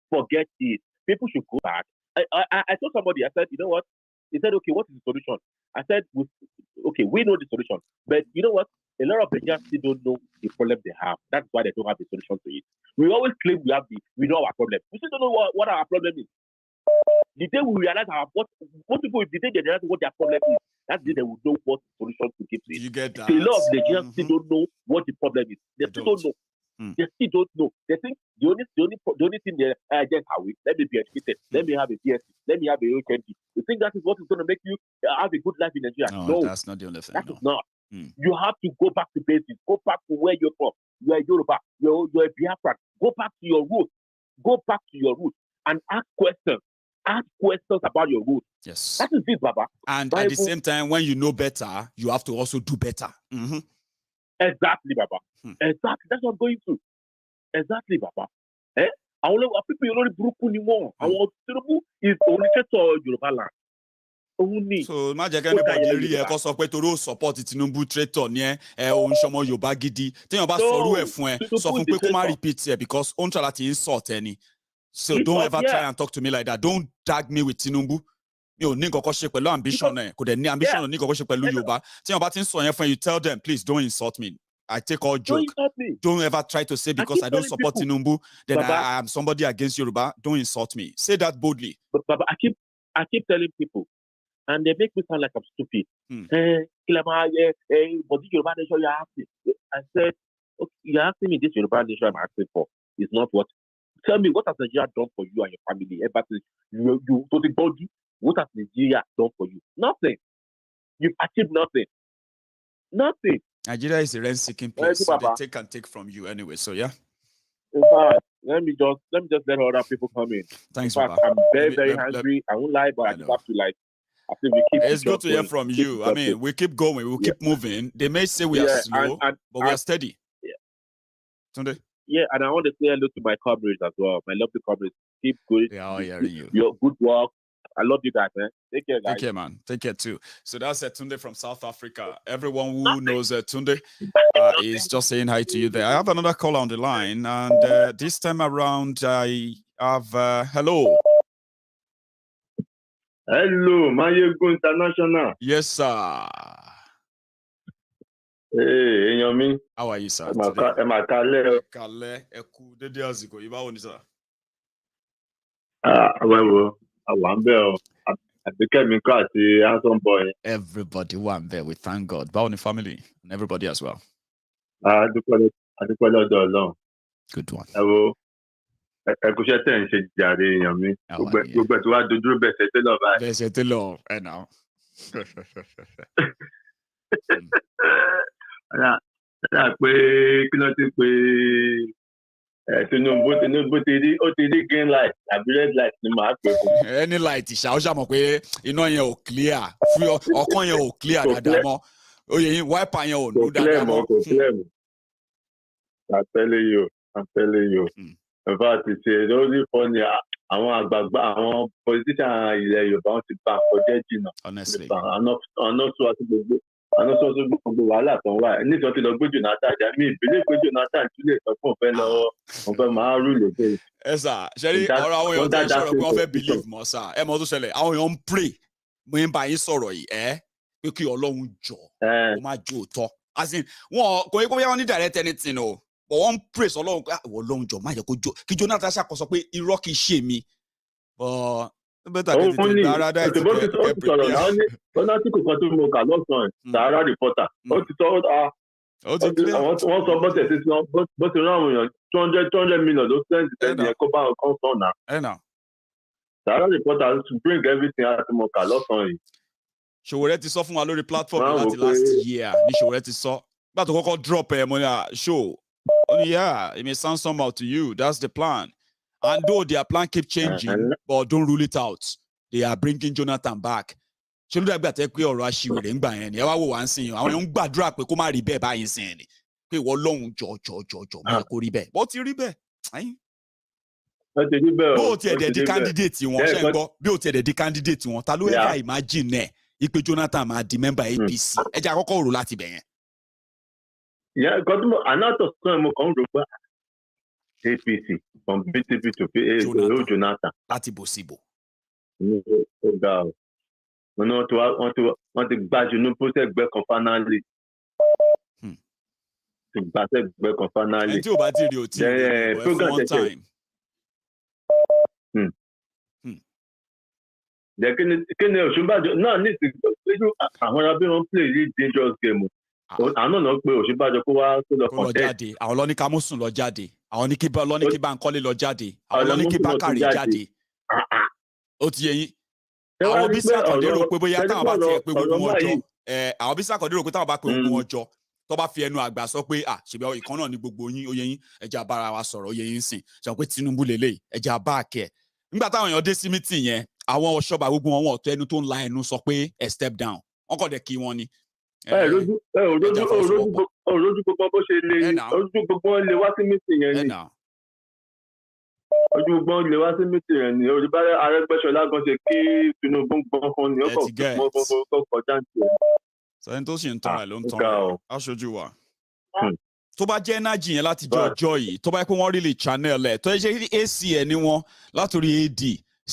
Forget it. People should go back. I told somebody, I said, you know what? He said, okay, what is the solution? I said, okay, we know the solution. But you know what? A lot of Nigerians still don't know the problem they have. That's why they don't have the solution to it. We always claim we know our problem. We still don't know what our problem is. The day we realize what people, the day they realize what their problem is, that's the day they will know what solution to give to it. You get that? A lot of Nigerians still don't know what the problem is. They still don't know. They still don't know. They think the only thing they just have it. Let me be educated. Let me have a PhD. Let me have a HND. You think that is what is going to make you have a good life in Nigeria? No, that's not the only thing. That is not. You have to go back to basics. Go back to where you're from. You are Yoruba. You're a Biafran. Go back to your roots. Go back to your roots and ask questions. Ask questions about your roots. Yes. That is it, Baba. And at the same time, when you know better, you have to also do better. Exactly, Baba. Exactly. That's what I'm going through. Exactly, Baba. I want people you know Buruku anymore. I want Tinubu is only to Yoruba land. Only. So imagine anybody rí ẹ kó sọ pé torí ó support Tinubu traitor ní ẹ òun ṣọmọ Yorùbá gidi. Téèyàn bá sọrú ẹ̀ fún ẹ, sọ fún pé kó má repeat ẹ because ó ń try láti insult ẹni. So don't ever try and talk to me like that. Don't tag me with Tinubu. Mi ò ní nǹkan kan ṣe pẹ̀lú ambition ẹ̀. Kò dẹ̀ ní ambition ò ní nǹkan kan ṣe pẹ̀lú Yorùbá. Téèyàn bá ti ń sọ yẹn fún ẹ, you tell them, please don't insult me. I take all joke. Don't ever try to say because I don't support Tinubu, then Baba, I am somebody against Yoruba. Don't insult me. Say that boldly. But Baba, I keep telling people, and they make me sound like I'm stupid. But this Yoruba nation you're asking. I said, okay, you're asking me this Yoruba nation I'm asking for is not what. Tell me, what has Nigeria done for you and your family? You to the body. What has Nigeria done for you? Nothing. You've achieved nothing. Nothing. Nigeria is a rent-seeking place, so they take from you anyway. So yeah. In fact, let me just let other people come in. Thanks, in fact, I'm very hungry. I won't lie, but I just have to like. I think we keep. It's good to hear from you. I mean, we keep going. We keep moving. They may say we are slow, but we are steady. Yeah. Sunday. Yeah, and I want to say hello to my comrades as well. My lovely comrades. Keep good. They are hearing you. Your good work. I love you guys, man. Take care, guys. Take care, man. Take care, too. So that's Tunde from South Africa. Everyone who knows Tunde is just saying hi to you there. I have another caller on the line, and this time around, I have... hello. Hello, Maiyegun International. Yes, sir. Hey, Yomi. How are you, sir? Am I Kale? Kale, Eku, Dede Aziko, Iba sir. Well, I want to I became me crazy handsome boy. Everybody one there. We thank God. Bow in the family and everybody as well. I do quite along. Good one. I will. I could share ten shades, Yomi. Go back to what do you best settle over. They settle over, and now. Pé kí ló ti pé Tinubu ti rí green light àbí red light ni màá pè fún. Any light ìṣà ó ṣàmọ̀ pé iná yẹn ò clear fún ọkàn yẹn ò clear dáadáa mọ́ oyè yín wiper yẹn ò nú dáadáa mọ́. Kò clear mọ́. I'm telling you. In fact, it's really funny. Àwọn àgbààgbà àwọn politician ilẹ̀ Yorùbá wọn ti bá àkọjẹ́ jìnnà. Honestly. Àná sọ gbogbo wàhálà kan wà nítorí tí lọ gbé Jonathan jà mí ìbílẹ̀ pé Jonathan tún lè sọ fún òun fẹ́ máa rú lèdè. Ẹ sà ṣẹ́rí ọ̀rọ̀ àwọn èèyàn tó ń sọ̀rọ̀ pé wọ́n fẹ́ believe mọ́ sà ẹ mọ̀ tó ṣẹlẹ̀ àwọn èèyàn ń pray mo ń bá yín sọ̀rọ̀ yìí pé kí Ọlọ́run jọ ó má jó òótọ́ as in wọn kò yẹ kó bí wọ́n ní direct anything o but wọ́n ń pray sọ Ọlọ́run pé ìwọ Ọlọ́run jọ má jẹ́ kó jó kí Jonathan ṣàkóso pé irọ́ kì í ṣe mi bẹ́tà kí tètè dára dá ìtìkẹ́ ẹ pèpè ya. Wọ́n náà tí kò kọ́ tó mọ kà lọ́sàn-án Sahara reporter ó ti sọ wọ́n sọ bọ́sẹ̀ sí bó ti rán àwọn èèyàn 200 million ló sẹ́ǹtì tẹ́lẹ̀ yẹn kó bá wọn kán sọ̀nà. Sahara reporter to bring everything out mọ kà lọ́sàn-án yìí. Ṣòwòrẹ́ ti sọ fún wa lórí platform láti last year ní Ṣòwòrẹ́ ti sọ gbà tó kọ́kọ́ drop ẹ̀ mọ́ ní show yeah it may sound somehow to you that's the plan. And though their plan keep changing, but don't rule it out. They are bringing Jonathan back. Ṣé ló dàgbà tẹ́ pé ọ̀rọ̀ aṣiwèrè ń gbà yẹn ni ẹ wá wò wá ń sìn yín àwọn èèyàn ń gbàdúrà pé kó má rí bẹ́ẹ̀ báyìí sìn yẹn ni pé ìwọ lọ́hùn jọ má yẹ kó rí bẹ́ẹ̀ bó ti rí bẹ́ẹ̀. Bó o tiẹ̀ dẹ̀ di candidate wọn ṣe ń gbọ́ bí o tiẹ̀ dẹ̀ di candidate wọn ta ló yẹ ká imagine ẹ̀ ipe Jonathan máa di member APC ẹ jẹ́ àkọ́kọ́ rò láti bẹ̀ yẹn. Ìyá ìkọ́dúnmọ̀ ànátọ̀ sọ́ọ̀ mo kàn ń rò pé APC from BTP to Jonathan. Láti bò síbò. Wọ́n ti gbájú ní pósẹ̀gbẹ́ kan finally. Ti gbàsẹ̀gbẹ́ kan finally. Ẹni tí ò bá ti rí o tí ò fún one time. Jẹ́ kí ni Ọ̀ṣínbàjò náà ní ìsìnkú àwọn ará bí wọ́n play yìí dangerous game. Àwọn náà pé Ọ̀ṣínbàjò kó wá tó lọ contest. Àwọn lọ ní Kámúsùn lọ jáde. Àwọn ní kí Bánkọ́lé lọ jáde àwọn lọ ní kí Bákàrè jáde ó ti yẹ yín àwọn bí Sàkàndé rò pé bóyá táwọn bá tiẹ̀ pé gbogbo wọn jọ àwọn bí Sàkàndé rò pé táwọn bá pé gbogbo wọn jọ tó bá fi ẹnu àgbà sọ pé ṣèbí ìkan náà ní gbogbo yín ó yẹ yín ẹjẹ́ abára wa sọ̀rọ̀ ó yẹ yín sìn ṣàwọn pé Tinubu lélẹ̀ ẹjẹ́ abá àkẹ́ nígbà táwọn èèyàn dé sí mítì yẹn àwọn ọ̀ṣọ́ba gbogbo wọn ọ̀tọ̀ ẹnu tó ń la ẹnu sọ pé ẹ step down wọn kọ̀ dẹ̀ kí wọn ni. Òrojú gbogbo bó ṣe lè ojú gbogbo lè wá sí mítì yẹn ni ojú gbogbo lè wá sí mítì yẹn ni olùbárẹ̀ Arẹ́gbẹ́ṣọlá gan ṣe kí Tinubu gbọ́n fún ni ó kọ̀ kọjá ní tiẹ̀. sẹ́yìn tó sì ń tán ẹ̀ ló ń tán ẹ̀ aṣojú wa. tó bá jẹ́ energy yẹn láti jọ ọjọ́ yìí tó bá yẹ pé wọ́n really channel ẹ̀ tó yẹ ṣe AC ẹ̀ ní wọn látòrí AD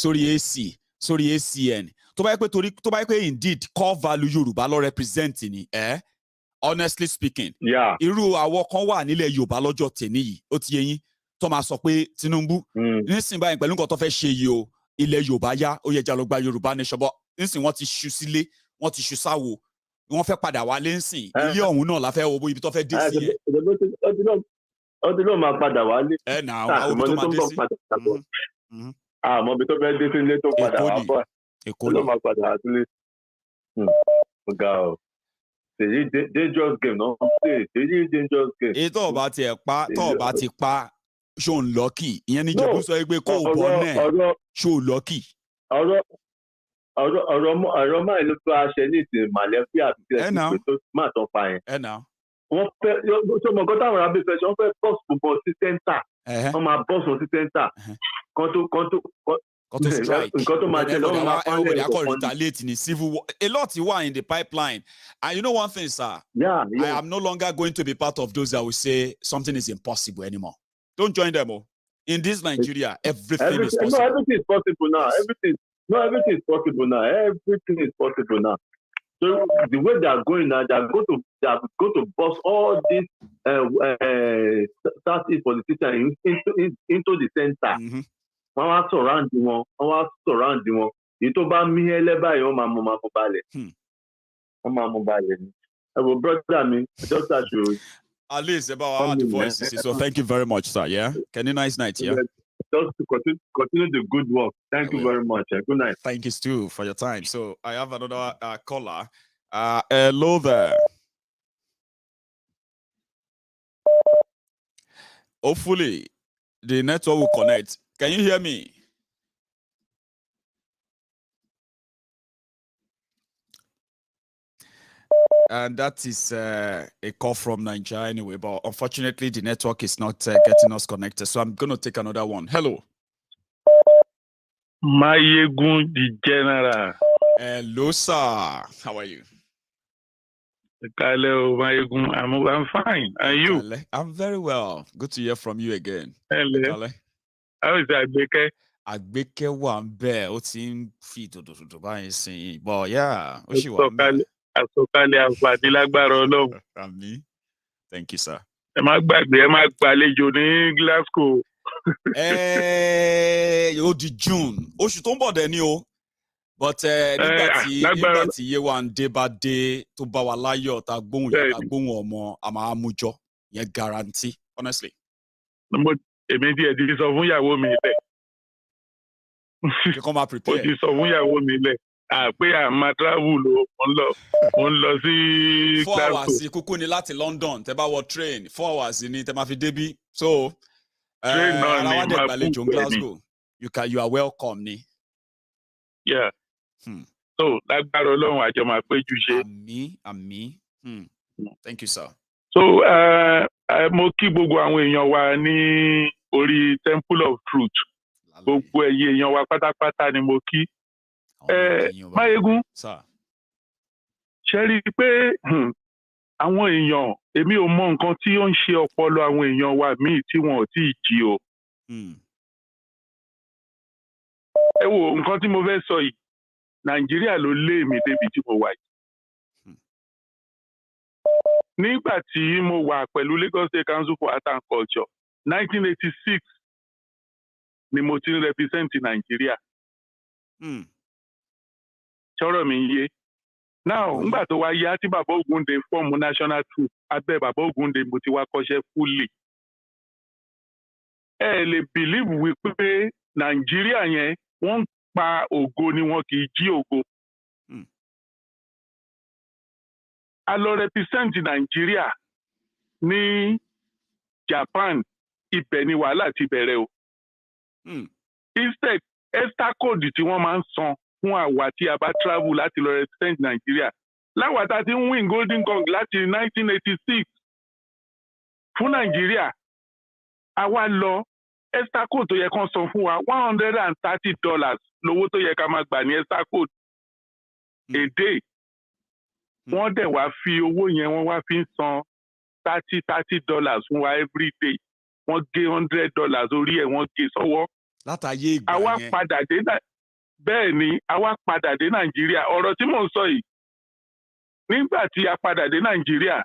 sórí AC sórí ACN tó bá yẹ pé indeed core value Yorùbá lọ represent ni honestly speaking irú àwọn kan wà nílẹ̀ Yorùbá lọ́jọ́ tèmi yìí ó ti yé yín tó máa sọ pé Tinubu nísìnyí báyìí pẹ̀lú nǹkan tó fẹ́ ṣe yìí o ilẹ̀ Yorùbá yá ó yẹ jà lọ gba Yorùbá nation bọ́ nísìnyí wọ́n ti ṣu sílé wọ́n ti ṣu sáwo wọ́n fẹ́ padà wálé nsìn ilé ọ̀hún náà la fẹ́ wo ibi tó fẹ́ dé sí yẹn. ọdún náà máa padà wálé. àwọn ibi tó máa dé sí. àmọ́ ibi tó fẹ́ dé sí ilé tó padà wá bọ̀ Èkó ló máa padà wá sílé. ọ̀gá o èyí dangerous game náà èyí dangerous game. èyí tó o bá ti pa ṣó ń lọ́kì ìyẹn ní Ìjẹ̀bú sọ pé kó o bọ̀ náà ṣó lọ́kì. ọ̀rọ̀ máa ló tó aṣẹ ní ìsìn màlẹ́fíà àti ìpè tó máa tán pa yẹn. wọ́n fẹ́ tó mọ̀ gọ́tà àwọn arábí fẹ́ ṣe wọ́n fẹ́ bọ́ọ̀sì bọ̀ sí sẹ́ńtà wọ́n máa bọ́ọ̀sì wọn sí sẹ́ńtà kan to strike nǹkan tó máa jẹ lọ́wọ́ máa pa everybody akọ retaliate ni civil war a lot were in the pipeline and you know one thing sir I am no longer going to be part of those that will say something is impossible anymore. Don't join them in this Nigeria everything is possible. No, everything is possible now. No, everything is possible now. Everything is possible now. So the way they are going now, they are going to bust all these Southeast politicians into the center. Wọ́n wá surround wọn, Èyí tó bá mí ẹlẹ́bàá yìí, wọ́n máa mú balẹ̀. Wọ́n máa mú balẹ̀ ni. Ẹ wo brother mi, just that you. At least about how the voice is. So thank you very much, sir. Yeah. Can you nice night, yeah? Just to continue the good work. Thank you very much. Good night. Thank you, Stu, for your time. So I have another caller. Hello there. Hopefully, the network will connect. Can you hear me? And that is a call from Nigeria anyway, but unfortunately the network is not getting us connected. So I'm going to take another one. Hello. Maiyegun General. Hello, sir. How are you? Hello, Maiyegun. I'm fine. And you? I'm very well. Good to hear from you again. Hello. How is Agbeke? Agbeke wà ńbẹ̀, ó ti ń fi tòdòdòdò báyìí sìn. But yeah, ó ṣì wà ńbẹ̀. Àsọ̀kalẹ̀ àǹfààní lágbára Ọlọ́run. Àmín. Thank you, sir. Ẹ má gbàgbé, ẹ má gbàlejò ní Glasgow. Ó di June. Oṣù tó ń bọ̀ dẹ̀ ni o. But nígbà tí Yewande bá dé tó bá wa láyọ̀ tá gbóhùn ìyá tá gbóhùn ọmọ a máa mú jọ. Yẹn guarantee, honestly. Èmi díẹ̀ ti sọ fún ìyàwó mi lẹ̀. Ṣé kọ́ máa prepare? Mo ti sọ fún ìyàwó mi lẹ̀. Pé àmà travel mo ń lọ sí 4 hours kúkú ni láti London tẹ bá wọ train 4 hours ni tẹ máa fi débí. So ara wa dẹ̀ gbàlejò ní Glasgow. You are welcome ni. Yeah. So lágbára Ọlọ́run àjọ máa péjú ṣe. Àmín. Thank you, sir. So mo kí gbogbo àwọn èèyàn wa ní orí Temple of Truth. Gbogbo ẹ̀yin èèyàn wa pátápátá ni mo kí. Maiyegun, ṣe rí i pé àwọn èèyàn èmi ò mọ nǹkan tí ó ń ṣe ọpọlọ àwọn èèyàn wa míì tí wọn ò tí ì jí o. Ẹ wo nǹkan tí mo fẹ́ sọ yìí, Nàìjíríà ló lé mi débi tí mo wà yìí. Nígbà tí mo wà pẹ̀lú Lagos State Council for Art and Culture, 1986 ni mo ti ń represent Nàìjíríà. Ṣọ́rọ̀ mi yé. Now, nígbà tó wá yá tí Bàbá Ògúndé fọ́ọ̀mù National Troop, abẹ́ Bàbá Ògúndé mo ti wá kọ́ṣẹ́ fully. Ẹ lè believe wípé Nàìjíríà yẹn wọ́n ń pa ògo ni wọn kì í jí ògo. A lọ represent Nàìjíríà ní Japan, ibẹ̀ ni wàhálà ti bẹ̀rẹ̀ o. Instead, extra code tí wọ́n máa ń san fún àwa tí a bá travel láti lọ represent Nàìjíríà. Láwa tá ti ń win Golden Gong láti 1986 fún Nàìjíríà. Àwa lọ extra code tó yẹ kán san fún wa $130 lówó tó yẹ ká máa gbà ní extra code a day. Wọ́n dẹ̀ wá fi owó yẹn wọ́n wá fi ń san $30 fún wa every day. Wọ́n gé $100 orí ẹ̀ wọ́n gé sọ́wọ́. Látàyé ìgbà yẹn. Àwa padà dé bẹ́ẹ̀ ni àwa padà dé Nàìjíríà. Ọ̀rọ̀ tí mò ń sọ yìí, nígbà tí a padà dé Nàìjíríà,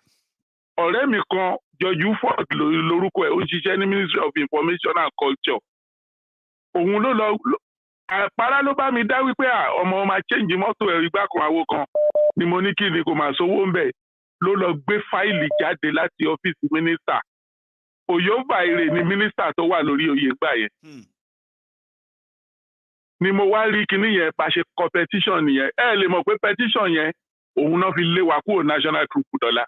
ọ̀rẹ́ mi kan George Ford lórúkọ ẹ̀ ó ń ṣiṣẹ́ ní Ministry of Information and Culture. Òun ló lọ àpárá ló bá mi dá wípé ọmọ máa change mọ́tò ẹ̀rí gbá kan àwo kan ni mo ní kí ni kò máa sówó ń bẹ̀. Ló lọ gbé fáìlì jáde láti ọ́fíìsì mínísítà. Oyova Ire ni mínísítà tó wà lórí oyè gbà yẹn. Ni mo wá rí kinní yẹn bá ṣe kọ petition yẹn. Ẹ lè mọ̀ pé petition yẹn òun náà fi lé wa kúrò National Troop dọ́là.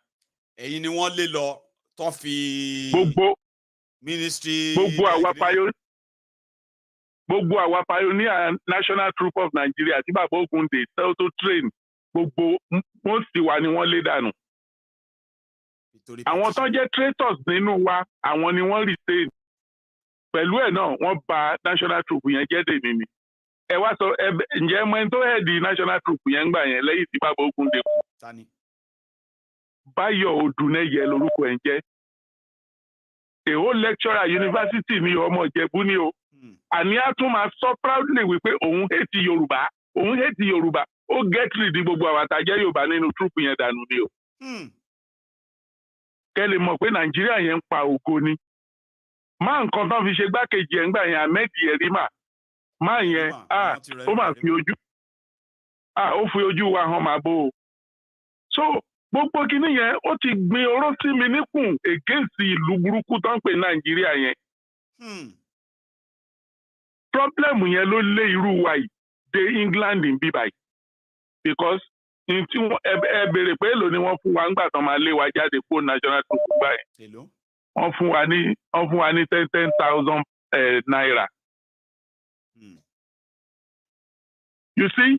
Ẹ̀yin ni wọ́n lé lọ tó fi ministry. Gbogbo àwa pioneer National Troop of Nigeria tí Bàbá Ògúndé tó train gbogbo wọ́n sì wà ní wọ́n lé dànù. Àwọn tó jẹ́ traitors nínú wa àwọn ni wọ́n retain. Pẹ̀lú ẹ̀ náà wọ́n bà National Troop yẹn jẹ́ dèmí ni. Ẹ wá sọ ǹjẹ́ mọ ẹni tó head National Troop yẹn gbà yẹn lẹ́yìn tí Bàbá Ògúndé kú. Báyọ̀ Odùnẹ́yẹ lórúkọ ẹ̀ ń jẹ́. A whole lecturer university ni ọmọ Ìjẹ̀bú ni o. Àní á tún máa sọ proudly wípé òun hate Yorùbá, òun hate Yorùbá. Ó get rid gbogbo àwọn àtàjẹ́ Yorùbá nínú troop yẹn dànù ni o. Kẹ́ lè mọ̀ pé Nàìjíríà yẹn ń pa ògo ni. Má nǹkan tán fi ṣe gbákejì ẹ̀ ń gbà yẹn Ahmed Yerima. Má yẹn ó máa fi ojú ó fi ojú wa hàn máa bó o. So gbogbo kinní yẹn ó ti gbin oró sí mi níkùn against ìlú burúkú tó ń pè Nàìjíríà yẹn. Problem yẹn ló lé irú wa yìí dé England ń bí báyìí because tí ẹ béèrè pé èlò ni wọ́n fún wa ńgbà tán máa lé wa jáde kó national troop gbà yẹn. Wọ́n fún wa ní 10,000 naira. You see?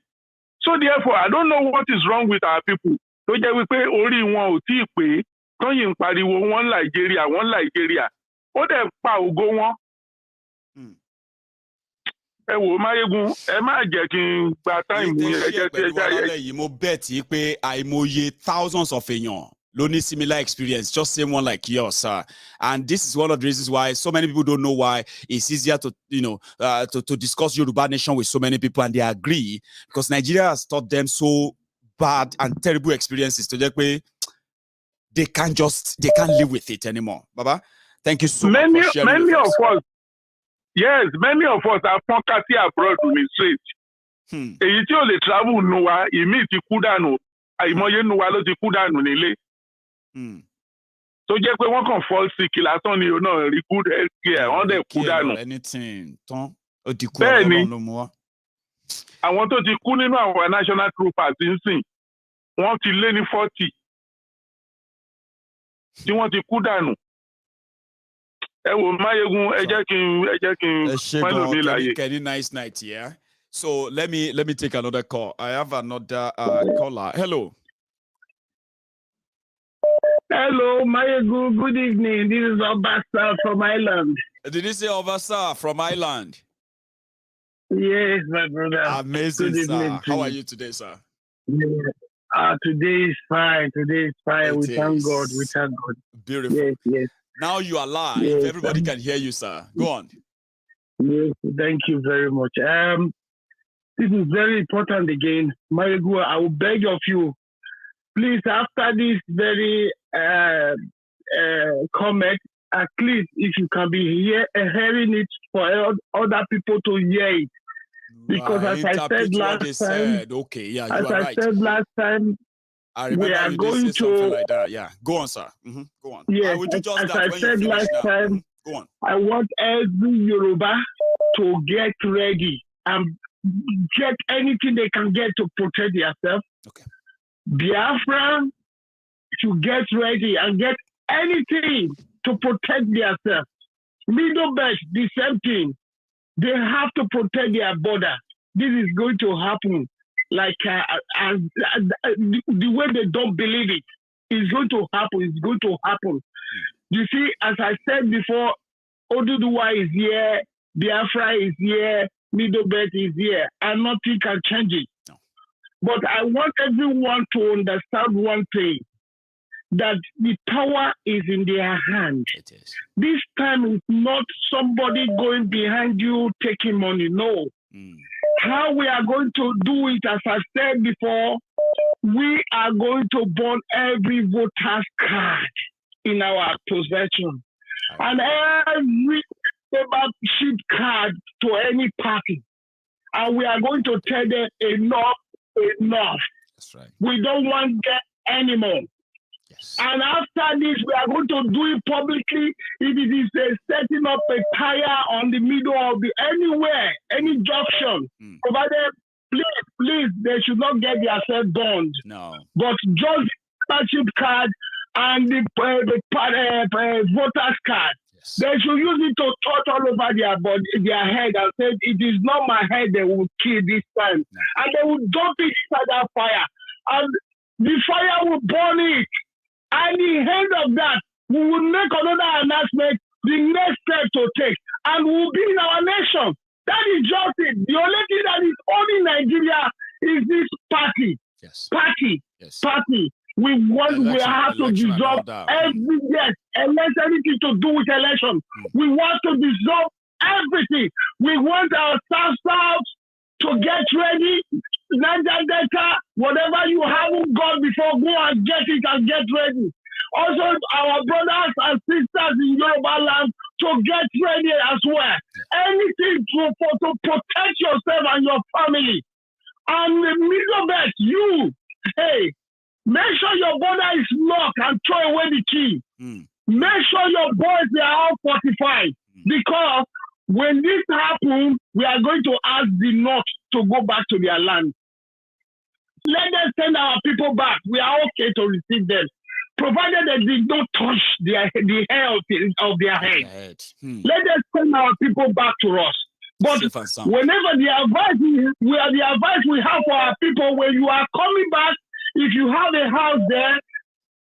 So therefore, I don't know what is wrong with our people. Tó jẹ́ wípé orí wọn ò tíì pé tán yìí ń pariwo wọ́n Nàìjíríà. Ó dẹ̀ pa ògo wọn. Ẹ wò Maiyegun, ẹ má jẹ́ kí n gba táìmù yẹn jẹ́ tí ẹ jáyẹ. Yìí mo bet yìí pé àìmọye thousands of èèyàn ló ní similar experience, just same one like yours, sir. And this is one of the reasons why so many people don't know why it's easier to, to discuss Yoruba nation with so many people and they agree because Nigeria has taught them so bad and terrible experiences to just they can't live with it anymore. Baba, thank you so much for sharing many of us. Yes, many of us are pockety abroad to the street. Èyí tí ò lè travel nu wa, ìmí ti kú dànù, àìmọye nu wa ló ti kú dànù nílé. Tó jẹ́ pé wọ́n kàn fall sick lásán ni náà rí good health care, wọ́n dẹ̀ kú dànù. Bẹ́ẹ̀ ni, àwọn tó ti kú nínú àwọn national troopers ń sìn, wọ́n ti lé ní 40. Tí wọ́n ti kú dànù. Ẹ wò Maiyegun, ẹ jẹ́ kí n pẹ́lú mi láyé. Kenny, nice night, yeah. So let me take another call. I have another caller. Hello. Hello, Maiyegun. Good evening. This is Obasa from Ireland. Did you say Obasa from Ireland? Yes, my brother. Amazing, sir. How are you today, sir? Yeah. Today is fine. We thank God. Beautiful. Yes. Now you are live. Yes, everybody can hear you, sir. Go on. Yes, thank you very much. This is very important again. Maiyegun, I will beg of you, please, after this very comment, at least if you can be hearing it for other people to hear it. Because as I said last time, okay, yeah, as I said last time, we are going to like that. Yeah, go on, sir. Go on. Yes, as I said last time, go on. I want every Yoruba to get ready and get anything they can get to protect themselves. Okay. Biafra should get ready and get anything to protect themselves. Middle Belt, the same thing. They have to protect their border. This is going to happen. Like the way they don't believe it, it's going to happen. It's going to happen. You see, as I said before, Oduduwa is here, Biafra is here, Middle Belt is here, and nothing can change it. No. But I want everyone to understand one thing, that the power is in their hand. It is. This time is not somebody going behind you taking money. No. How we are going to do it, as I said before, we are going to burn every voter's card in our possession. And every membership card to any party. And we are going to tell them enough. That's right. We don't want that anymore. Yes. And after this, we are going to do it publicly. If it is setting up a tire on the middle of anywhere, any junction, provided, please, they should not get themselves burned. No. But just the membership card and the voter's card. Yes. They should use it to touch all over their head and say, it is not my head they will kill this time. No. And they will dump it inside that fire. And the fire will burn it. At the end of that, we will make another announcement, the next step to take, and we will be in our nation. That is just it. The only thing that is owning Nigeria is this party. Yes. Party. We have to dissolve every unless anything to do with election. We want to dissolve everything. We want our South to get ready. Niger Delta, whatever you haven't got before, go and get it and get ready. Also, our brothers and sisters in Yoruba land to get ready as well. Anything to protect yourself and your family. And the middle belt, hey, make sure your border is locked and throw away the key. Make sure your boys, they are all fortified. Because when this happens, we are going to ask the North to go back to their land. Let them send our people back. We are okay to receive them, provided they did not touch the hair of their head. Let them send our people back to us. But whenever the advice we have for our people, when you are coming back, if you have a house there,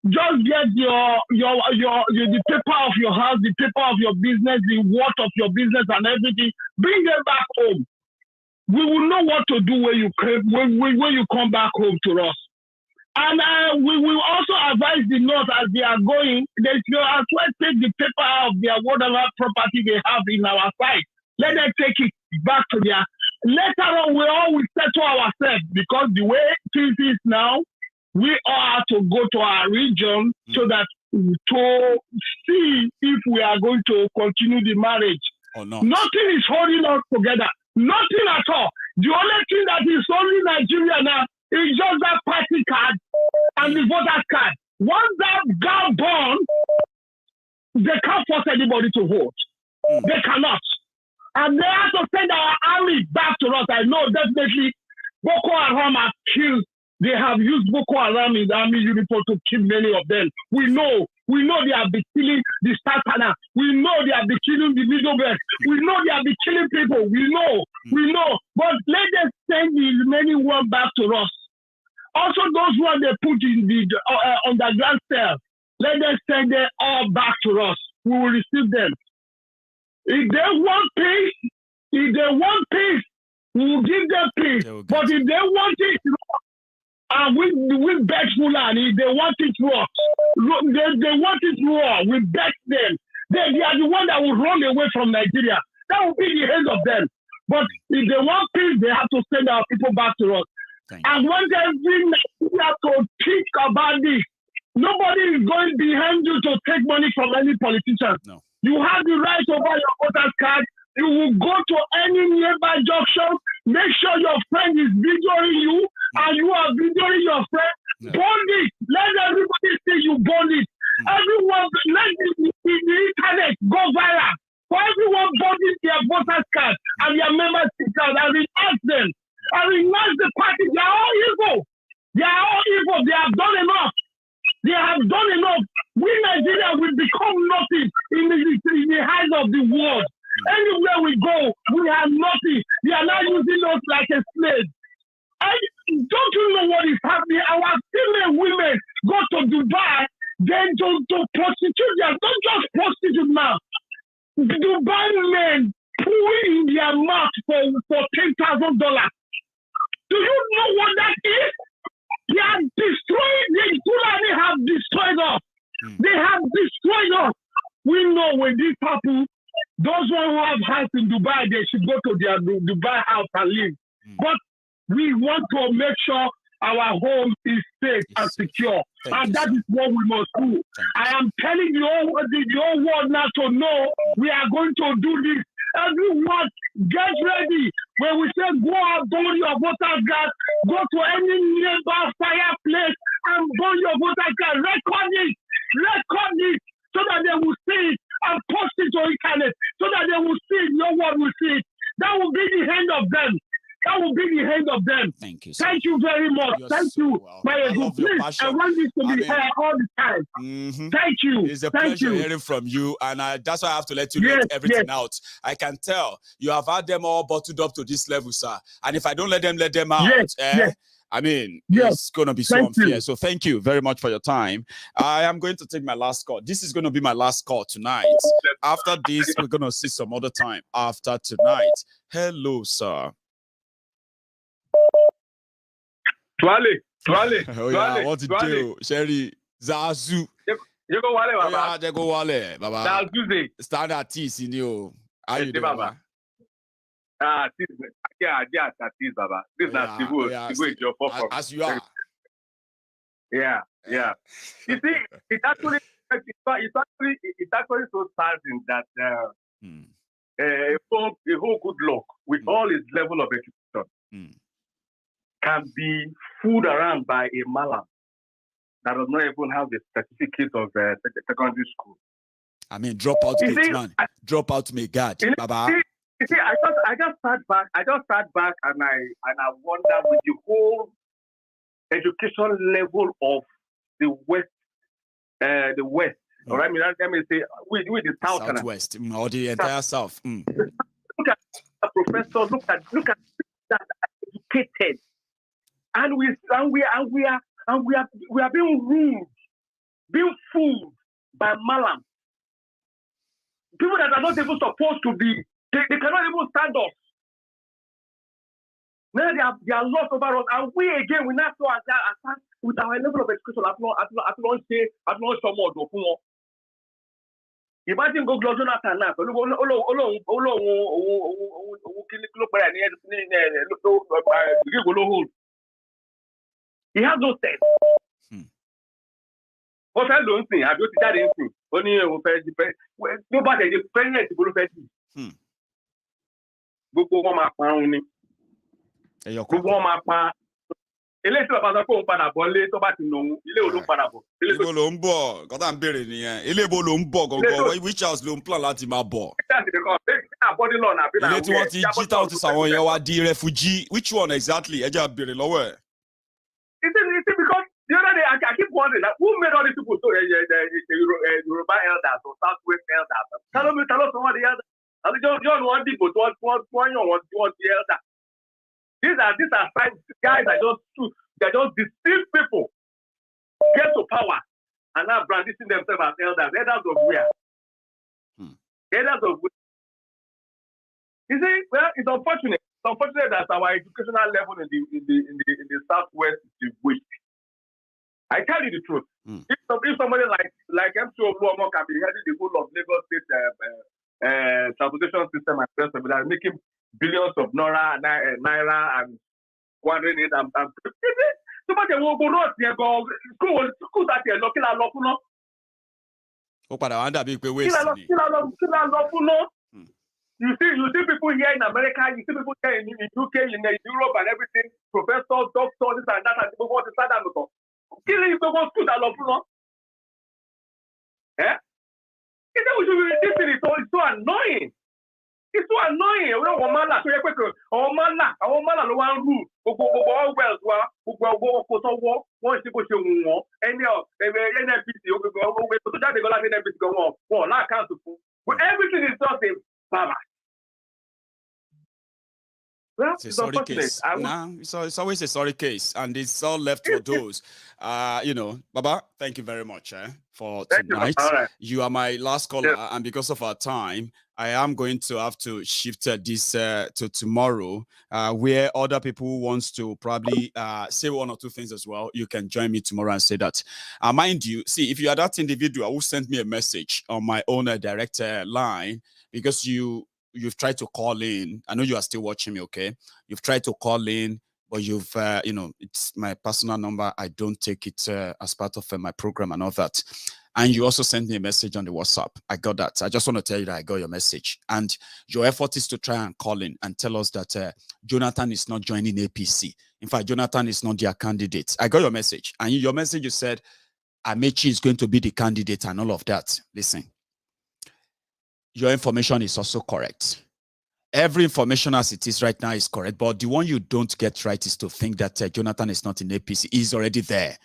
just get the paper of your house, the paper of your business, the worth of your business and everything. Bring them back home. We will know what to do when you come back home to us. And we will also advise the North as they are going, they should as well take the paper of their whatever property they have in our site. Let them take it back to their... Later on, we always settle ourselves because the way things is now, we are to go to our region so that to see if we are going to continue the marriage. Or not. Nothing is holding us together. Nothing at all. The only thing that is holding Nigeria now is just that party card and the voter card. Once that got born, they can't force anybody to vote. They cannot. And they have to send our army back to us. I know definitely Boko Haram have killed. They have used Boko Haram in the army uniform to kill many of them. We know they have been killing the Statana. We know they have been killing the Middle Belt. We know they have been killing people. We know. But let them send the remaining one back to us. Also, those ones they put in the underground cell, let them send them all back to us. We will receive them. If they want peace, we will give them peace. But if they want it, and we bet Fulani, they want it raw. They want it raw. We bet them. They are the one that will run away from Nigeria. That will be the end of them. But if they want peace, they have to send our people back to us. And when they bring Nigeria to think about this, nobody is going behind you to take money from any politician. No. You have the right to buy your voter's card. You will go to any nearby junction. Make sure your friend is videoing you, and you are videoing your friend. Bond it. Let everybody see you bond it. Everyone, let the internet go viral. For everyone bonding their voter's card and their membership card, and relax them. And relax the party. They are all evil. They are all evil. They have done enough. They have done enough. We Nigeria will become nothing in the eyes of the world. Anywhere we go, we have nothing. They are not using us like a slave. Don't you know what is happening? Our female women go to Dubai, then to prostitute them. Don't just prostitute now. Dubai men pull in their mouth for $10,000. Do you know what that is? They are destroying. The Fulani have destroyed us. They have destroyed us. We know when this happens, those who have house in Dubai, they should go to their Dubai house and live. But we want to make sure our home is safe and secure. And that is what we must do. I am telling the whole world now to know we are going to do this. Everyone, get ready. When we say go out, burn your voter card, go to any nearby fireplace and burn your voter card. Record it so that they will see it and post it on internet so that they will see it. No one will see it. That will be the end of them. That will be the end of them. Thank you. Thank you very much. Thank you. Maiyegun, please, I want this to be here all the time. Thank you. It's a pleasure hearing from you, and that's why I have to let you let everything out. I can tell you have had them all bottled up to this level, sir. And if I don't let them out, I mean, it's going to be so unfair. So thank you very much for your time. I am going to take my last call. This is going to be my last call tonight. After this, we're going to see some other time after tonight. Hello, sir. Twale. Oh yeah, what to do? Sherry, Zazu. You go Wale, Baba. Yeah, they go Wale, Baba. Zazu. Standard T, senior. How you doing, Baba? Baba. This is Baba. This is Tinubu. As you are. Yeah. You see, it's actually so saddening that a whole Goodluck with all his level of education can be fooled around by a malam that does not even have the certificate of secondary school. I mean, drop out, man. Drop out, may God, Baba. You see, I just sat back and I wonder with the whole education level of the West. All right, let me say with the Southwest or the entire South. Look at the professor. Look at that educated, and we are being ruled, being fooled by malam. People that are not even supposed to be. They cannot even stand us. Now they are lost over us, and we again we not so as with our level of education. Imagine Goodluck Jonathan now. He has no sense. What I don't think, have you that anything? Only nobody is pregnant to go to gbogbo wọn máa pa òun ni gbogbo wọn máa pa eléyìí tí bàbá sọ pé òun padà bọ̀ lé tó bá ti nà òun ilé òun ló padà bọ̀. Ibo ló ń bọ̀ kọ́tà ń béèrè nìyẹn ilé ibo ló ń bọ̀ gangan which house ló ń plan láti máa bọ̀. ilé tí wọ́n ti jí táwọn ti sàwọn yẹn wá di refugee which one exactly ẹ jẹ́ à béèrè lọ́wọ́ ẹ̀. It's because the other day I keep wondering like, who made all these people so Yoruba elders or Southwest elders? Tell us some of the elders. John one people to one the elder. These are guys that just deceive people, get to power, and now brandishing themselves as elders. Elders of where? Elders of where? You see, well, it's unfortunate. It's unfortunate that our educational level in the Southwest is weak. I tell you the truth. If somebody like MC Otuoke can be heading the whole of Lagos State transportation system and rest of it, and making billions of naira and wondering it and so much will go road there go school that here looking at lokuno. Ó padà wá dàbí pé waste ni. You see people here in America, you see people here in UK, in Europe and everything, professors, doctors, this and that, and people want to start that. Killing people school that lokuno. Eh? It's so annoying. It's so annoying. We don't want mala. So you quick. Our mala lo wan rule. Gbogbo wells wa. Gbogbo ko so wo. Wọ́n ti ko ṣe wọ́n. Any NPC. Gbogbo so that they go like NPC go wọ́n. Wọ́n la account fún. Everything is just a baba. Well, it's a sorry case. It's always a sorry case, and it's all left for those. Baba, thank you very much for tonight. You are my last caller, and because of our time, I am going to have to shift this to tomorrow, where other people wants to probably say one or two things as well. You can join me tomorrow and say that. Mind you, see, if you are that individual who sent me a message on my own direct line, because you've tried to call in. I know you are still watching me, okay? You've tried to call in, but you've, it's my personal number. I don't take it as part of my program and all that. And you also sent me a message on the WhatsApp. I got that. I just want to tell you that I got your message. And your effort is to try and call in and tell us that Jonathan is not joining APC. In fact, Jonathan is not their candidate. I got your message. And your message, you said, Amechi is going to be the candidate and all of that. Listen. Your information is also correct. Every information as it is right now is correct, but the one you don't get right is to think that Jonathan is not in APC. He's already there.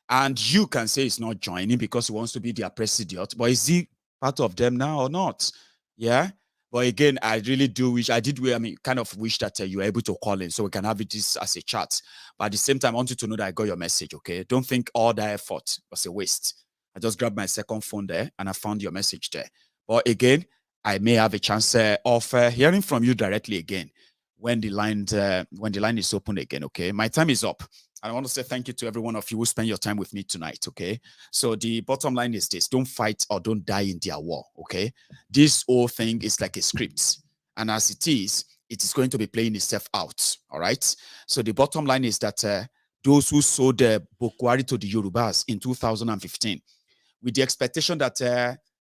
And you can say he's not joining because he wants to be their president, but is he part of them now or not? Yeah? But again, I really do wish, kind of wish that you were able to call in so we can have this as a chat. But at the same time, I want you to know that I got your message, okay? Don't think all that effort was a waste. I just grabbed my second phone there and I found your message there. But again, I may have a chance of hearing from you directly again when the line is open again. Okay, my time is up. And I want to say thank you to every one of you who spent your time with me tonight, okay? So the bottom line is this. Don't fight or don't die in their war, okay? This whole thing is like a script. And as it is going to be playing itself out, all right? So the bottom line is that those who sold Buhari to the Yorubas in 2015, with the expectation that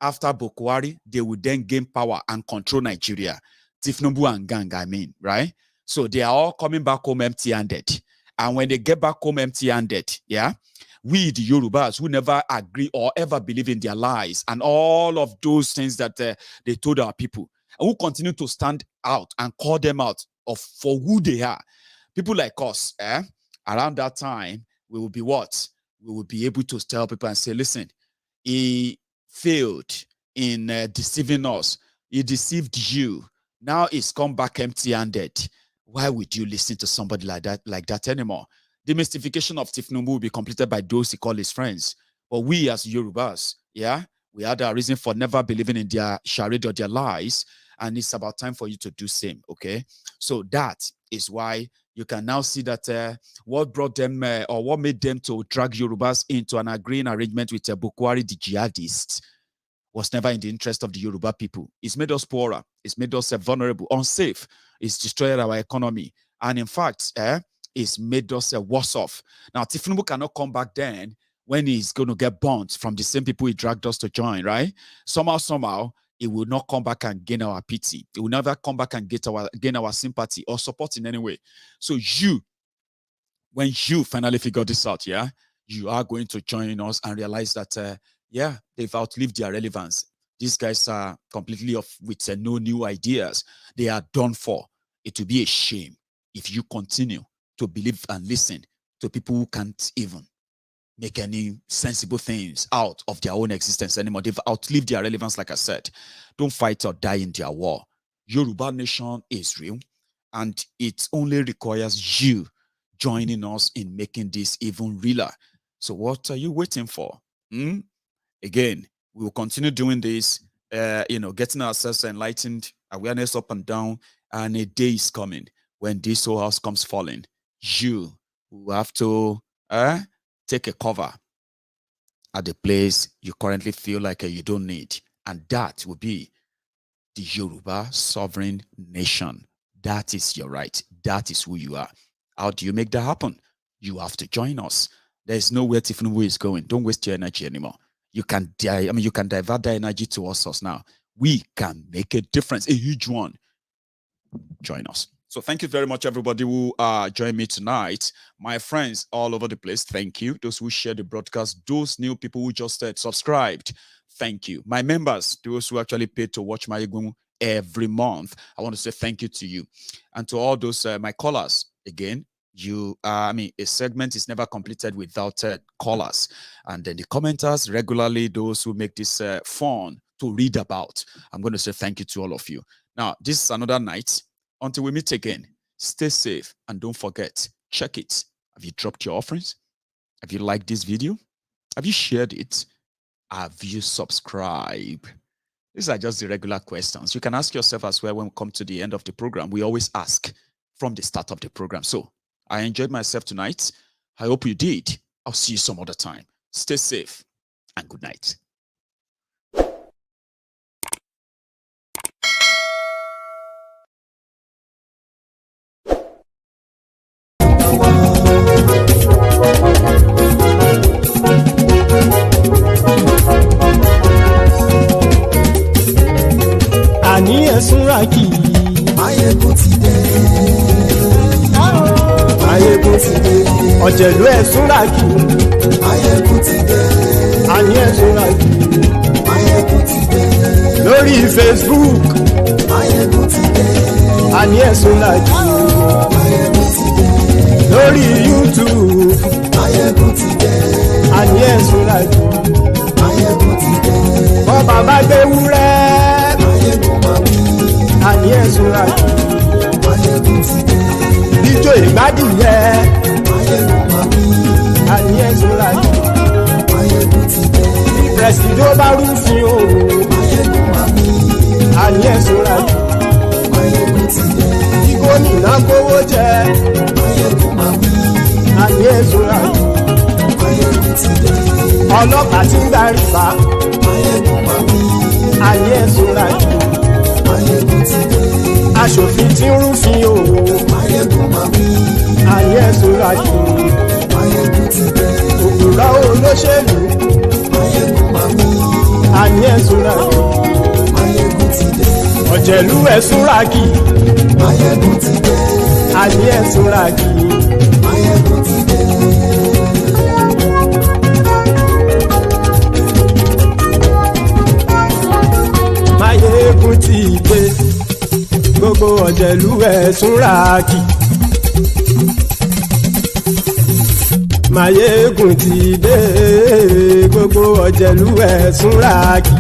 after Buhari, they would then gain power and control Nigeria. Tinubu and gang, I mean, right? So they are all coming back home empty-handed. And when they get back home empty-handed, yeah, we, the Yorubas, who never agree or ever believe in their lies and all of those things that they told our people, and who continue to stand out and call them out for who they are. People like us, around that time, we will be what? We will be able to tell people and say, listen, he failed in deceiving us. He deceived you. Now he's come back empty-handed. Why would you listen to somebody like that anymore? The mystification of Tinubu will be completed by those he call his friends. But we as Yorubas, yeah, we had a reason for never believing in their charade or their lies. And it's about time for you to do same, okay? So that is why you can now see that what brought them or what made them to drag Yorubas into an agreeing arrangement with Buhari, the jihadists, was never in the interest of the Yoruba people. It's made us poorer. It's made us vulnerable, unsafe. It's destroyed our economy. And in fact, it's made us worse off. Now, Tinubu cannot come back then when he's going to get burnt from the same people he dragged us to join, right? Somehow, he will not come back and gain our pity. He will never come back and gain our sympathy or support in any way. So when you finally figure this out, yeah, you are going to join us and realize that, yeah, they've outlived their relevance. These guys are completely off with no new ideas. They are done for. It will be a shame if you continue to believe and listen to people who can't even make any sensible things out of their own existence anymore. They've outlived their relevance, like I said. Don't fight or die in their war. Yoruba nation is real, and it only requires you joining us in making this even realer. So what are you waiting for? Again, we will continue doing this, getting ourselves enlightened, awareness up and down, and a day is coming when this whole house comes falling. You will have to take a cover at the place you currently feel like you don't need. And that will be the Yoruba sovereign nation. That is your right. That is who you are. How do you make that happen? You have to join us. There's nowhere Tinubu is going. Don't waste your energy anymore. You can divert that energy towards us now. We can make a difference, a huge one. Join us. So thank you very much, everybody who joined me tonight. My friends all over the place, thank you. Those who share the broadcast, those new people who just subscribed, thank you. My members, those who actually paid to watch Maiyegun every month, I want to say thank you to you. And to all those, my callers, again, a segment is never completed without callers. And then the commenters regularly, those who make this fun to read about. I'm going to say thank you to all of you. Now, this is another night. Until we meet again, stay safe and don't forget, check it. Have you dropped your offerings? Have you liked this video? Have you shared it? Have you subscribed? These are just the regular questions. You can ask yourself as well when we come to the end of the program. We always ask from the start of the program. So I enjoyed myself tonight. I hope you did. I'll see you some other time. Stay safe and good night. Àní ẹ̀sùnra kì í. Maiyegun ti dé. Maiyegun ti dé. Ọ̀jẹ̀lú ẹ̀sùnra kì í. Maiyegun ti dé. Àní ẹ̀sùnra kì í. Maiyegun ti dé. Lórí Facebook. Maiyegun ti dé. Àní ẹ̀sùnra kì í. Maiyegun ti dé. Lórí YouTube. Maiyegun ti dé. Àní ẹ̀sùnra kì í. Maiyegun ti dé. Bọ́ bàbá gbé wúrẹ́. Àní ẹ̀sùnra kì í. Maiyegun ti dé. Ijó ìgbádùn yẹ. Àní ẹ̀sùnra kì í. Maiyegun ti dé. Pẹ̀sìdó bá rúfin o. Àní ẹ̀sùnra kì í. Maiyegun ti dé. Gómìnà kówó jẹ. Àní ayé sọ́ra kì. Maiyegun ti dé. Ọlọ́pàá tí ń darí bá. Maiyegun máa wí. Ayé sọ́ra kì. Maiyegun ti dé. Aṣòfin tí ń rúfin o. Maiyegun máa wí. Ayé sọ́ra kì. Maiyegun ti dé. Òpùrọ́ olóṣèlú. Maiyegun máa wí. Ayé sọ́ra kì. Maiyegun ti dé. Ọ̀jẹ̀lú ẹ̀ sọ́ra kì. Maiyegun ti dé. Ayé sọ́ra kì. Maiyegun ti dé. Maiyegun ti dé. Gbogbo ọ̀jẹ̀lú ẹ̀ súnra kì. Maiyegun ti dé. Gbogbo ọ̀jẹ̀lú ẹ̀ súnra kì.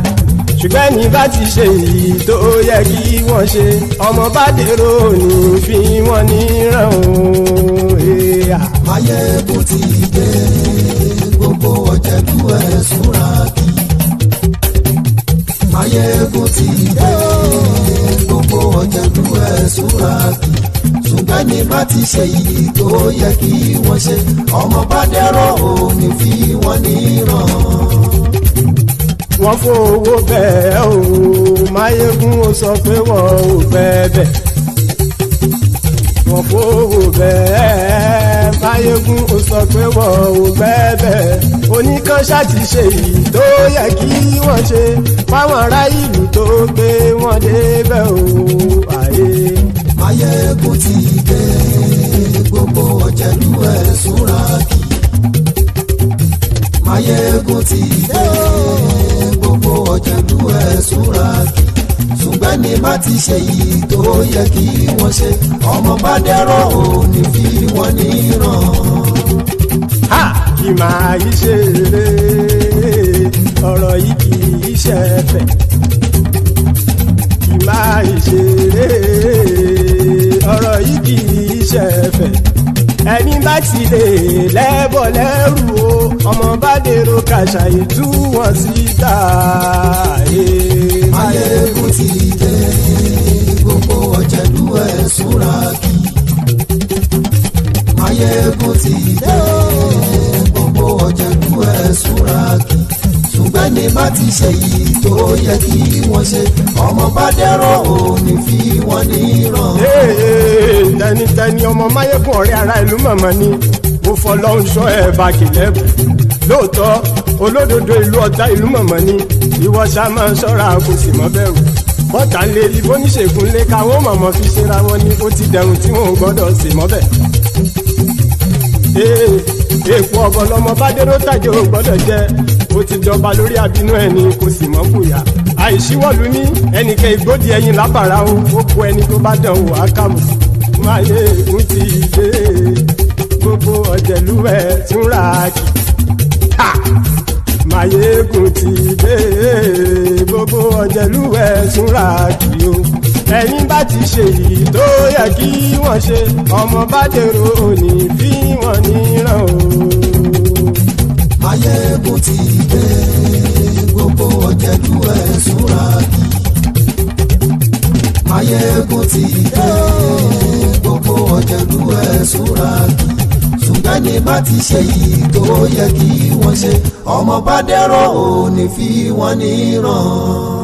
Ṣùgbọ́n ní bá ti ṣe èyí tó yẹ kí wọ́n ṣe, ọmọ bá dèrò ní fi wọ́n níran o. Maiyegun ti dé. Gbogbo ọ̀jẹ̀lú ẹ̀ súnra kì. Maiyegun ti dé. Gbogbo ọ̀jẹ̀lú ẹ̀ súnra kì. Ṣùgbọ́n ní bá ti ṣe èyí tó yẹ kí wọ́n ṣe, ọmọ bá dèrò ní fi wọ́n níran. Wọ́n fowó bẹ́ẹ̀ o, Maiyegun ó sọ pé wọ́n ò bẹ́ẹ̀. Wọ́n fowó bẹ́ẹ̀, Maiyegun ó sọ pé wọ́n ò bẹ́ẹ̀. Oníkan ṣáàtì ṣe èyí tó yẹ kí wọ́n ṣe fáwọn ará ìlú tó gbé wọn débẹ̀ o. Maiyegun ti dé. Gbogbo ọ̀jẹ̀lú ẹ̀ súnra kì. Maiyegun ti dé. Gbogbo ọ̀jẹ̀lú ẹ̀ súnra kì. Ṣùgbọ́n ní bá ti ṣe yìí tó yẹ kí wọ́n ṣe, ọmọ bá dẹ́rọ̀ ò ní fi wọ́n níran. Kì máa yí ṣeré, ọ̀rọ̀ yìí kì í ṣẹ̀fẹ̀. Kì máa yí ṣeré, ọ̀rọ̀ yìí kì í ṣẹ̀fẹ̀. Ẹni bá ti lè lẹ́bọ̀ lẹ́rù o, ọmọ bá dèrò kàṣàyè tú wọn síta. Maiyegun ti dé. Gbogbo ọ̀jẹ̀lú ẹ̀ súnra kì. Maiyegun ti dé. Gbogbo ọ̀jẹ̀lú ẹ̀ súnra kì. Ṣùgbọ́n ní bá ti ṣe yìí tó yẹ kí wọ́n ṣe, ọmọ bá dẹ́rọ̀ ò ní fi wọ́n níran. Tẹnitẹni ọmọ Maiyegun ọ̀rẹ́ ara ìlú mọ̀mọ́ ni mo fọlọ́hún ṣọ́ ẹ̀ bá kìlẹ́bù. Lóòótọ́ olódodo ìlú ọ̀tá ìlú mọ̀mọ́ ni ìwọ ṣá máa ń ṣọ́ra kò sì mọ́ bẹ̀rù. Bọ́tà ń lè rí bóníṣègùn lé káwọn mọ̀mọ́ fi ṣera wọn ni ó ti dẹrùn tí wọn ò gbọ́dọ̀ sì mọ́ bẹ̀. Èèpo ọ̀bọ lọmọ bá dérò tàjẹ́ ò gbọ́dọ̀ jẹ́, ó ti jọba lórí abínú ẹni kò sì mọ́ fòyà. Àìsíwọ́lu ní ẹnìkẹ́ ìgbódì ẹyin lábàrá o, ó kó ẹni tó bá dán wò á kàmù. Maiyegun ti dé. Gbogbo ọ̀jẹ̀lú ẹ̀ túnra kì. Maiyegun ti dé. Gbogbo ọ̀jẹ̀lú ẹ̀ túnra kì o. Ẹni bá ti ṣe èyí tó yẹ kí wọ́n ṣe, ọmọ bá dèrò òní fi wọ́n níran o. Maiyegun ti dé. Gbogbo ọ̀jẹ̀lú ẹ̀ súnra kì. Maiyegun ti dé. Gbogbo ọ̀jẹ̀lú ẹ̀ súnra kì. Ṣùgbọ́n ní bá ti ṣe yìí tó yẹ kí wọ́n ṣe, ọmọ bá dẹ́rọ̀ ò ní fi wọ́n níran.